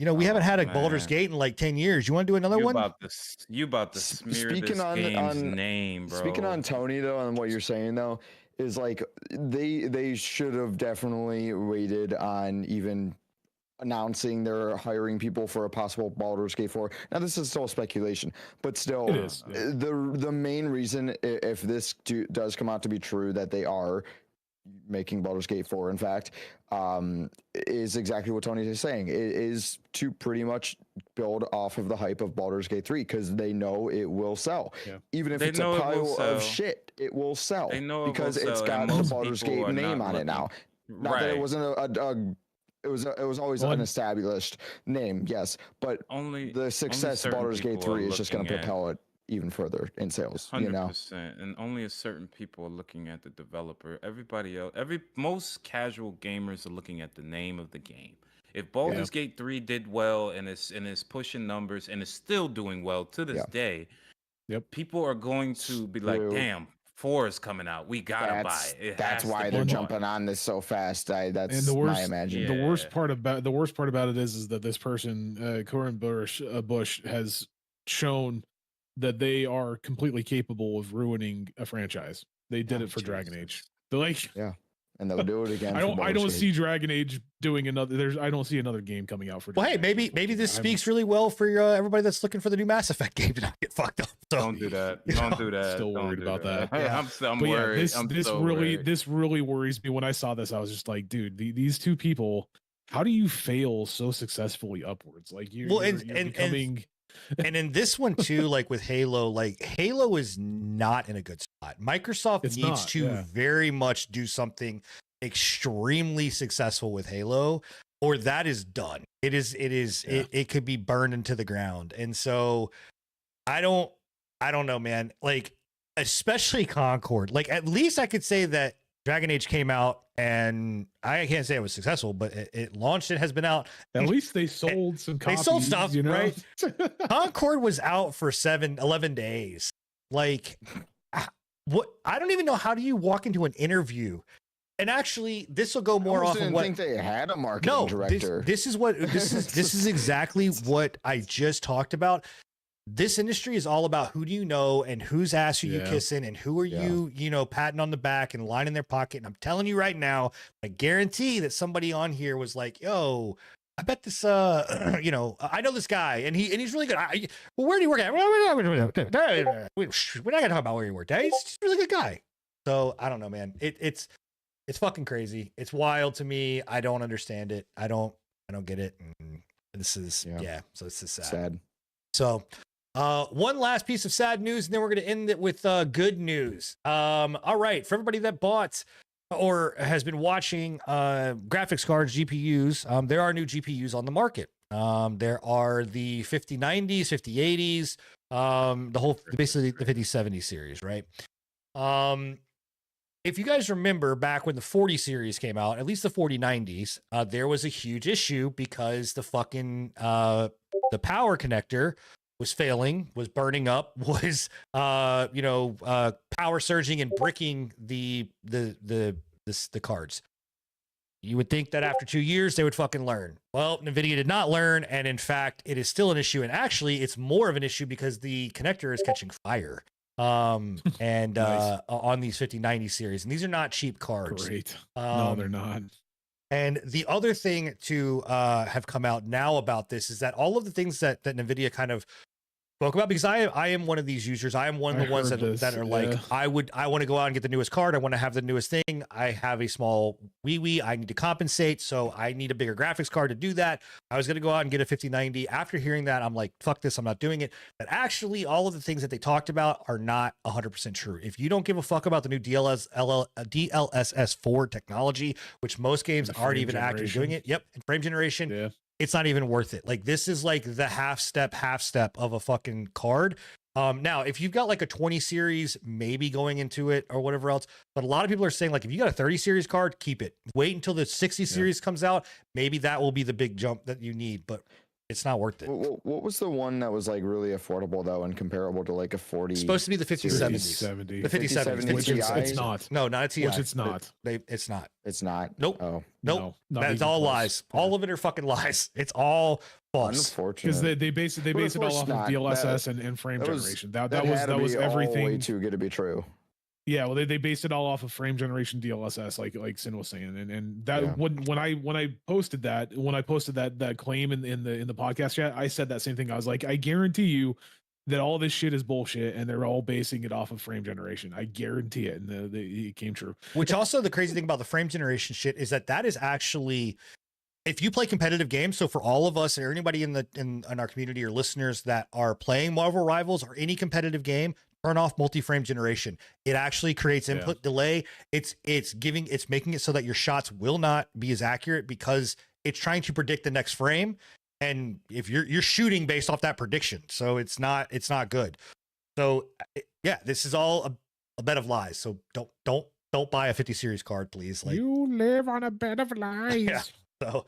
you know, we haven't had a Baldur's Gate in like 10 years. You want to do another one? You about to smear this game's name, bro. Speaking on Tony though, and what you're saying though, is like they should have definitely waited on even announcing they're hiring people for a possible Baldur's Gate 4. Now this is still speculation, but still, the main reason, if this does come out to be true, that they are making Baldur's Gate 4, in fact, is exactly what Tony is saying. It is to pretty much build off of the hype of Baldur's Gate 3, because they know it will sell. Yeah. Even if it's a pile of shit, it will sell. They know because it's got the Baldur's Gate name on it now. Not that it wasn't it was always an established name, yes, but the success of Baldur's Gate 3 is just going to propel it even further in sales. 100%, you know? And only a certain people are looking at the developer. Everybody else, most casual gamers are looking at the name of the game. If Baldur's Gate 3 did well and is pushing numbers and is still doing well to this day, people are going to be like, damn, 4 is coming out. We gotta buy it. That's why they're jumping on this so fast. That's my imagination. The worst part about it is that this person, Corin Bush, has shown that they are completely capable of ruining a franchise. They did it for Dragon Age. They're like, and they'll do it again. I don't see Dragon Age doing another. I don't see another game coming out for. Well, hey, maybe this speaks really well for everybody that's looking for the new Mass Effect game to not get fucked up. So, don't do that. Don't do that. Still worried about that. I'm worried. This really worries me. When I saw this, I was just like, dude, these two people. How do you fail so successfully upwards? Like you're becoming. And in this one too, like with Halo, like Halo is not in a good spot. Microsoft needs to very much do something extremely successful with Halo, or that is done. It could be burned into the ground. And so I don't know, man. Like, especially Concord. Like, at least I could say that Dragon Age came out, and I can't say it was successful, but it launched. It has been out. At least they sold some copies. They sold stuff, you know? Right? Concord was out for 11 days. Like, what? I don't even know, how do you walk into an interview? And actually, this will go more off of what. I think they had a marketing director. This is exactly what I just talked about. This industry is all about who do you know and whose ass are you kissing and who are you, patting on the back and lining their pocket. And I'm telling you right now, I guarantee that somebody on here was like, yo, I bet this, you know, I know this guy, and he's really good. Well, where do you work at? Well, we're not gonna talk about where you worked at. He's just a really good guy. So I don't know, man. It's fucking crazy. It's wild to me. I don't understand it. I don't get it. And this is so this is sad. So one last piece of sad news, and then we're gonna end it with good news. All right, for everybody that bought or has been watching graphics cards, GPUs, there are new GPUs on the market. There are the 5090s, 5080s, basically the 5070 series, right? If you guys remember back when the 40 series came out, at least the 4090s, there was a huge issue because the fucking the power connector was failing, was burning up, was power surging and bricking the cards. You would think that after 2 years they would fucking learn. Well, NVIDIA did not learn, and in fact, it is still an issue. And actually, it's more of an issue because the connector is catching fire. And nice. On these 5090 series, and these are not cheap cards. Great. No, they're not. And the other thing to have come out now about this is that all of the things that NVIDIA kind of spoke about, because I am one of these users. I am one of the ones that are like, I want to go out and get the newest card. I want to have the newest thing. I have a small wee. I need to compensate, so I need a bigger graphics card to do that. I was going to go out and get a 5090. After hearing that, I'm like, fuck this, I'm not doing it. But actually, all of the things that they talked about are not 100% true. If you don't give a fuck about the new DLSS 4 technology, which most games aren't even actively doing it. Yep, and frame generation. Yeah. It's not even worth it. Like, this is like the half step of a fucking card. Now, if you've got like a 20 series, maybe going into it or whatever else, but a lot of people are saying, like, if you got a 30 series card, keep it. Wait until the 60 series comes out. Maybe that will be the big jump that you need, but it's not worth it. What was the one that was like really affordable though and comparable to like a 40? It's supposed to be the 5070. The 5070. Which it's not. No, not a TI. Which it's not. It's not. It's not. Nope. Oh. Nope. That's all lies. All of it are fucking lies. It's all false. Unfortunate. Because they base it all off of DLSS and frame generation. That was everything. Way too good to be true. Yeah, well, they based it all off of frame generation DLSS, like Sin was saying, and that when I posted that claim in the podcast chat, I said that same thing. I was like, I guarantee you that all this shit is bullshit, and they're all basing it off of frame generation. I guarantee it, and it came true. Which also, the crazy thing about the frame generation shit is that is actually, if you play competitive games, so for all of us or anybody in our community or listeners that are playing Marvel Rivals or any competitive game, turn off multi-frame generation. It actually creates input delay. It's making it so that your shots will not be as accurate because it's trying to predict the next frame. And if you're shooting based off that prediction, so it's not good. So this is all a bed of lies. So don't buy a 50 series card, please. Like, you live on a bed of lies. Yeah. So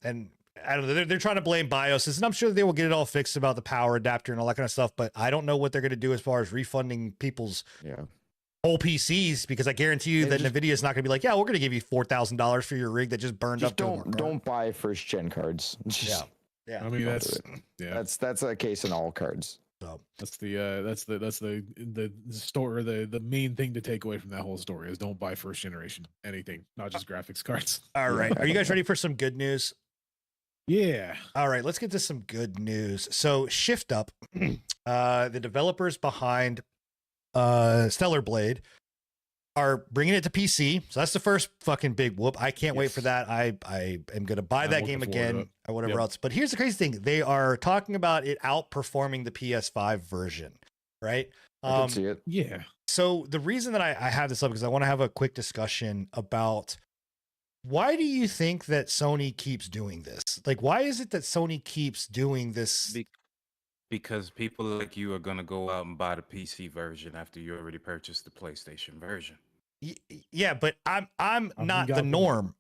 and I don't know. They're trying to blame BIOSes, and I'm sure they will get it all fixed about the power adapter and all that kind of stuff. But I don't know what they're going to do as far as refunding people's whole PCs, because I guarantee you that NVIDIA is not going to be like, yeah, we're going to give you $4,000 for your rig that just burned up. Don't buy first gen cards. Yeah. I mean, that's a case in all cards. So that's the story. The main thing to take away from that whole story is don't buy first generation anything, not just graphics cards. All right, are you guys ready for some good news? Yeah. All right, let's get to some good news. So Shift Up, the developers behind Stellar Blade, are bringing it to PC. So that's the first fucking big whoop. I can't wait for that. I am going to buy that game again or whatever else. But here's the crazy thing. They are talking about it outperforming the PS5 version, right? I can see it. Yeah. So the reason that I have this up is because I want to have a quick discussion about, why do you think that Sony keeps doing this? Like, why is it that Sony keeps doing this? Because people like you are going to go out and buy the PC version after you already purchased the PlayStation version. Yeah, but I'm not the norm.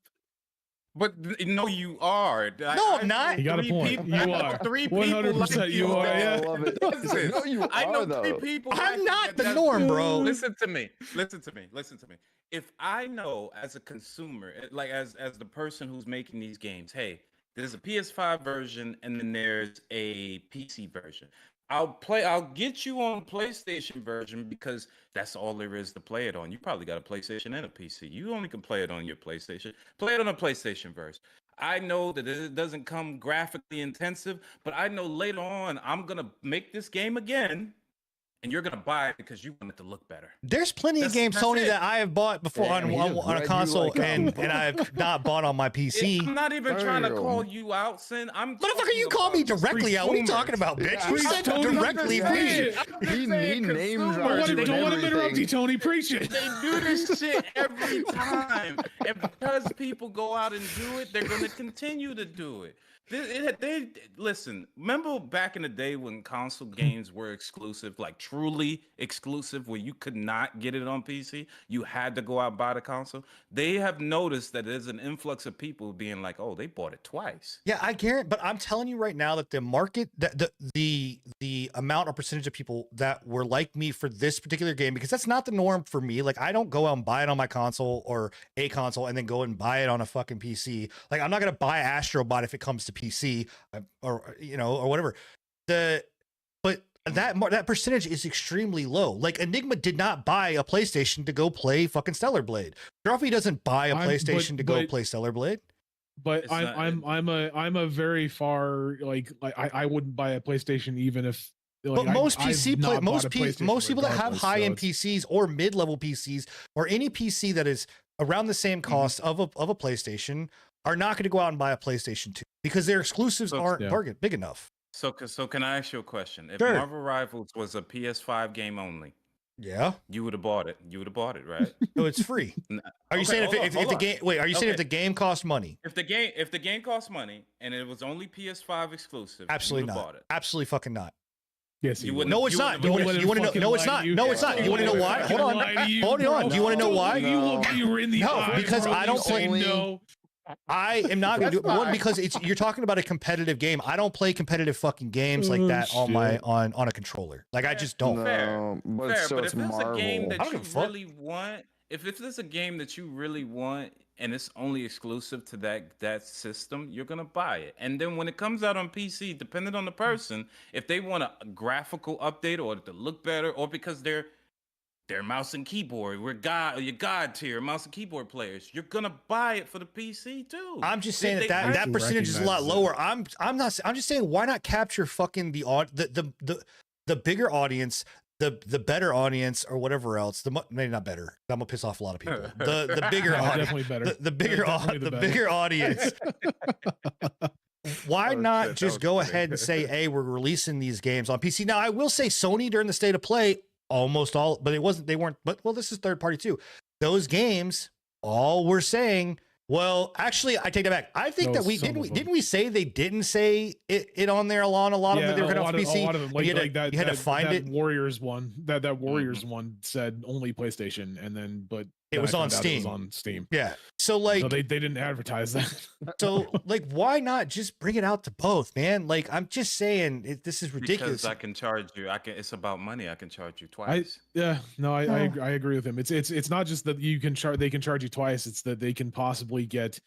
But no, you are. No, I'm not. You got a point. You are. 3 people 100% like you are. Yeah. I love it. Listen, No, you I know are, 3 people. I'm not the norm, bro. Listen to me. If I know as a consumer, like as the person who's making these games, hey, there's a PS5 version and then there's a PC version. I'll get you on PlayStation version because that's all there is to play it on. You probably got a PlayStation and a PC. You only can play it on your PlayStation. Play it on a PlayStation version. I know that it doesn't come graphically intensive, but I know later on I'm gonna make this game again, and you're gonna buy it because you want it to look better. There's plenty of games, Sony, that I have bought before Damn, he just on a read you console like a and book. I've not bought on my PC. I'm not even trying to Damn. call you out, Sin. I'm Motherfucker, you call me directly out. What are you talking about, bitch? Yeah, You I- said Tony, directly yeah. me. He names Don't words let and him interrupt everything. you, Tony. Preach it. They do this shit every time, and because people go out and do it, they're gonna continue to do it. They listen. Remember back in the day when console games were exclusive, like truly exclusive, where you could not get it on PC. You had to go out and buy the console. They have noticed that there's an influx of people being like, "Oh, they bought it twice." Yeah, I guarantee, but I'm telling you right now that the market, that the amount or percentage of people that were like me for this particular game, because that's not the norm for me. Like, I don't go out and buy it on my console or a console and then go and buy it on a fucking PC. Like, I'm not gonna buy Astrobot if it comes to PC or or whatever. But that percentage is extremely low. Like, Enigma did not buy a PlayStation to go play fucking Stellar Blade. Trophy doesn't buy a PlayStation to go play Stellar Blade. But It's not- I'm a very far like I wouldn't buy a PlayStation even if. Like, But most I've PC not bought a most PlayStation people that have regardless, high-end so it's- PCs or mid-level PCs or any PC that is around the same cost of a PlayStation are not going to go out and buy a PlayStation 2 because their exclusives So- aren't Yeah. big enough. So can I ask you a question? If Sure. Marvel Rivals was a PS5 game only, Yeah, you would have bought it. You would have bought it, right? so it's free. N- Are you Okay, saying hold on, if hold the on. game? Wait, are you saying if Okay. the game costs money? If the game costs money and it was only PS5 exclusive, Absolutely you would have not. bought it. Absolutely fucking not. Yes, You you wouldn't- No, it's you not. wouldn't You have want bought to? it. You want to know? fucking No, it's lie to not. you. No, it's not. You want to know why? Hold on. Hold on. Do you want to know why? You look you in the No, eye, because bro, I you don't say play- no. I am not going to do it. That's One, fine. because you're talking about a competitive game. I don't play competitive fucking games like Oh, that on my shit. on a controller. Like, I just don't. No, but Fair, so but it's if it's a game Marvel. that I don't you give a fuck. really want, if it's a game that you really want and it's only exclusive to that system, you're gonna buy it. And then when it comes out on PC, depending on the person, if they want a graphical update or to look better, or because they're mouse and keyboard, you're god tier mouse and keyboard players, you're gonna buy it for the PC too. I'm just They- saying they that have that to percentage is a lot recognize it. lower. I'm not. I'm just saying, why not capture fucking the bigger audience, the better audience, or whatever else. Maybe not better. I'm gonna piss off a lot of people. The bigger No, audience. definitely better. The bigger Definitely the the better. bigger audience. Why Oh, not shit, that just was go funny. ahead and say, hey, we're releasing these games on PC? Now, I will say Sony during the state of play, almost all, but they weren't, but well, this is third party too. Those games, all we're saying, well, actually, I take that back. I think No, that some of them. didn't we say they didn't say it on there a lot of them that they were a going lot off of, PC. a lot of them, and like, you had to- like that. you had to that- find that it. Warriors one. That Warriors one said only PlayStation, and then but It then was I on found out Steam. It was on Steam. Yeah. So like, So they didn't advertise that. so like, why not just bring it out to both, man? Like, I'm just saying, this is ridiculous. Because I can charge you. It's about money. I can charge you I twice. yeah no I, Oh. I agree with him. It's not just that you can charge, they can charge you twice. It's that they can possibly get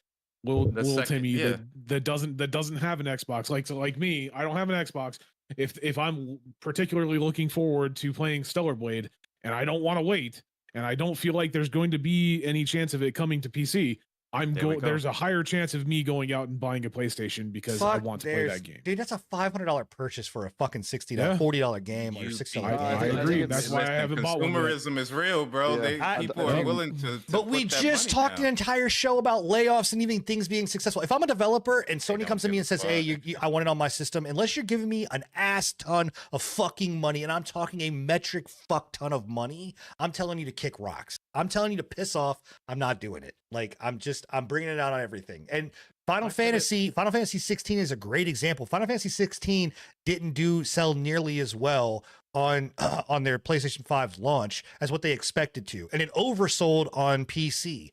little second- Timmy yeah. that doesn't have an Xbox. Like me, I don't have an Xbox. If I'm particularly looking forward to playing Stellar Blade and I don't want to wait and I don't feel like there's going to be any chance of it coming to PC, There we go. there's a higher chance of me going out and buying a PlayStation because I Fuck, want to play there's- that game. Dude, that's a $500 purchase for a fucking $60, Yeah. $40 game or You $60 I game. agree. think That's it's- why I haven't bought one yet. Consumerism is real, bro. Yeah. People I are think- willing to But we put that just money talked an down. entire show about layoffs and even things being successful. If I'm a developer and Sony don't comes to me give and a says, "Hey, fuck. I want it on my system," unless you're giving me an ass ton of fucking money, and I'm talking a metric fuck ton of money, I'm telling you to kick rocks. I'm telling you to piss off. I'm not doing it. Like, I'm bringing it out on everything. And Final Fantasy 16 is a great example. Final Fantasy 16 didn't sell nearly as well on their PlayStation 5 launch as what they expected to, and it oversold on PC.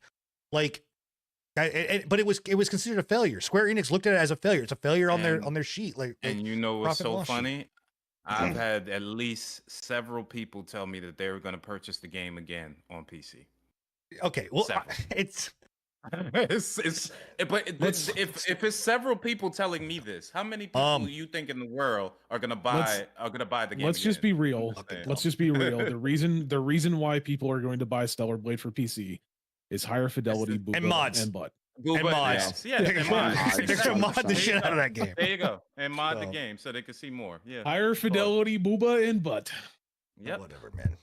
Like, but it was considered a failure. Square Enix looked at it as a failure. It's a failure on their sheet. Like, And you know what's profit and so loss sheet. funny? I've had at least several people tell me that they were going to purchase the game again on PC. okay, well, Several. it's But if it's several people telling me this, how many people do you think in the world are gonna buy the game? Let's just again? be real. Fucking Let's just be real. The reason why people are going to buy Stellar Blade for PC is higher fidelity boot and load mods. and butt. And mods. Yes. Yeah, They're and gonna mods. they're gonna mod the There you shit go. out of that game. There you go. And mod the So- game so they can see more. Yeah. Higher fidelity, booba, and butt. Yep. Whatever, man.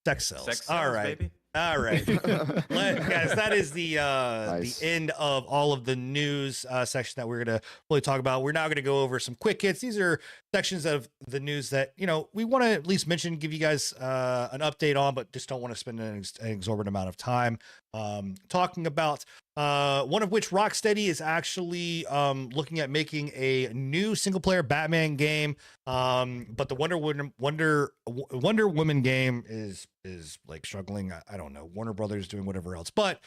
Sex sells. Sex All sells, right. baby. All right. Guys, that is the Nice. the end of all of the news section that we're gonna really talk about. We're now gonna go over some quick hits. These are sections of the news that we want to at least mention, give you guys an update on, but just don't want to spend an exorbitant amount of time talking about. One of which, Rocksteady is actually looking at making a new single player Batman game. But the Wonder Woman game is like struggling. I don't know. Warner Brothers doing whatever else, but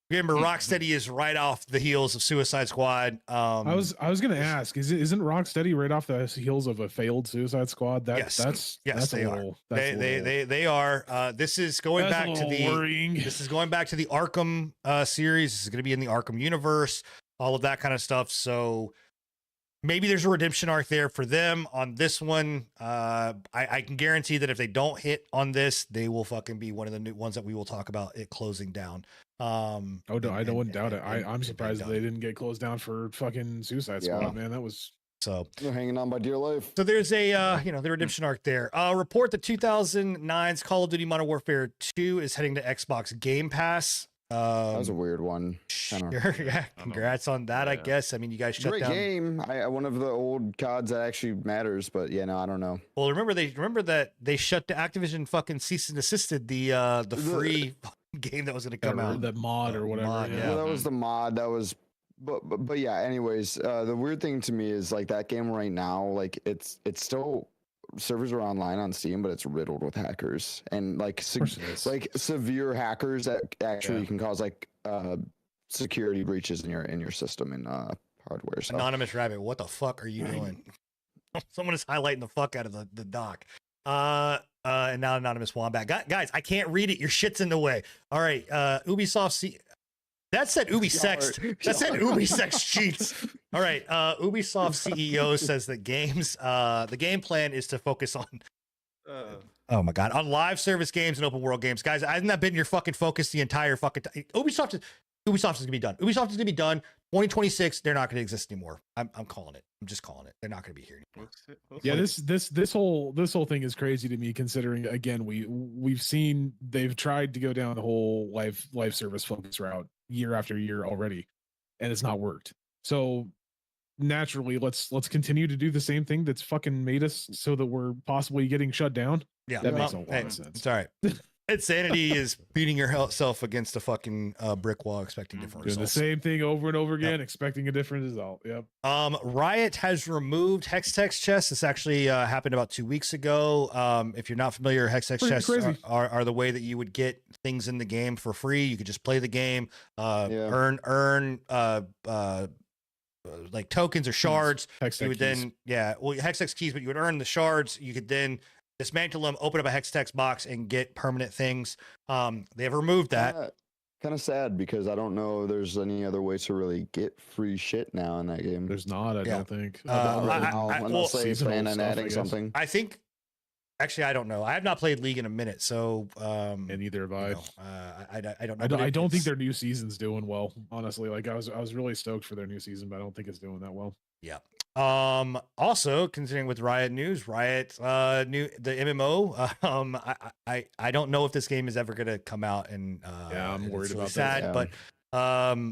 remember, Rocksteady is right off the heels of Suicide Squad. I was gonna ask, isn't Rocksteady right off the heels of a failed Suicide Squad? Yes, That's they a are. little, that's a little, They are. This is going that's back a to little the. worrying. This is going back to the Arkham series. This is going to be in the Arkham universe, all of that kind of stuff. So maybe there's a redemption arc there for them on this one. I can guarantee that if they don't hit on this, they will fucking be one of the new ones that we will talk about it closing down. Oh no, I don't doubt it. I'm and surprised done. they didn't get closed down for fucking Suicide Yeah. Squad, man. That was So They're hanging on by dear life. So there's a, the redemption arc there. Report that 2009's Call of Duty Modern Warfare 2 is heading to Xbox Game Pass. That was a weird one. Kinda- Sure, yeah. Congrats on that, I Yeah. guess. I mean, you guys shut Great down. game. One of the old CODs that actually matters, but yeah, no, I don't know. Well, remember that they shut the Activision fucking cease and desisted the free game that was going to come out. that mod or whatever. Mod, yeah. yeah. Well, that was the mod. That was, but yeah. Anyways, the weird thing to me is like that game right now, like it's still servers are online on Steam, but it's riddled with hackers and like Of course it is. like severe hackers that actually Yeah. can cause like security breaches in your system and hardware. So Anonymous Rabbit, what the fuck are you doing? Someone is highlighting the fuck out of the doc. And now Anonymous Wombat. Guys, I can't read it. Your shit's in the way. All right. Ubisoft that said Ubisext. That said Ubisext cheats. All right. Ubisoft CEO says that the game plan is to focus on oh my god, on live service games and open world games. Guys, hasn't that been your fucking focus the entire fucking time? Ubisoft is gonna be done. Ubisoft is gonna be done. 2026, they're not gonna exist anymore. I'm calling it. I'm just calling it. They're not gonna be here anymore. Yeah, this whole thing is crazy to me, considering again we've seen they've tried to go down the whole live service focus route year after year already, and it's not worked. So naturally, let's continue to do the same thing that's fucking made us so that we're possibly getting shut down. Yeah, That makes a well, lot hey, of sense. It's all right. Insanity is beating yourself against a fucking brick wall, expecting different Doing the results. same thing over and over again, expecting a different result. Yep. Riot has removed Hextech chests. This actually happened about 2 weeks ago. If you're not familiar, Hextech Pretty chests crazy. are the way that you would get things in the game for free. You could just play the game, Yeah. earn like tokens or shards. Hextech You would keys. then, Hextech keys, but you would earn the shards. You could then dismantle them, open up a Hextech box, and get permanent things. They have removed that. Kind of sad because I don't know there's any other way to really get free shit now in that game. There's not, I Yeah. don't think. Unless they seasonal plan on stuff, I adding guess. something. I think, actually, I don't know. I have not played League in a minute, so and neither have I. I don't know. I but don't think it's- their new season's doing well. Honestly, like I was really stoked for their new season, but I don't think it's doing that well. Also, considering with Riot news, the MMO. I don't know if this game is ever going to come out, and Yeah, I'm it's worried really about that. sad, Yeah. but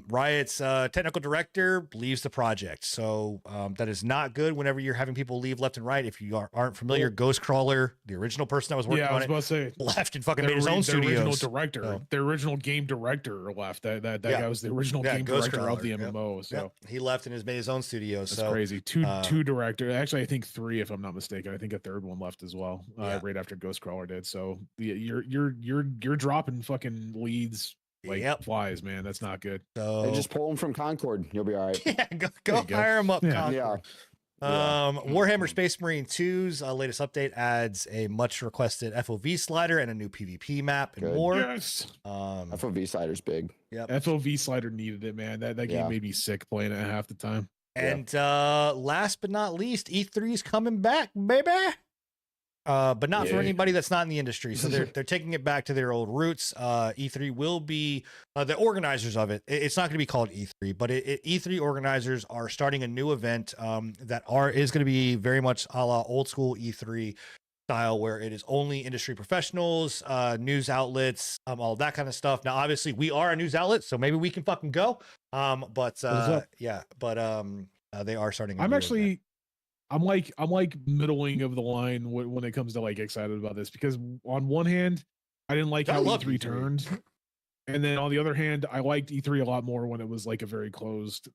Riot's technical director leaves the project, so that is not good. Whenever you're having people leave left and right, if you aren't familiar, Ghostcrawler, the original person that was working Yeah, I on was it, about to say left and fucking made his their own original studios. director, So- their original game director left. That Yeah. guy was the original Yeah, game Ghost director of the Crawler, yep. MMO. So Yep, he left and has made his own studio. that's So crazy. Two director. Actually, I think three, if I'm not mistaken. I think a third one left as well, Yeah. right after Ghostcrawler did. So you're dropping fucking leads like Yep. flies, man. That's not good. So Hey, just pull them from Concord. You'll be all right. yeah, go There you go. hire him up. Yeah. Concord. Yeah. Warhammer Space Marine 2's latest update adds a much requested FOV slider and a new PvP map and Good. more. Yes. FOV slider's big. Yep. FOV slider needed it, man. That game Yeah. made me sick playing it half the time. And last but not least, E3's coming back, baby. but not for Yeah. anybody that's not in the industry. So they're taking it back to their old roots. E3 will be the organizers of it. It's not going to be called E3, but E3 organizers are starting a new event that is going to be very much a la old school E3 style, where it is only industry professionals, news outlets, all that kind of stuff. Now, obviously, we are a news outlet, so maybe we can fucking go. But they are starting. I'm actually. I'm like middling of the line when it comes to like excited about this, because on one hand, I didn't like how E3 turned, and then on the other hand, I liked E3 a lot more when it was like a very closed,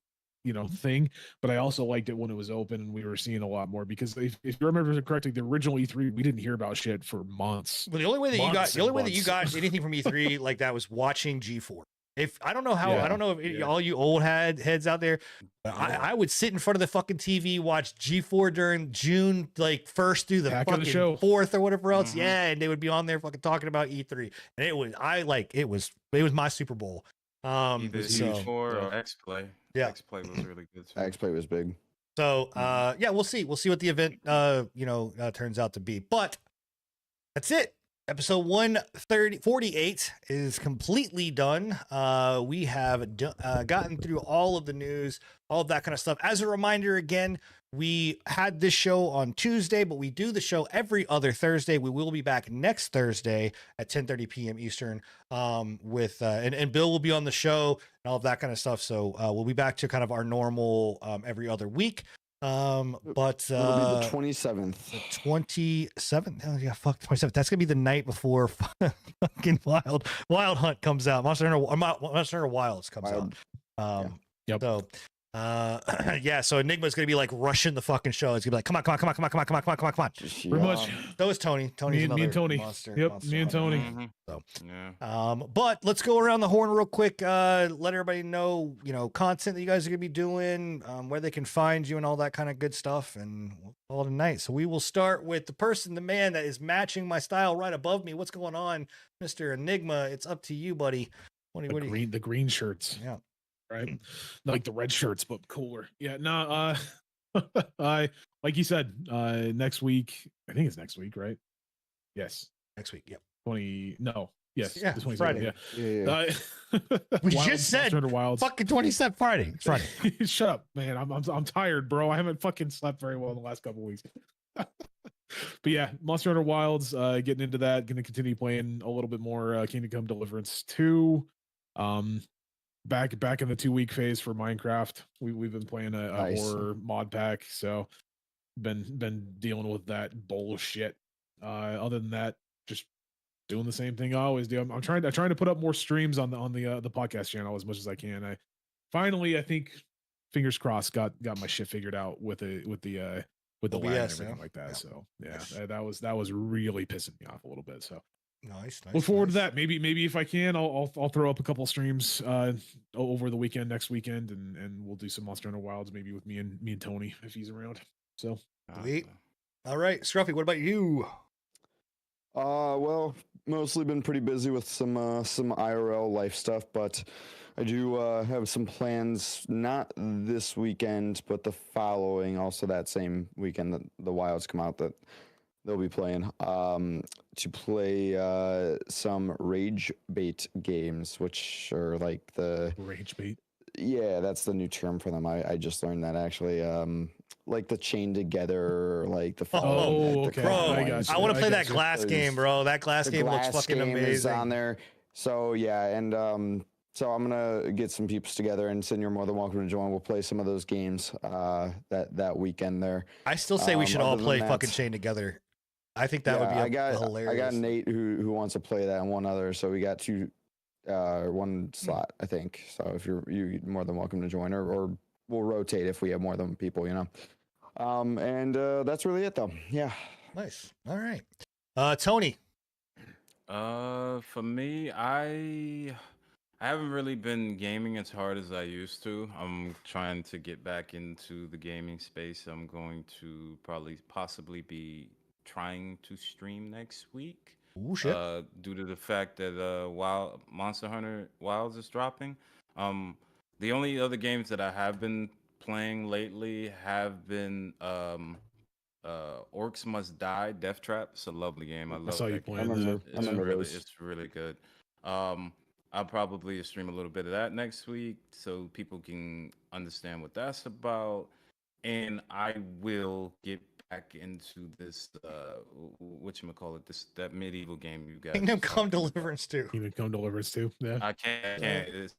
thing. But I also liked it when it was open and we were seeing a lot more, because if you remember correctly, the original E3 we didn't hear about shit for months. Well, the only way that you got anything from E3 like that was watching G4. If I don't know if all you old heads out there, but I would sit in front of the fucking TV, watch G4 during June, like 1st through the fucking 4th or whatever else. Mm-hmm. Yeah, and they would be on there fucking talking about E3, and it was my Super Bowl. Either G4 or X Play. Yeah, X Play was really good too. X Play was big. So we'll see what the event turns out to be. But that's it. Episode 148 is completely done. We have gotten through all of the news, all of that kind of stuff. As a reminder, again, we had this show on Tuesday, but we do the show every other Thursday. We will be back next Thursday at 10:30 p.m. Eastern with and Bill will be on the show and all of that kind of stuff. So we'll be back to kind of our normal every other week. But it'll be the 27th. The 27th. Oh yeah, fuck 27th. That's gonna be the night before fucking Wild Hunt comes out. Monster Hunter Wilds comes out. Yep. So so Enigma's gonna be like rushing the fucking show. It's gonna be like, come on. Pretty much. That was Tony. Tony's me and Tony. Monster. Me and Tony. Mm-hmm. So yeah. But let's go around the horn real quick. Let everybody know, content that you guys are gonna be doing, where they can find you and all that kind of good stuff, and we'll call it a night. So we will start with the man that is matching my style right above me. What's going on, Mr. Enigma? It's up to you, buddy. The green shirts. Yeah. Right, like the red shirts, but cooler. Yeah, no. I like you said. Next week, I think it's next week, right? Yes, next week. Yep. 20. No. Yes. Yeah. The 27th, Friday. Yeah. We just said Wilds. Fucking 27th Friday. It's Friday. Shut up, man. I'm tired, bro. I haven't fucking slept very well in the last couple weeks. But yeah, Monster Hunter Wilds. Getting into that. Going to continue playing a little bit more. Kingdom Come Deliverance 2. Back in the 2-week phase for Minecraft. We've been playing a nice. Horror mod pack, so been dealing with that bullshit. Other than that, just doing the same thing I always do. I'm trying to put up more streams on the podcast channel as much as I can. I finally, I think, fingers crossed, got my shit figured out with the lag and everything like that. Yeah. So yeah, that was really pissing me off a little bit. So. Nice. Look forward to that. Maybe if I can, I'll throw up a couple streams over the weekend, next weekend, and we'll do some Monster Hunter Wilds, maybe with me and Tony if he's around. So sweet. All right, Scruffy, what about you? Well, mostly been pretty busy with some IRL life stuff, but I do have some plans, not this weekend, but the following, also that same weekend that the Wilds come out, that they'll be playing, to play some rage bait games, which are like the rage bait. Yeah, that's the new term for them. I just learned that actually. Like the chain together, like the okay. I want to play that glass game, bro. That glass game looks fucking amazing. Is on there. So yeah, and so I'm gonna get some peeps together, and Sin, you're more than welcome to join. We'll play some of those games that weekend there. I still say we should all play fucking Chain together. I think that would be hilarious. I got Nate who wants to play that, and one other, so we got one slot, I think. So if you're more than welcome to join, or we'll rotate if we have more than people, and that's really it, though. Yeah. Nice. All right. Tony. For me, I haven't really been gaming as hard as I used to. I'm trying to get back into the gaming space. I'm going to possibly be trying to stream next week. Ooh, shit. Due to the fact that Monster Hunter Wilds is dropping. The only other games that I have been playing lately have been Orcs Must Die, Death Trap. It's a lovely game. I I love saw you that game. playing remember. that. I remember really, those. it's really good. I'll probably stream a little bit of that next week so people can understand what that's about. And I will get back into this whatchamacallit, that medieval game you guys Kingdom was Come talking about. Deliverance 2. Kingdom Come Deliverance too. Yeah. I can't.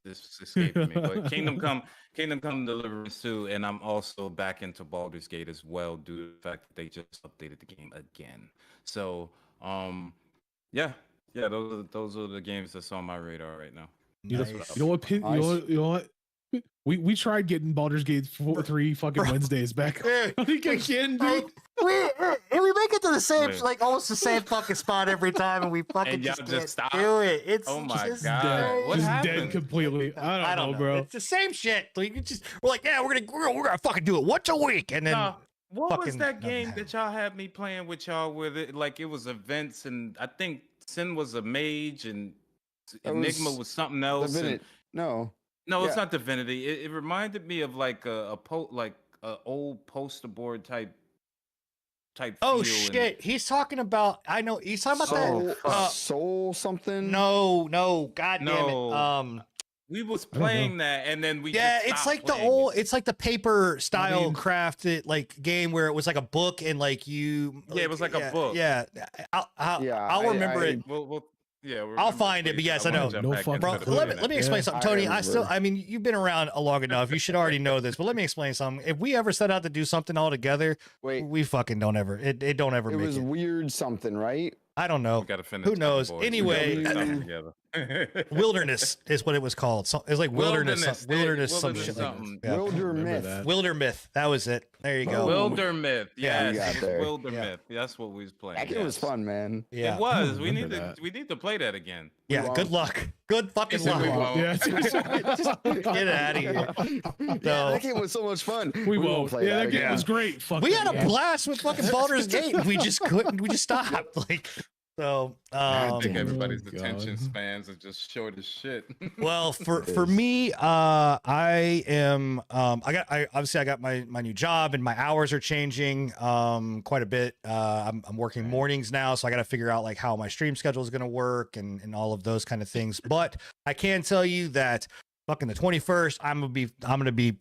This escaped me. But Kingdom Come Deliverance 2, and I'm also back into Baldur's Gate as well, due to the fact that they just updated the game again. So, yeah, those are the games that's on my radar right now. You know, Nice. you know what? You know what? We tried getting Baldur's Gate 3 fucking Wednesdays back. Dude, I think again, dude. we make it to the same, Wait. like almost the same fucking spot every time, and we fucking And y'all just just can't stop? do it. It's Oh my just God. crazy. What Just happened? dead completely. I don't know, bro. It's the same shit. Like, we're like, yeah, we're gonna fucking do it once a week, and then Nah, what was fucking that nothing game happens. that y'all had me playing with y'all with it? Like it was events, and I think Sin was a mage, and That Enigma was was something else. and- No. No, it's Yeah. not Divinity. It reminded me of like a old poster board type. Oh feel and- shit, he's talking about. I know he's talking about Oh, that. fuck. Soul something. No, god damn it. No. We was I don't know. playing that, and then we Yeah, just it's stopped like the playing old, it. it's like the paper style mean- crafted like game where it was like a book and like you. Yeah, it was like a book. Yeah, I'll remember it. We'll find it, but yes, I know. No fucking Bro, clue. let me explain Yeah. something, Tony. I remember. I mean, you've been around long enough. You should already know this, but let me explain something. If we ever set out to do something all together, Wait, we fucking don't ever. It don't ever it make was it. weird something, right? I don't know. We gotta finish. Who knows? Boys. Anyway, We gotta put something together. Wilderness is what it was called. So it's like wilderness, Wilderness, some wilderness shit. Like something. that. Yeah. Wilder Remember Myth. that. Wilder Myth. That was it. There you go. Oh. Wilder Myth. Yeah, you Yes, got there. Wilder Yeah. Myth. That's what we was playing. That game was yes. fun, man. Yeah. It was. I We need remember to that. we need to play that again. Yeah. won't. Good luck. Good fucking He said we luck. won't. Yeah. Just get out of here. Yeah, No. that game was so much fun. We won't won't. play Yeah, that game again. was great. Fuck We that had a game. blast with fucking Baldur's Gate. We just couldn't. We just stopped. Like so. I think damn. everybody's Oh, attention God. spans are just short as shit. Well, for It is. me, I am. I obviously got my new job and my hours are changing quite a bit. I'm working mornings now, so I got to figure out like how my stream schedule is going to work and all of those kind of things. But I can tell you that fucking the 21st, I'm gonna be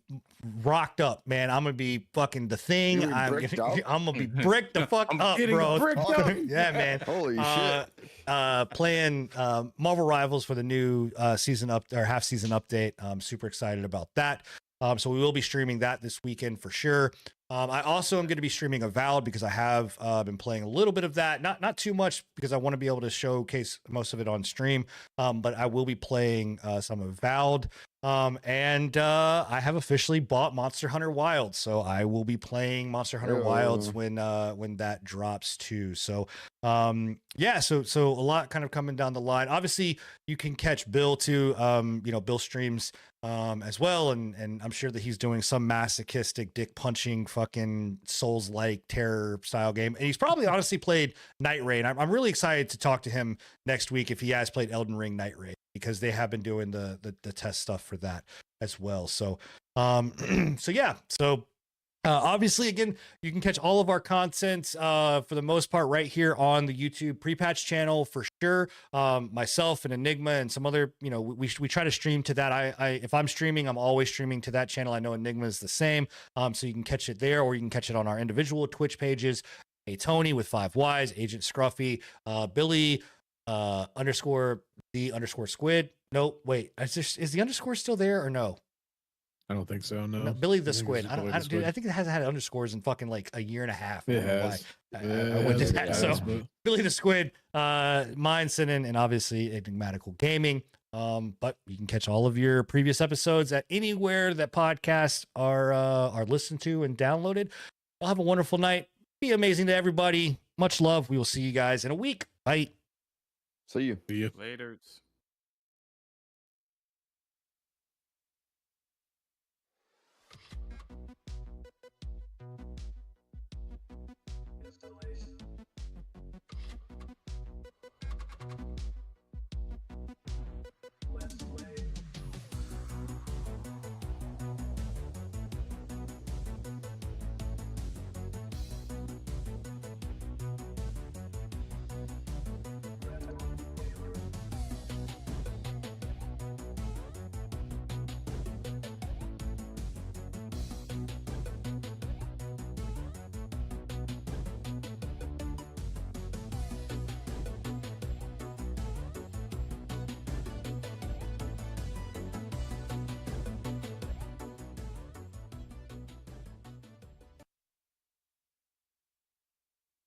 rocked up, man. I'm gonna be fucking the thing. You're gonna be bricked up? I'm gonna be bricked the fuck up, Getting bro. bricked up. Yeah, man. Holy shit. Playing Marvel Rivals for the new season half season update. I'm super excited about that. So we will be streaming that this weekend for sure. I also am going to be streaming Avowed because I have been playing a little bit of that, not too much because I want to be able to showcase most of it on stream. But I will be playing some Avowed. And I have officially bought Monster Hunter Wilds, so I will be playing Monster Hunter Wilds Oh. when that drops too. So yeah, so a lot kind of coming down the line. Obviously, you can catch Bill too. Bill streams as well, and I'm sure that he's doing some masochistic, dick punching, fucking Souls like terror style game. And he's probably honestly played Night Raid. I'm really excited to talk to him next week if he has played Elden Ring Night Raid, because they have been doing the test stuff for that as well. So obviously, again, you can catch all of our content for the most part right here on the YouTube pre-patch channel for sure. Myself and Enigma and some other, we try to stream to that. I if I'm streaming, I'm always streaming to that channel. I know Enigma is the same, so you can catch it there, or you can catch it on our individual Twitch pages. Hey, Tony with 5 Ys, Agent Scruffy, Billy _the _squid. No, wait, is the underscore still there or no? I don't think so. No. Billy the I think it's Squid. just I Billy don't, the dude, Squid. I think it hasn't had underscores in fucking like a year and a half. I It don't know has. why. I Yeah, went to it that. has, So but- Billy the Squid, mine, Sinan, and obviously Enigmatical Gaming. But you can catch all of your previous episodes at anywhere that podcasts are listened to and downloaded. I'll have a wonderful night. Be amazing to everybody. Much love. We will see you guys in a week. Bye. So you. See ya. Laters.